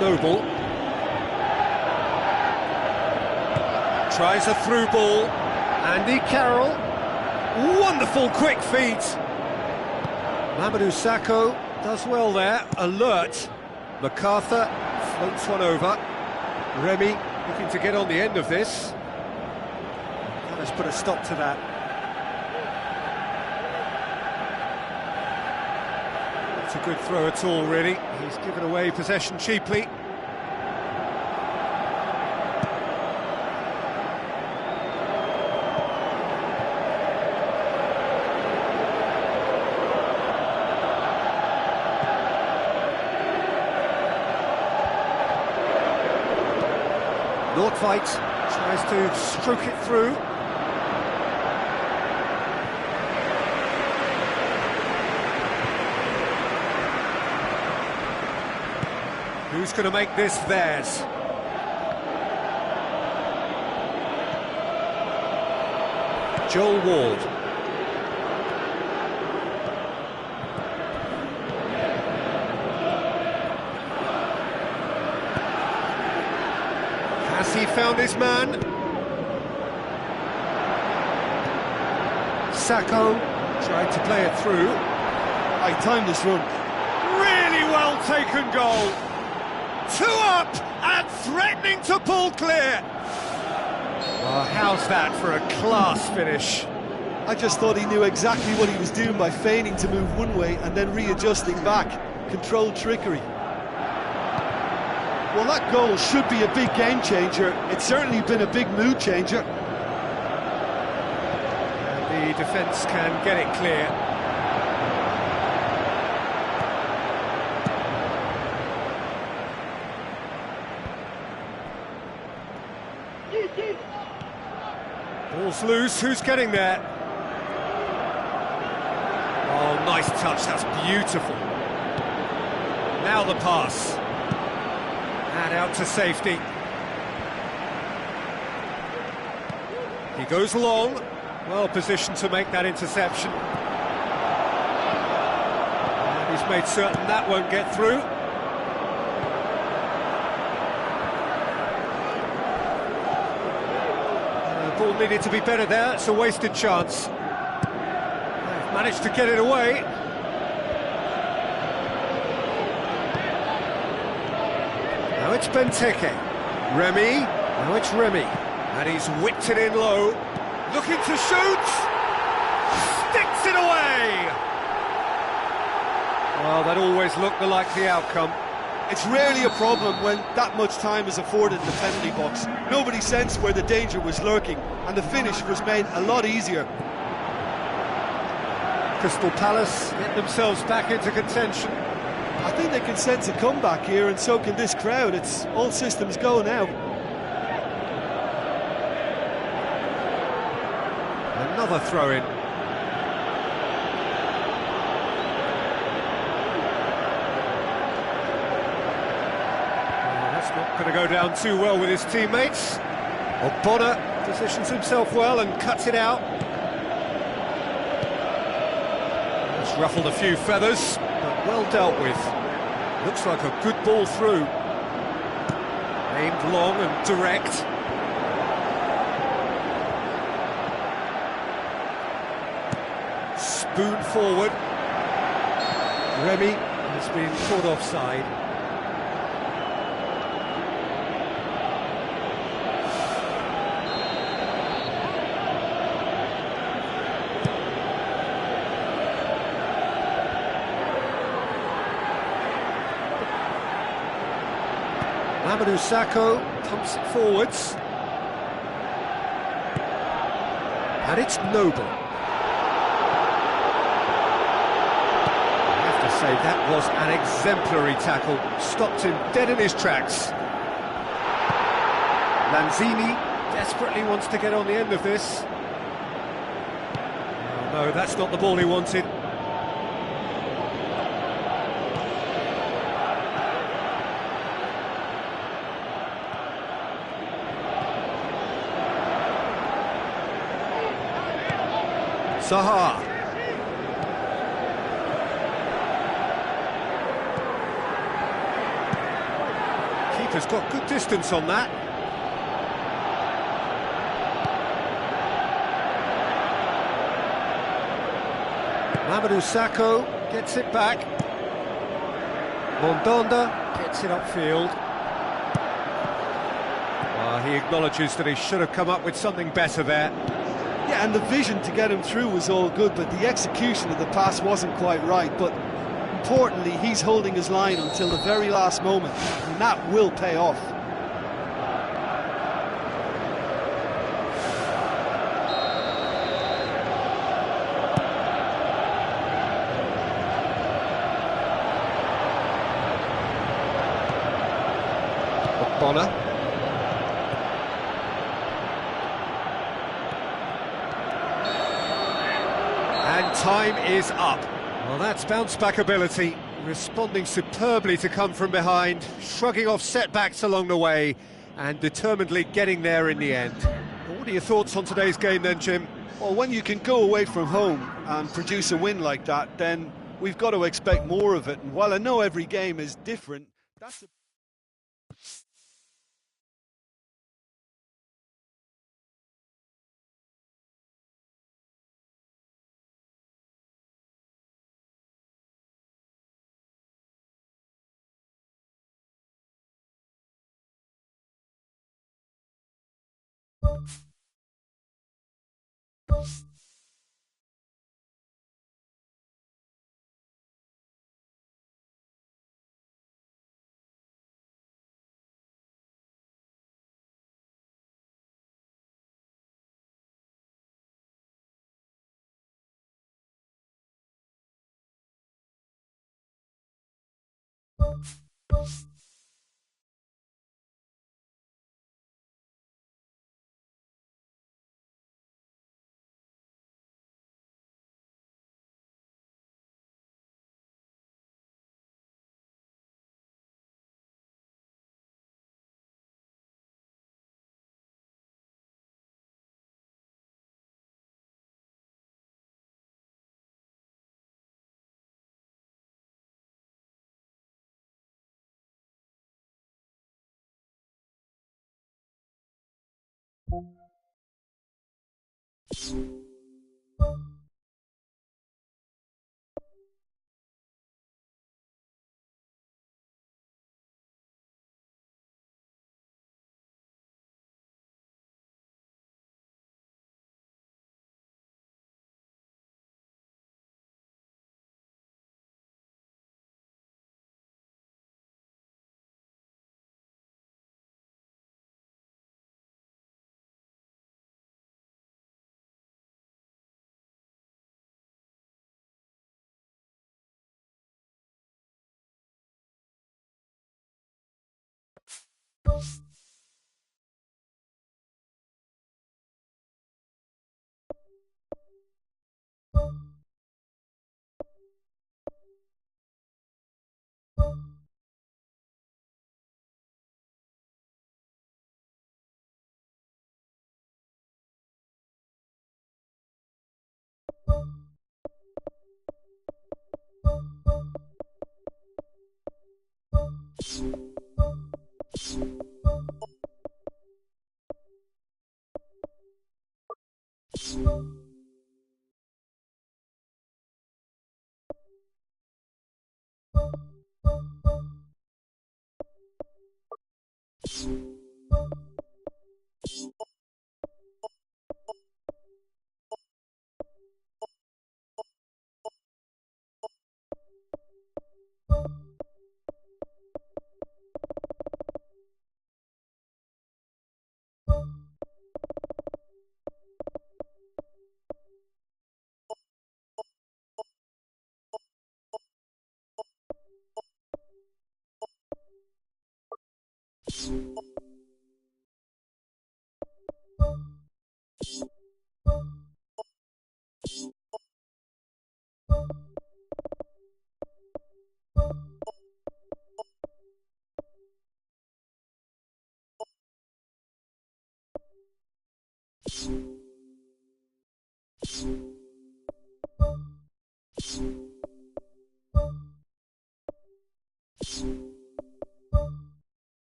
Noble. Tries a through ball. Andy Carroll. Wonderful quick feet. Mamadou Sakho does well there. Alert. MacArthur floats one over. Remy looking to get on the end of this. Let's put a stop to that. It's a good throw at all, really. He's given away possession cheaply. Nordtveit tries to stroke it through. Who's going to make this theirs? Joel Ward. Has he found his man? Sacco tried to play it through. I timed this run. Really well taken goal. 2 up and threatening to pull clear. Well, how's that for a class finish? I just thought he knew exactly what he was doing by feigning to move one way and then readjusting back. Controlled trickery. Well, that goal should be a big game changer. It's certainly been a big mood changer. And the defence can get it clear. Ball's loose, who's getting there? Oh, nice touch, that's beautiful. Now the pass. And out to safety. He goes long, well positioned to make that interception. And he's made certain that won't get through. Ball needed to be better there, it's a wasted chance. They've managed to get it away. Now it's Benteke. Remy, now it's Remy. And he's whipped it in low. Looking to shoot! Sticks it away! Well, that always looked the likely outcome. It's rarely a problem when that much time is afforded in the penalty box. Nobody sensed where the danger was lurking, and the finish was made a lot easier. Crystal Palace get themselves back into contention. I think they can sense a comeback here, and so can this crowd. It's all systems go now. Another throw-in. Not going to go down too well with his teammates. Bonner positions himself well and cuts it out. It's ruffled a few feathers, but well dealt with. Looks like a good ball through. Aimed long and direct. Spoon forward. Remy has been caught offside. Mamadou Sakho pumps it forwards. And it's Noble. I have to say, that was an exemplary tackle. Stopped him dead in his tracks. Lanzini desperately wants to get on the end of this. Oh, no, that's not the ball he wanted. Zaha. Keeper's got good distance on that. Mamadou Sakho gets it back. Mondonda gets it upfield. He acknowledges that he should have come up with something better there. Yeah, and the vision to get him through was all good, but the execution of the pass wasn't quite right. But importantly, he's holding his line until the very last moment, and that will pay off. Bonner. And time is up. Well, that's bounce-back ability, responding superbly to come from behind, shrugging off setbacks along the way, and determinedly getting there in the end. What are your thoughts on today's game then, Jim? Well, when you can go away from home and produce a win like that, then we've got to expect more of it. And while I know every game is different, that's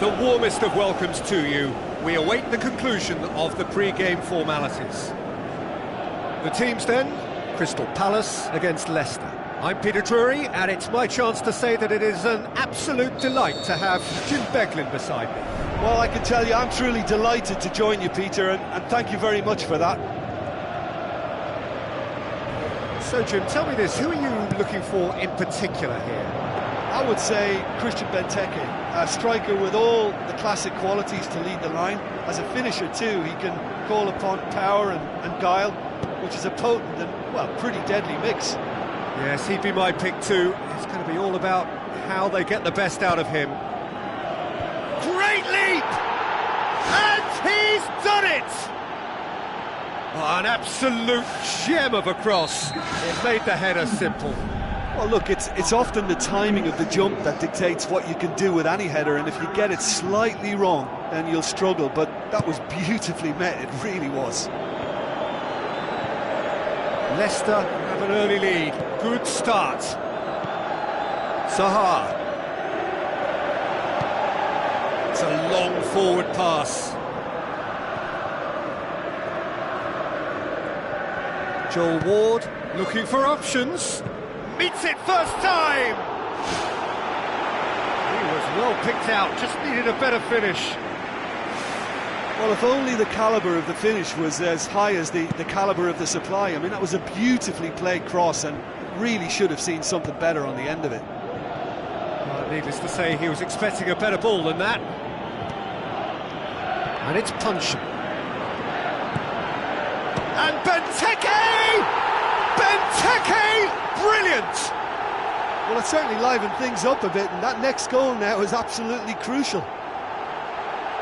The warmest of welcomes to you. We await the conclusion of the pre-game formalities. The teams then, Crystal Palace against Leicester. I'm Peter Drury, and it's my chance to say that it is an absolute delight to have Jim Beglin beside me. Well, I can tell you I'm truly delighted to join you, Peter, and thank you very much for that. So, Jim, tell me this, who are you looking for in particular here? I would say Christian Benteke, a striker with all the classic qualities to lead the line. As a finisher too, he can call upon power and guile, which is a potent and, well, pretty deadly mix. Yes, he'd be my pick too. It's going to be all about how they get the best out of him. Great leap! And he's done it! Oh, an absolute gem of a cross. It made the header simple. Well, look, it's often the timing of the jump that dictates what you can do with any header, and if you get it slightly wrong, then you'll struggle, but that was beautifully met, it really was. Leicester have an early lead. Good start. Zaha. It's a long forward pass. Joel Ward looking for options. Meets it first time! He was well picked out, just needed a better finish. Well, if only the calibre of the finish was as high as the calibre of the supply. I mean, that was a beautifully played cross and really should have seen something better on the end of it. Well, needless to say, he was expecting a better ball than that. And it's punching. And Benteke! Benteke! Brilliant! Well, it certainly livened things up a bit, and that next goal now is absolutely crucial.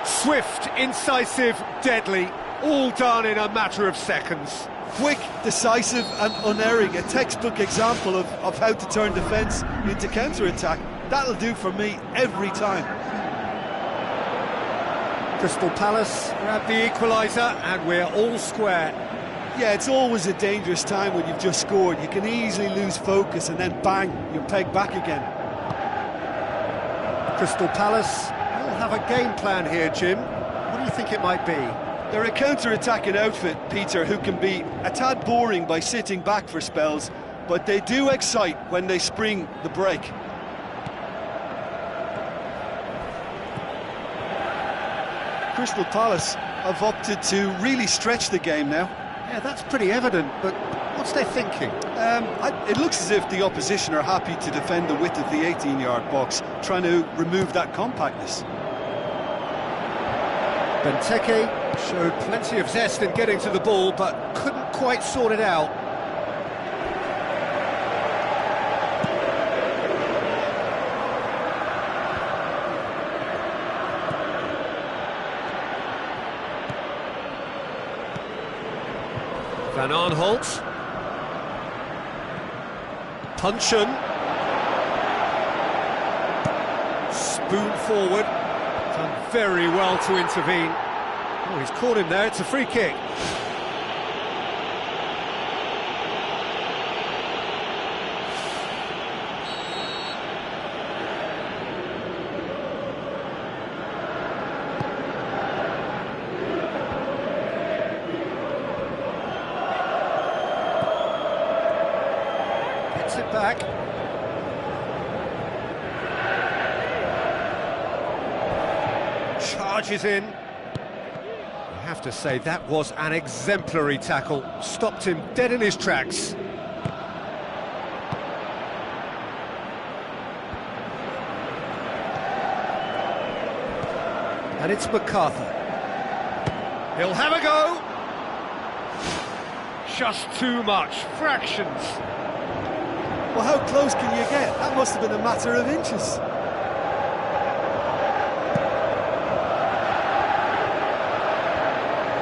Swift, incisive, deadly, all done in a matter of seconds. Quick, decisive and unerring, a textbook example of how to turn defence into counter-attack. That'll do for me every time. Crystal Palace grab the equaliser and we're all square. Yeah, it's always a dangerous time when you've just scored. You can easily lose focus and then bang, you're pegged back again. Crystal Palace will have a game plan here, Jim. What do you think it might be? They're a counter-attacking outfit, Peter, who can be a tad boring by sitting back for spells, but they do excite when they spring the break. Crystal Palace have opted to really stretch the game now. Yeah, that's pretty evident, but what's their thinking? It looks as if the opposition are happy to defend the width of the 18-yard box, trying to remove that compactness. Benteke showed plenty of zest in getting to the ball, but couldn't quite sort it out. Van Aanholt. Puncheon. Spoon forward. Done very well to intervene. Oh, he's caught him there, it's a free kick. Gets it back. Charges in. I have to say, that was an exemplary tackle. Stopped him dead in his tracks. And it's MacArthur. He'll have a go. Just too much. Fractions. Well, how close can you get? That must have been a matter of inches.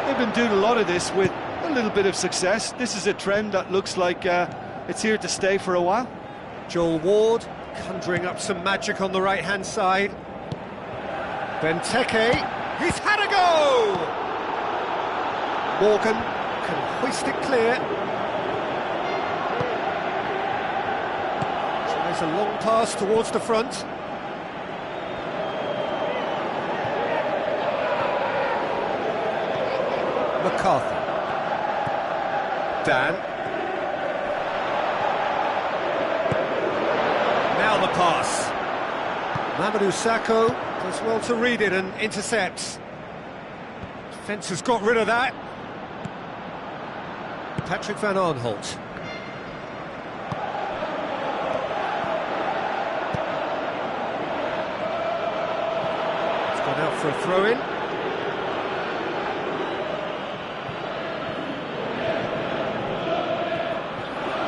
They've been doing a lot of this with a little bit of success. This is a trend that looks like it's here to stay for a while. Joel Ward conjuring up some magic on the right-hand side. Benteke, he's had a go! Morgan can hoist it clear. Tries a long pass towards the front. MacArthur. Dan. pass. Mamadou Sakho does well to read it and intercepts. Defence has got rid of that. Patrick van Aanholt. It's gone out for a throw-in.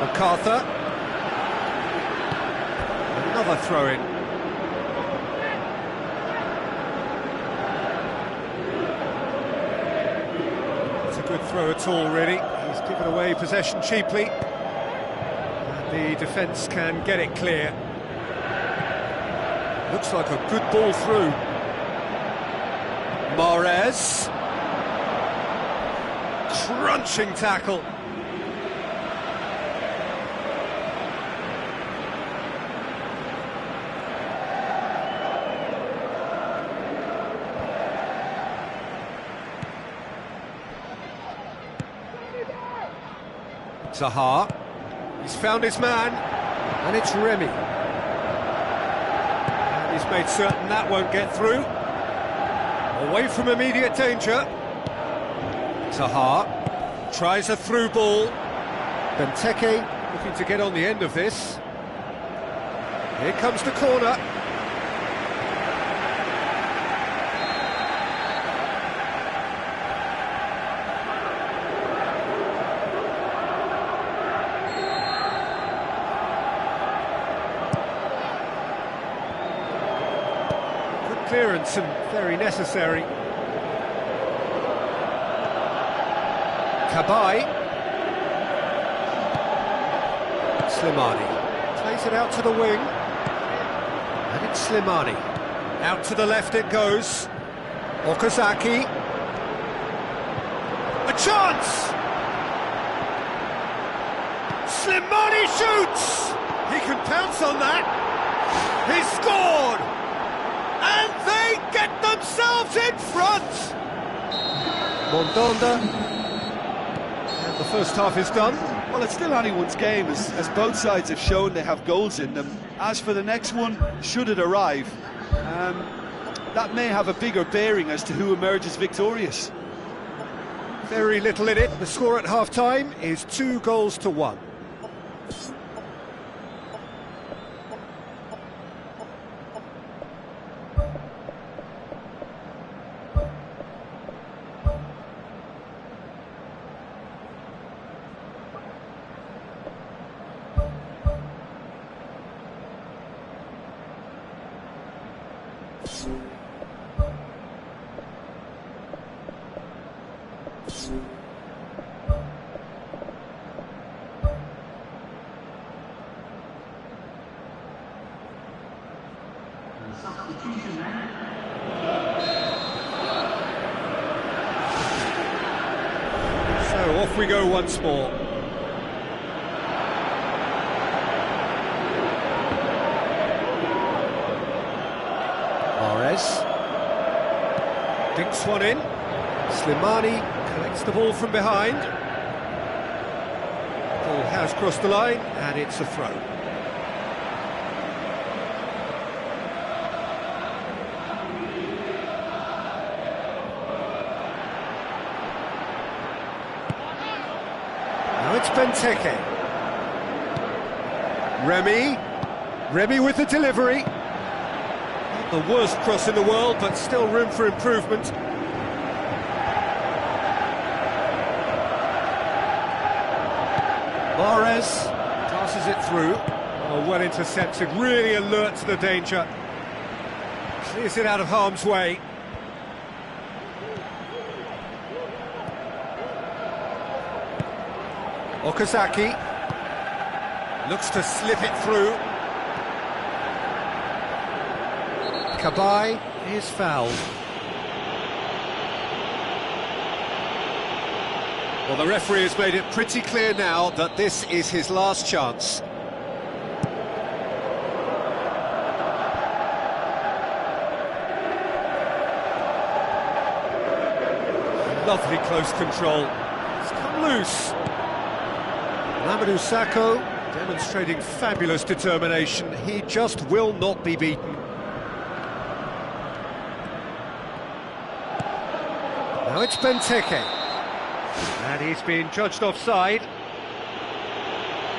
MacArthur. Another throw-in. It's a good throw at all, really. He's given away possession cheaply. And the defence can get it clear. Looks like a good ball through. Mahrez. Crunching tackle. Zaha, he's found his man, and it's Remy. And he's made certain that won't get through. Away from immediate danger. Zaha tries a through ball. Benteke looking to get on the end of this. Here comes the corner. Clearance and very necessary. Cabaye. Slimani plays it out to the wing, and it's Slimani. Out to the left it goes. Okazaki. A chance! Slimani shoots! He can pounce on that. He's scored! And they get themselves in front! Mondonda. And the first half is done. Well, it's still anyone's game, as both sides have shown they have goals in them. As for the next one, should it arrive, that may have a bigger bearing as to who emerges victorious. Very little in it. The score at half-time is 2-1. Substitution man. So off we go once more. Mahrez dinks one in. Slimani collects the ball from behind. Ball has crossed the line, and it's a throw. Now it's Benteke. Remy with the delivery. Not the worst cross in the world, but still room for improvement. Mahrez passes it through. Oh, well intercepted, really alert to the danger. Clears it out of harm's way. Okazaki looks to slip it through. Cabaye is fouled. Well, the referee has made it pretty clear now that this is his last chance. Lovely close control. It's come loose. Mamadou Sakho Demonstrating fabulous determination. He just will not be beaten. Now it's Benteke. And he's been judged offside.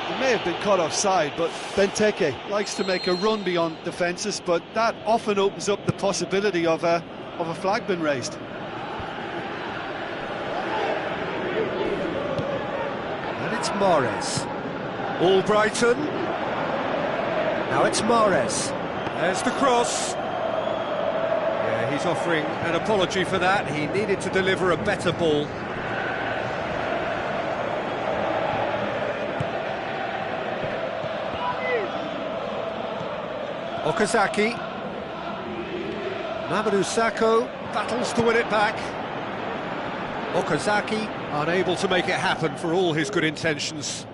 He may have been caught offside, but Benteke likes to make a run beyond defences, but that often opens up the possibility of a flag being raised. And it's Mahrez. Albrighton. Now it's Mahrez. There's the cross. Yeah, he's offering an apology for that. He needed to deliver a better ball. Okazaki. Mamadou Sakho battles to win it back. Okazaki unable to make it happen for all his good intentions.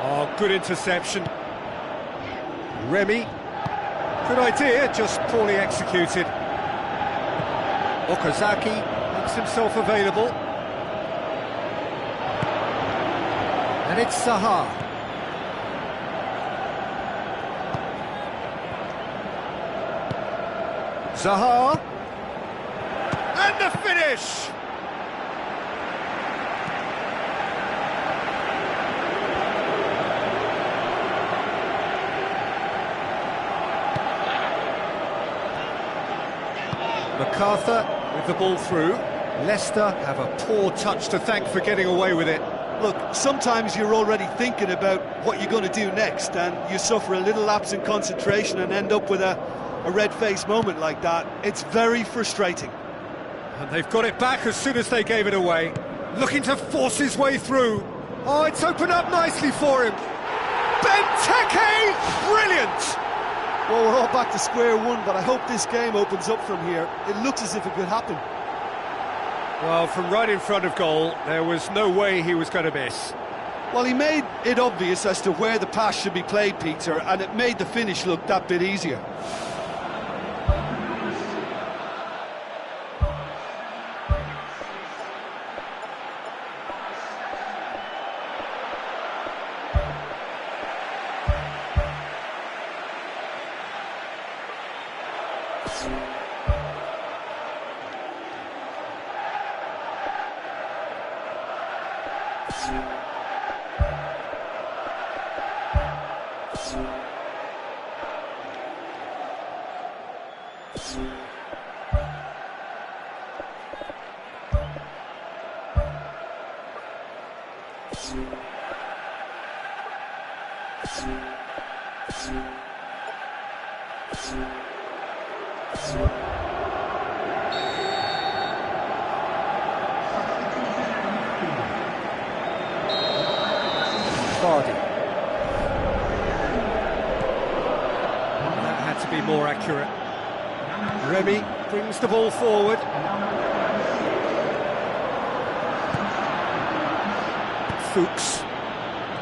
Oh, good interception. Remy. Good idea, just poorly executed. Okazaki makes himself available. And it's Zaha. Zaha. And the finish! MacArthur with the ball through. Leicester have a poor touch to thank for getting away with it. Look, sometimes you're already thinking about what you're going to do next, and you suffer a little lapse in concentration and end up with a red-faced moment like that. It's very frustrating. And they've got it back as soon as they gave it away. Looking to force his way through. Oh, it's opened up nicely for him. Benteke! Brilliant! Well, we're all back to square one, but I hope this game opens up from here. It looks as if it could happen. Well, from right in front of goal, there was no way he was going to miss. Well, he made it obvious as to where the pass should be played, Peter, and it made the finish look that bit easier. Vardy. That had to be more accurate. Remy brings the ball forward. Fuchs.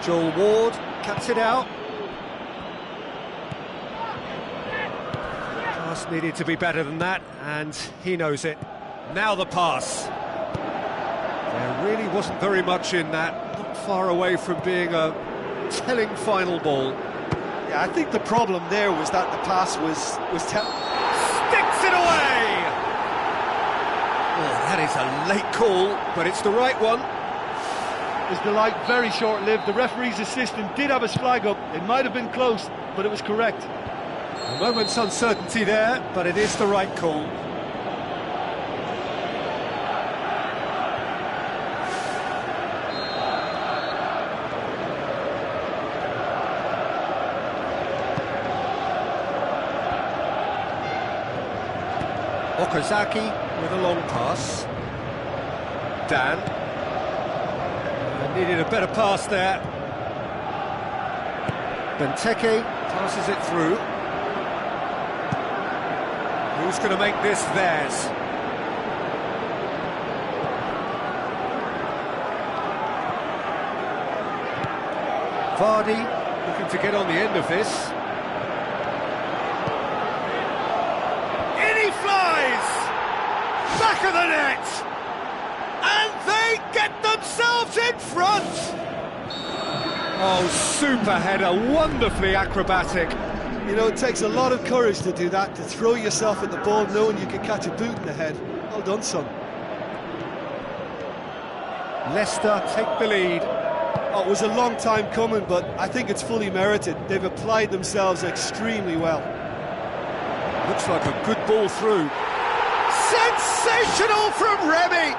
Joel Ward cuts it out. Pass needed to be better than that, and he knows it. Now the pass. There really wasn't very much in that. Not far away from being a telling final ball. Yeah, I think the problem there was that the pass was Sticks it away! Oh, that is a late call, but it's the right one. Is the light very short-lived? The referee's assistant did have his flag up. It might have been close, but it was correct. A moment's uncertainty there, but it is the right call. Okazaki with a long pass. Dan. Needed a better pass there. Benteke passes it through. Who's going to make this theirs? Vardy looking to get on the end of this. In he flies! Back of the net! And get themselves in front! Oh, super header, wonderfully acrobatic. You know, it takes a lot of courage to do that, to throw yourself at the ball knowing you can catch a boot in the head. Well done, son. Leicester take the lead. Oh, it was a long time coming, but I think it's fully merited. They've applied themselves extremely well. Looks like a good ball through. Sensational from Remy!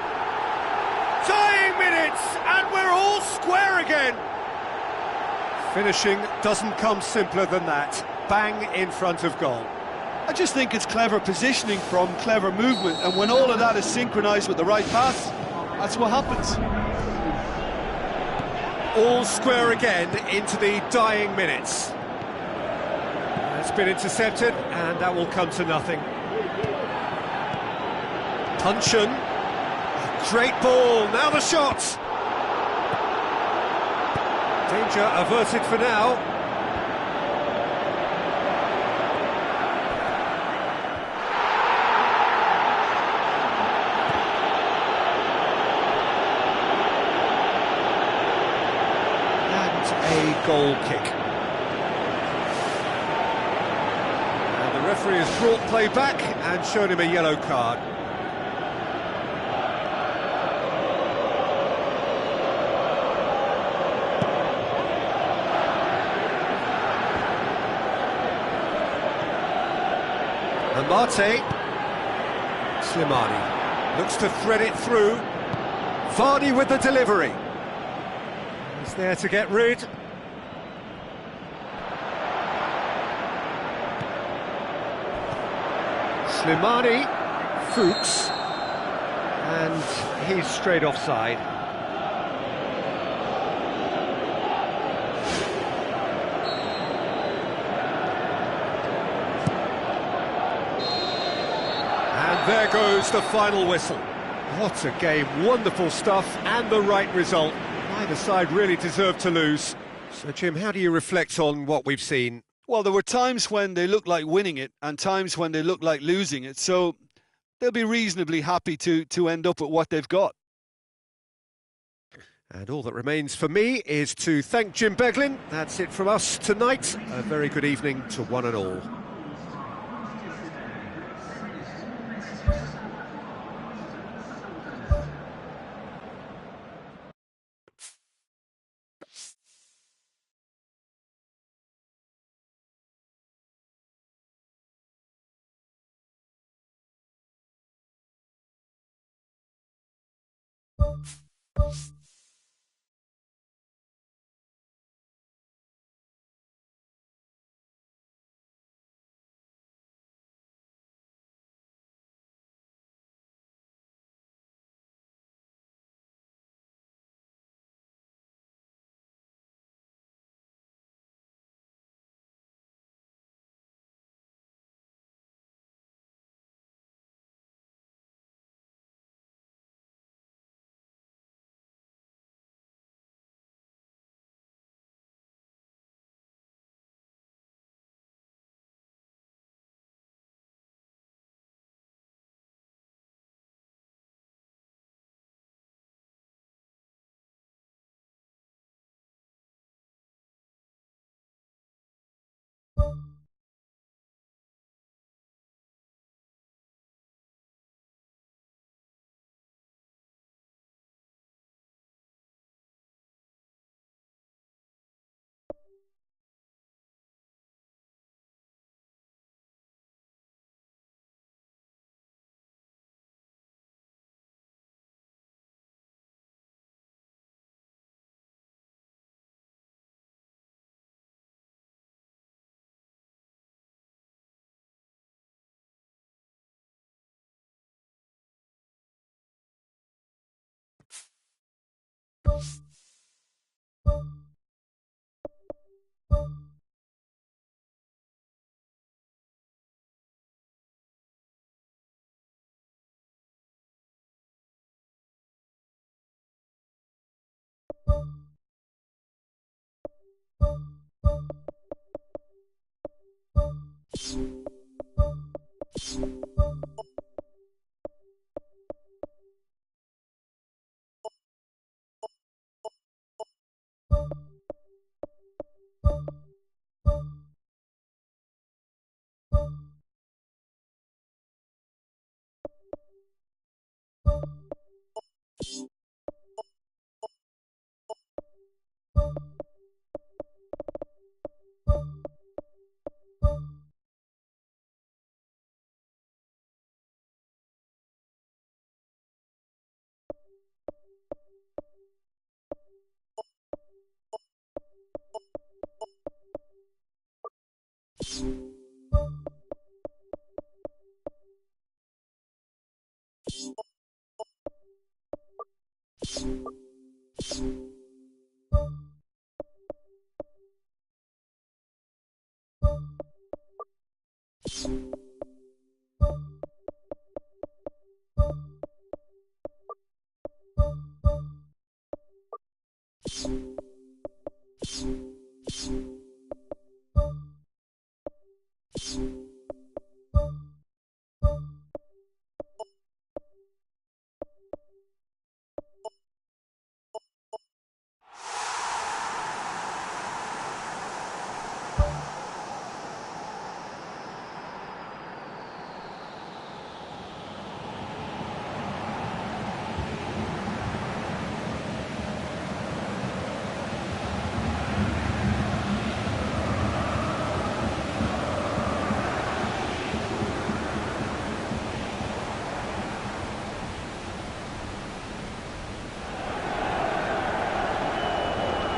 Dying minutes, and we're all square again. Finishing doesn't come simpler than that. Bang in front of goal. I just think it's clever positioning from clever movement, and when all of that is synchronised with the right pass, that's what happens. All square again into the dying minutes. It's been intercepted, and that will come to nothing. Puncheon. Great ball, now the shot! Danger averted for now. And a goal kick. And the referee has brought play back and shown him a yellow card. Mate, Slimani looks to thread it through. Vardy with the delivery. He's there to get rid. Slimani, Fuchs, and he's straight offside. There goes the final whistle. What a game, wonderful stuff, and the right result. Neither side really deserved to lose. So, Jim, how do you reflect on what we've seen? Well, there were times when they looked like winning it and times when they looked like losing it, so they'll be reasonably happy to end up with what they've got. And all that remains for me is to thank Jim Beglin. That's it from us tonight. A very good evening to one and all.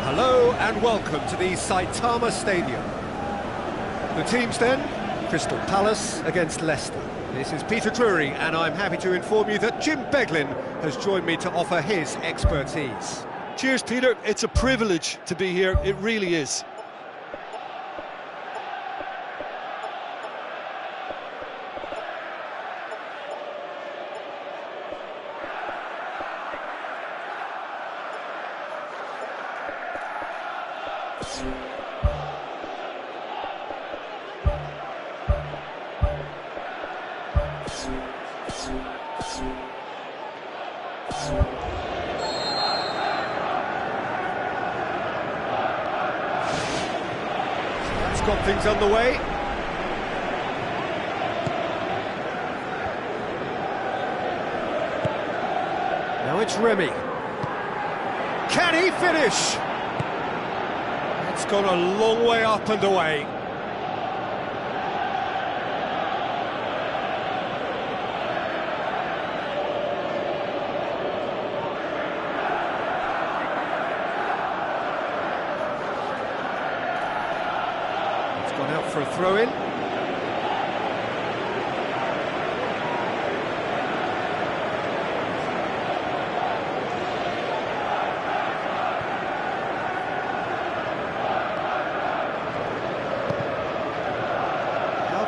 Hello and welcome to the Saitama Stadium. The teams then, Crystal Palace against Leicester. This is Peter Drury and I'm happy to inform you that Jim Beglin has joined me to offer his expertise. Cheers, Peter. It's a privilege to be here. It really is. That's got things underway. Now it's Remy. Can he finish? It's gone a long way up and away. It's gone out for a throw-in.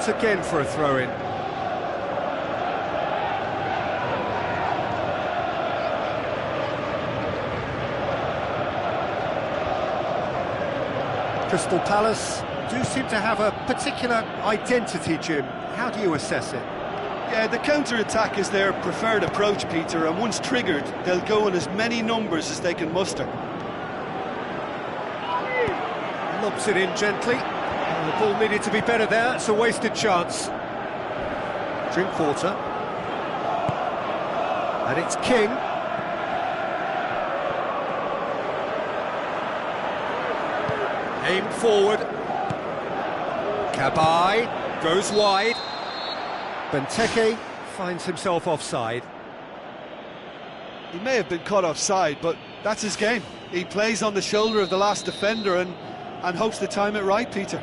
Again for a throw-in. Crystal Palace do seem to have a particular identity, Jim. How do you assess it? Yeah, the counter-attack is their preferred approach, Peter, and once triggered, they'll go in as many numbers as they can muster. Lobs it in gently. The ball needed to be better there, it's a wasted chance. Drinkwater. And it's King. Aimed forward. Cabaye goes wide. Benteke finds himself offside. He may have been caught offside, but that's his game. He plays on the shoulder of the last defender and hopes to time it right, Peter.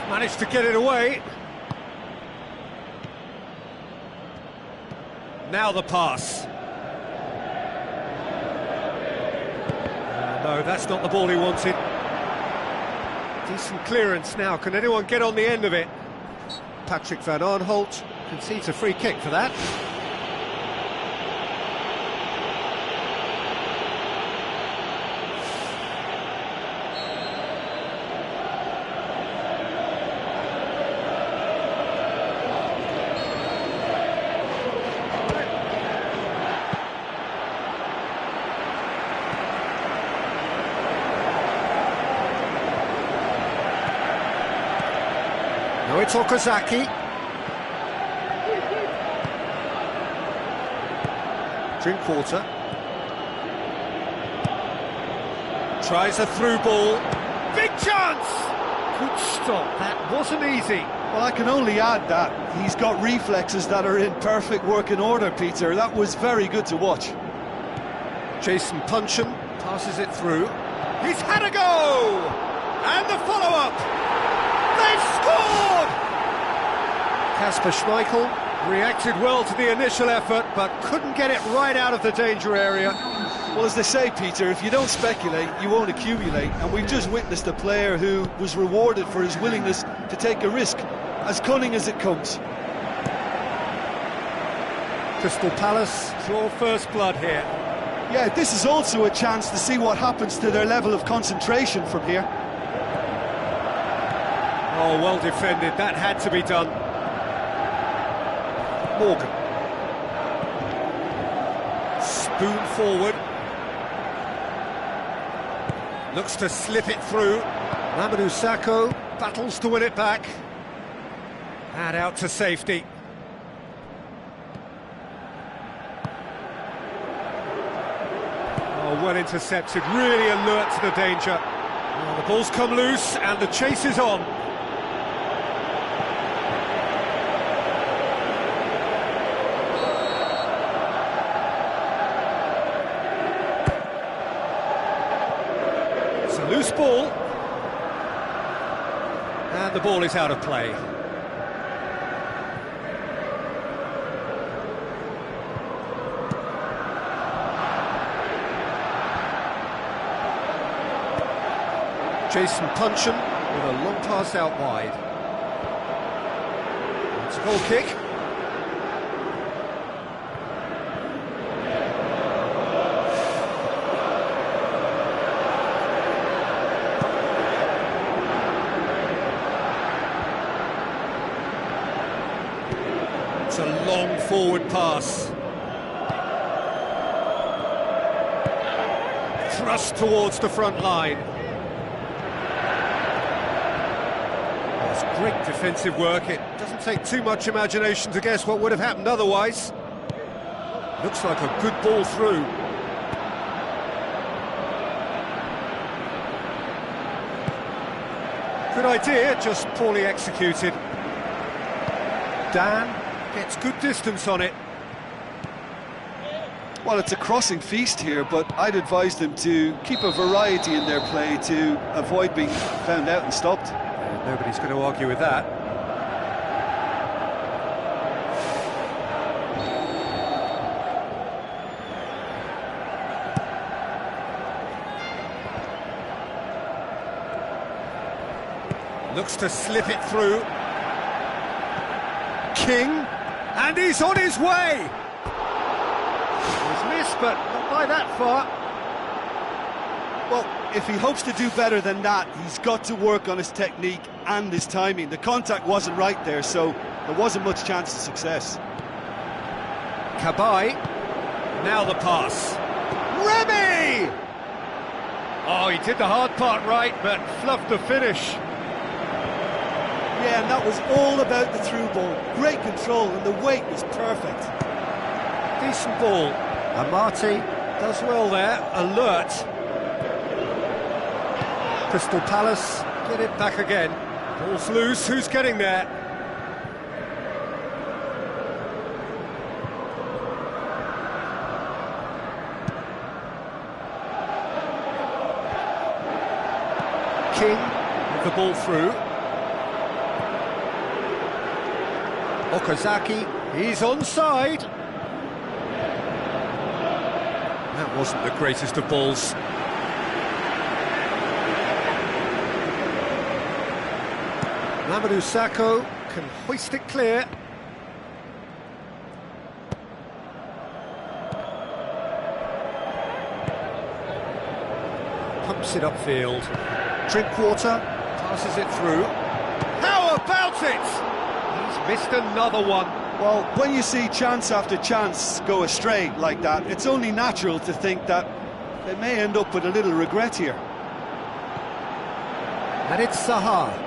Managed to get it away. Now the pass. No, that's not the ball he wanted. Decent clearance now. Can anyone get on the end of it? Patrick Van Aanholt concedes a free kick for that. Now it's Okazaki. Drinkwater. Tries a through ball. Big chance! Good stop, that wasn't easy. Well, I can only add that he's got reflexes that are in perfect working order, Peter. That was very good to watch. Jason Puncheon passes it through. He's had a go! And the follow-up! They've scored! Kasper Schmeichel Reacted well to the initial effort, but couldn't get it right out of the danger area. Well, as they say, Peter, if you don't speculate, you won't accumulate. And we've just witnessed a player who was rewarded for his willingness to take a risk, as cunning as it comes. Crystal Palace draw first blood here. Yeah, this is also a chance to see what happens to their level of concentration from here. Oh, well defended, that had to be done. Morgan. Spoon forward. Looks to slip it through. Mamadou Sakho battles to win it back. And out to safety. Oh, well intercepted, really alert to the danger. Oh, the ball's come loose and the chase is on. It's a loose ball. And the ball is out of play. Jason Puncheon with a long pass out wide. It's a goal kick. It's a long forward pass. Thrust towards the front line. Great defensive work. It doesn't take too much imagination to guess what would have happened otherwise. Looks like a good ball through. Good idea, just poorly executed. Dan gets good distance on it. Well, it's a crossing feast here, but I'd advise them to keep a variety in their play to avoid being found out and stopped. Nobody's going to argue with that. Looks to slip it through. King, and he's on his way! He's missed, but not by that far. Well, if he hopes to do better than that, he's got to work on his technique and his timing. The contact wasn't right there, so there wasn't much chance of success. Cabaye, now the pass. Remy! Oh, he did the hard part right, but fluffed the finish. Yeah, and that was all about the through ball. Great control, and the weight was perfect. Decent ball. Amati does well there, alert. Crystal Palace get it back again. Ball's loose, who's getting there? King with the ball through. Okazaki, he's onside. That wasn't the greatest of balls. Mamadou Sakho can hoist it clear. Pumps it upfield. Drinkwater passes it through. How about it? He's missed another one. Well, when you see chance after chance go astray like that, it's only natural to think that they may end up with a little regret here. And it's Zaha.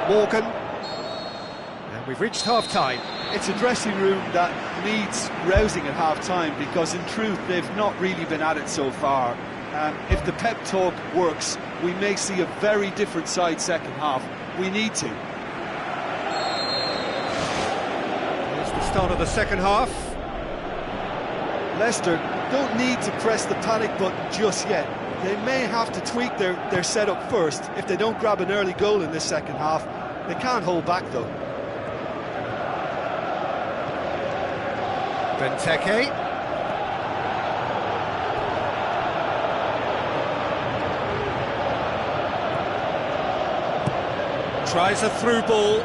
Morgan, and we've reached half-time. It's a dressing room that needs rousing at half-time because in truth they've not really been at it so far. If the pep talk works, we may see a very different side second half. We need to. Here's the start of the second half. Leicester don't need to press the panic button just yet. They may have to tweak their setup first. If they don't grab an early goal in this second half, they can't hold back though. Benteke. Tries a through ball.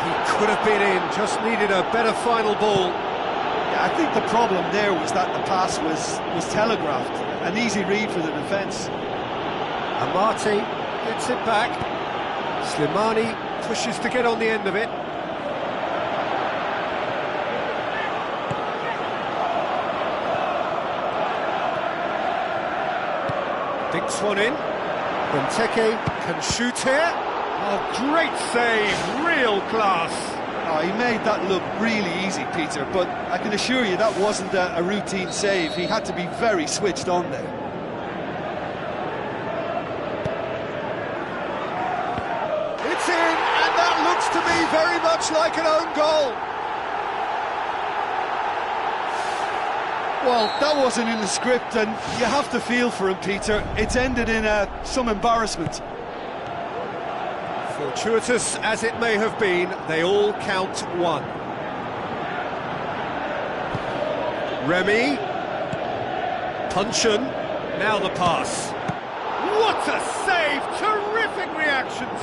He could have been in, just needed a better final ball. Yeah, I think the problem there was that the pass was telegraphed. An easy read for the defence. Amati gets it back. Slimani pushes to get on the end of it. Dinks one in. Benteke can shoot here. Oh, great save, real class. Oh, he made that look really easy, Peter, but I can assure you that wasn't a routine save. He had to be very switched on there. It's in, and that looks to me very much like an own goal. Well, that wasn't in the script, and you have to feel for him, Peter. It's ended in some embarrassment. Fortuitous as it may have been, they all count one. Remy. Puncheon. Now the pass. What a save! Terrific reactions!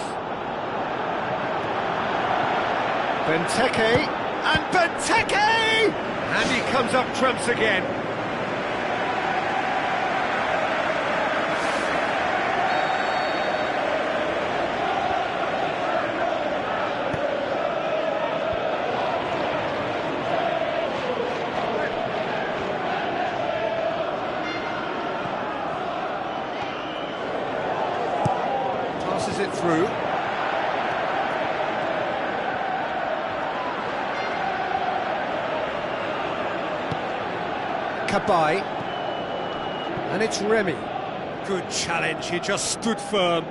Benteke. And Benteke! And he comes up trumps again. Passes it through. Cabaye, and it's Remy. Good challenge, he just stood firm.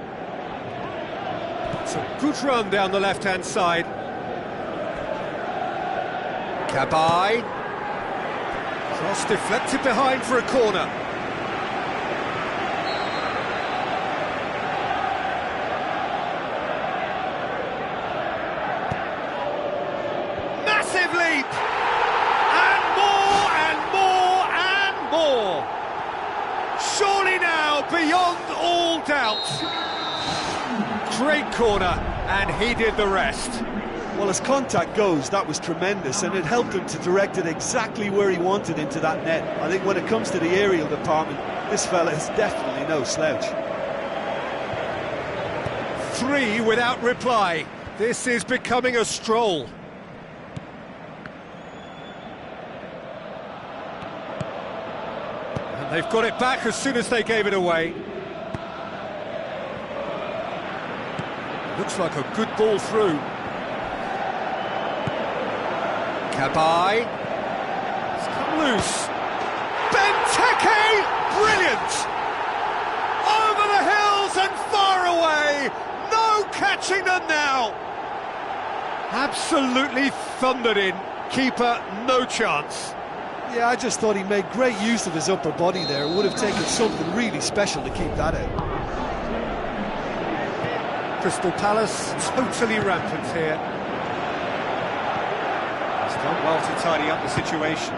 It's a good run down the left-hand side. Cabaye. Cross deflected behind for a corner. Massive leap! Surely now, beyond all doubt. Great corner, and he did the rest. Well, as contact goes, that was tremendous, and it helped him to direct it exactly where he wanted into that net. I think when it comes to the aerial department, this fella is definitely no slouch. 3 without reply. This is becoming a stroll. They've got it back as soon as they gave it away. Looks like a good ball through. Cabaye. It's come loose. Benteke! Brilliant! Over the hills and far away! No catching them now! Absolutely thundered in. Keeper, no chance. Yeah, I just thought he made great use of his upper body there. It would have taken something really special to keep that out. Crystal Palace totally rampant here. He's done well to tidy up the situation.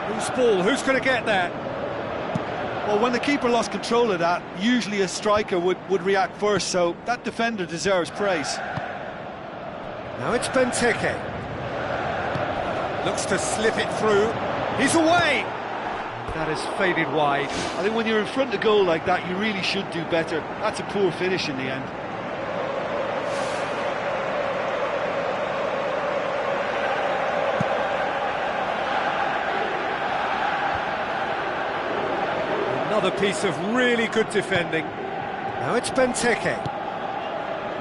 Who's ball? Who's going to get that? Well, when the keeper lost control of that, usually a striker would react first, so that defender deserves praise. Now it's Benteke. Looks to slip it through. He's away! That has faded wide. I think when you're in front of goal like that, you really should do better. That's a poor finish in the end. Another piece of really good defending. Now it's Benteke.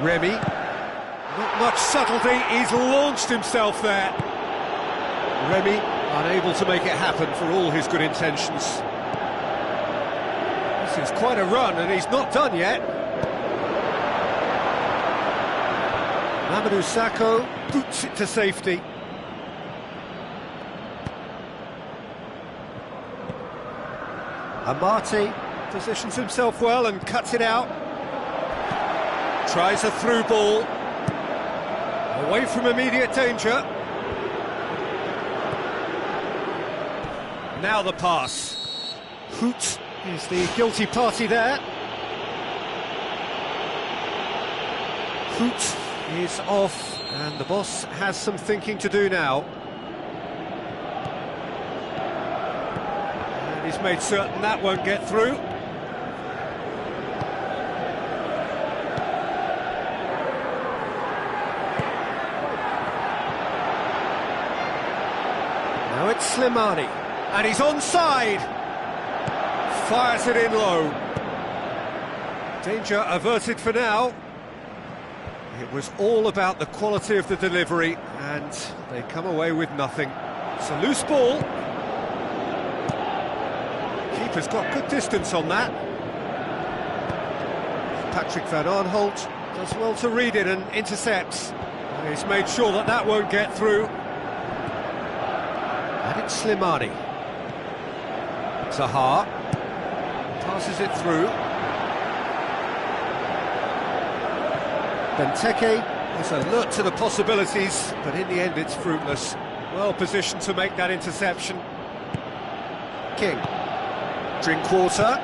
Remy. Not much subtlety, he's launched himself there. Remy unable to make it happen for all his good intentions. This is quite a run and he's not done yet. Mamadou Sakho boots it to safety. Amati positions himself well and cuts it out. Tries a through ball. Away from immediate danger. Now the pass. Hoot is the guilty party there. Hoot is off, and the boss has some thinking to do now. And he's made certain that won't get through. Now it's Slimani, and he's onside. Fires it in low. Danger averted for now. It was all about the quality of the delivery, and they come away with nothing. It's a loose ball. Keeper's got good distance on that. Patrick van Arnholt does well to read it and intercepts. And he's made sure that that won't get through. And it's Slimani. Zaha passes it through. Benteke is alert to the possibilities, but in the end it's fruitless. Well positioned to make that interception. King. Drinkwater.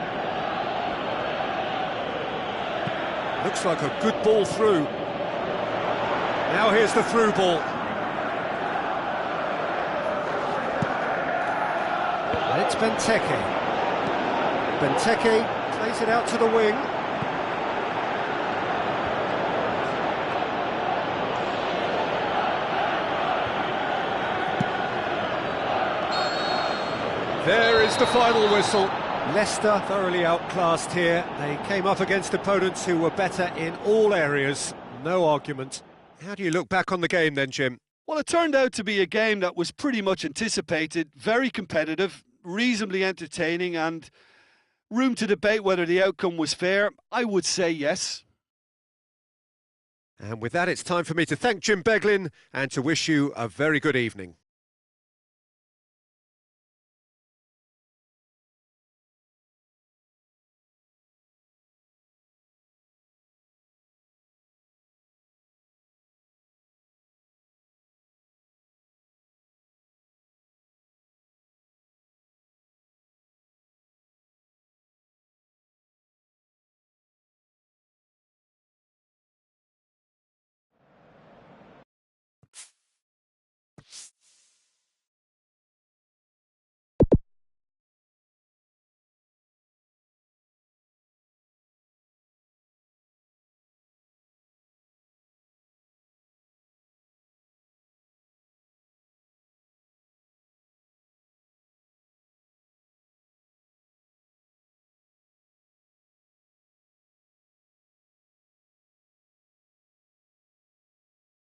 Looks like a good ball through. Now here's the through ball. And it's Benteke. Benteke plays it out to the wing. There is the final whistle. Leicester thoroughly outclassed here. They came up against opponents who were better in all areas. No argument. How do you look back on the game then, Jim? Well, it turned out to be a game that was pretty much anticipated, very competitive, reasonably entertaining, and room to debate whether the outcome was fair. I would say yes. And with that, it's time for me to thank Jim Beglin and to wish you a very good evening.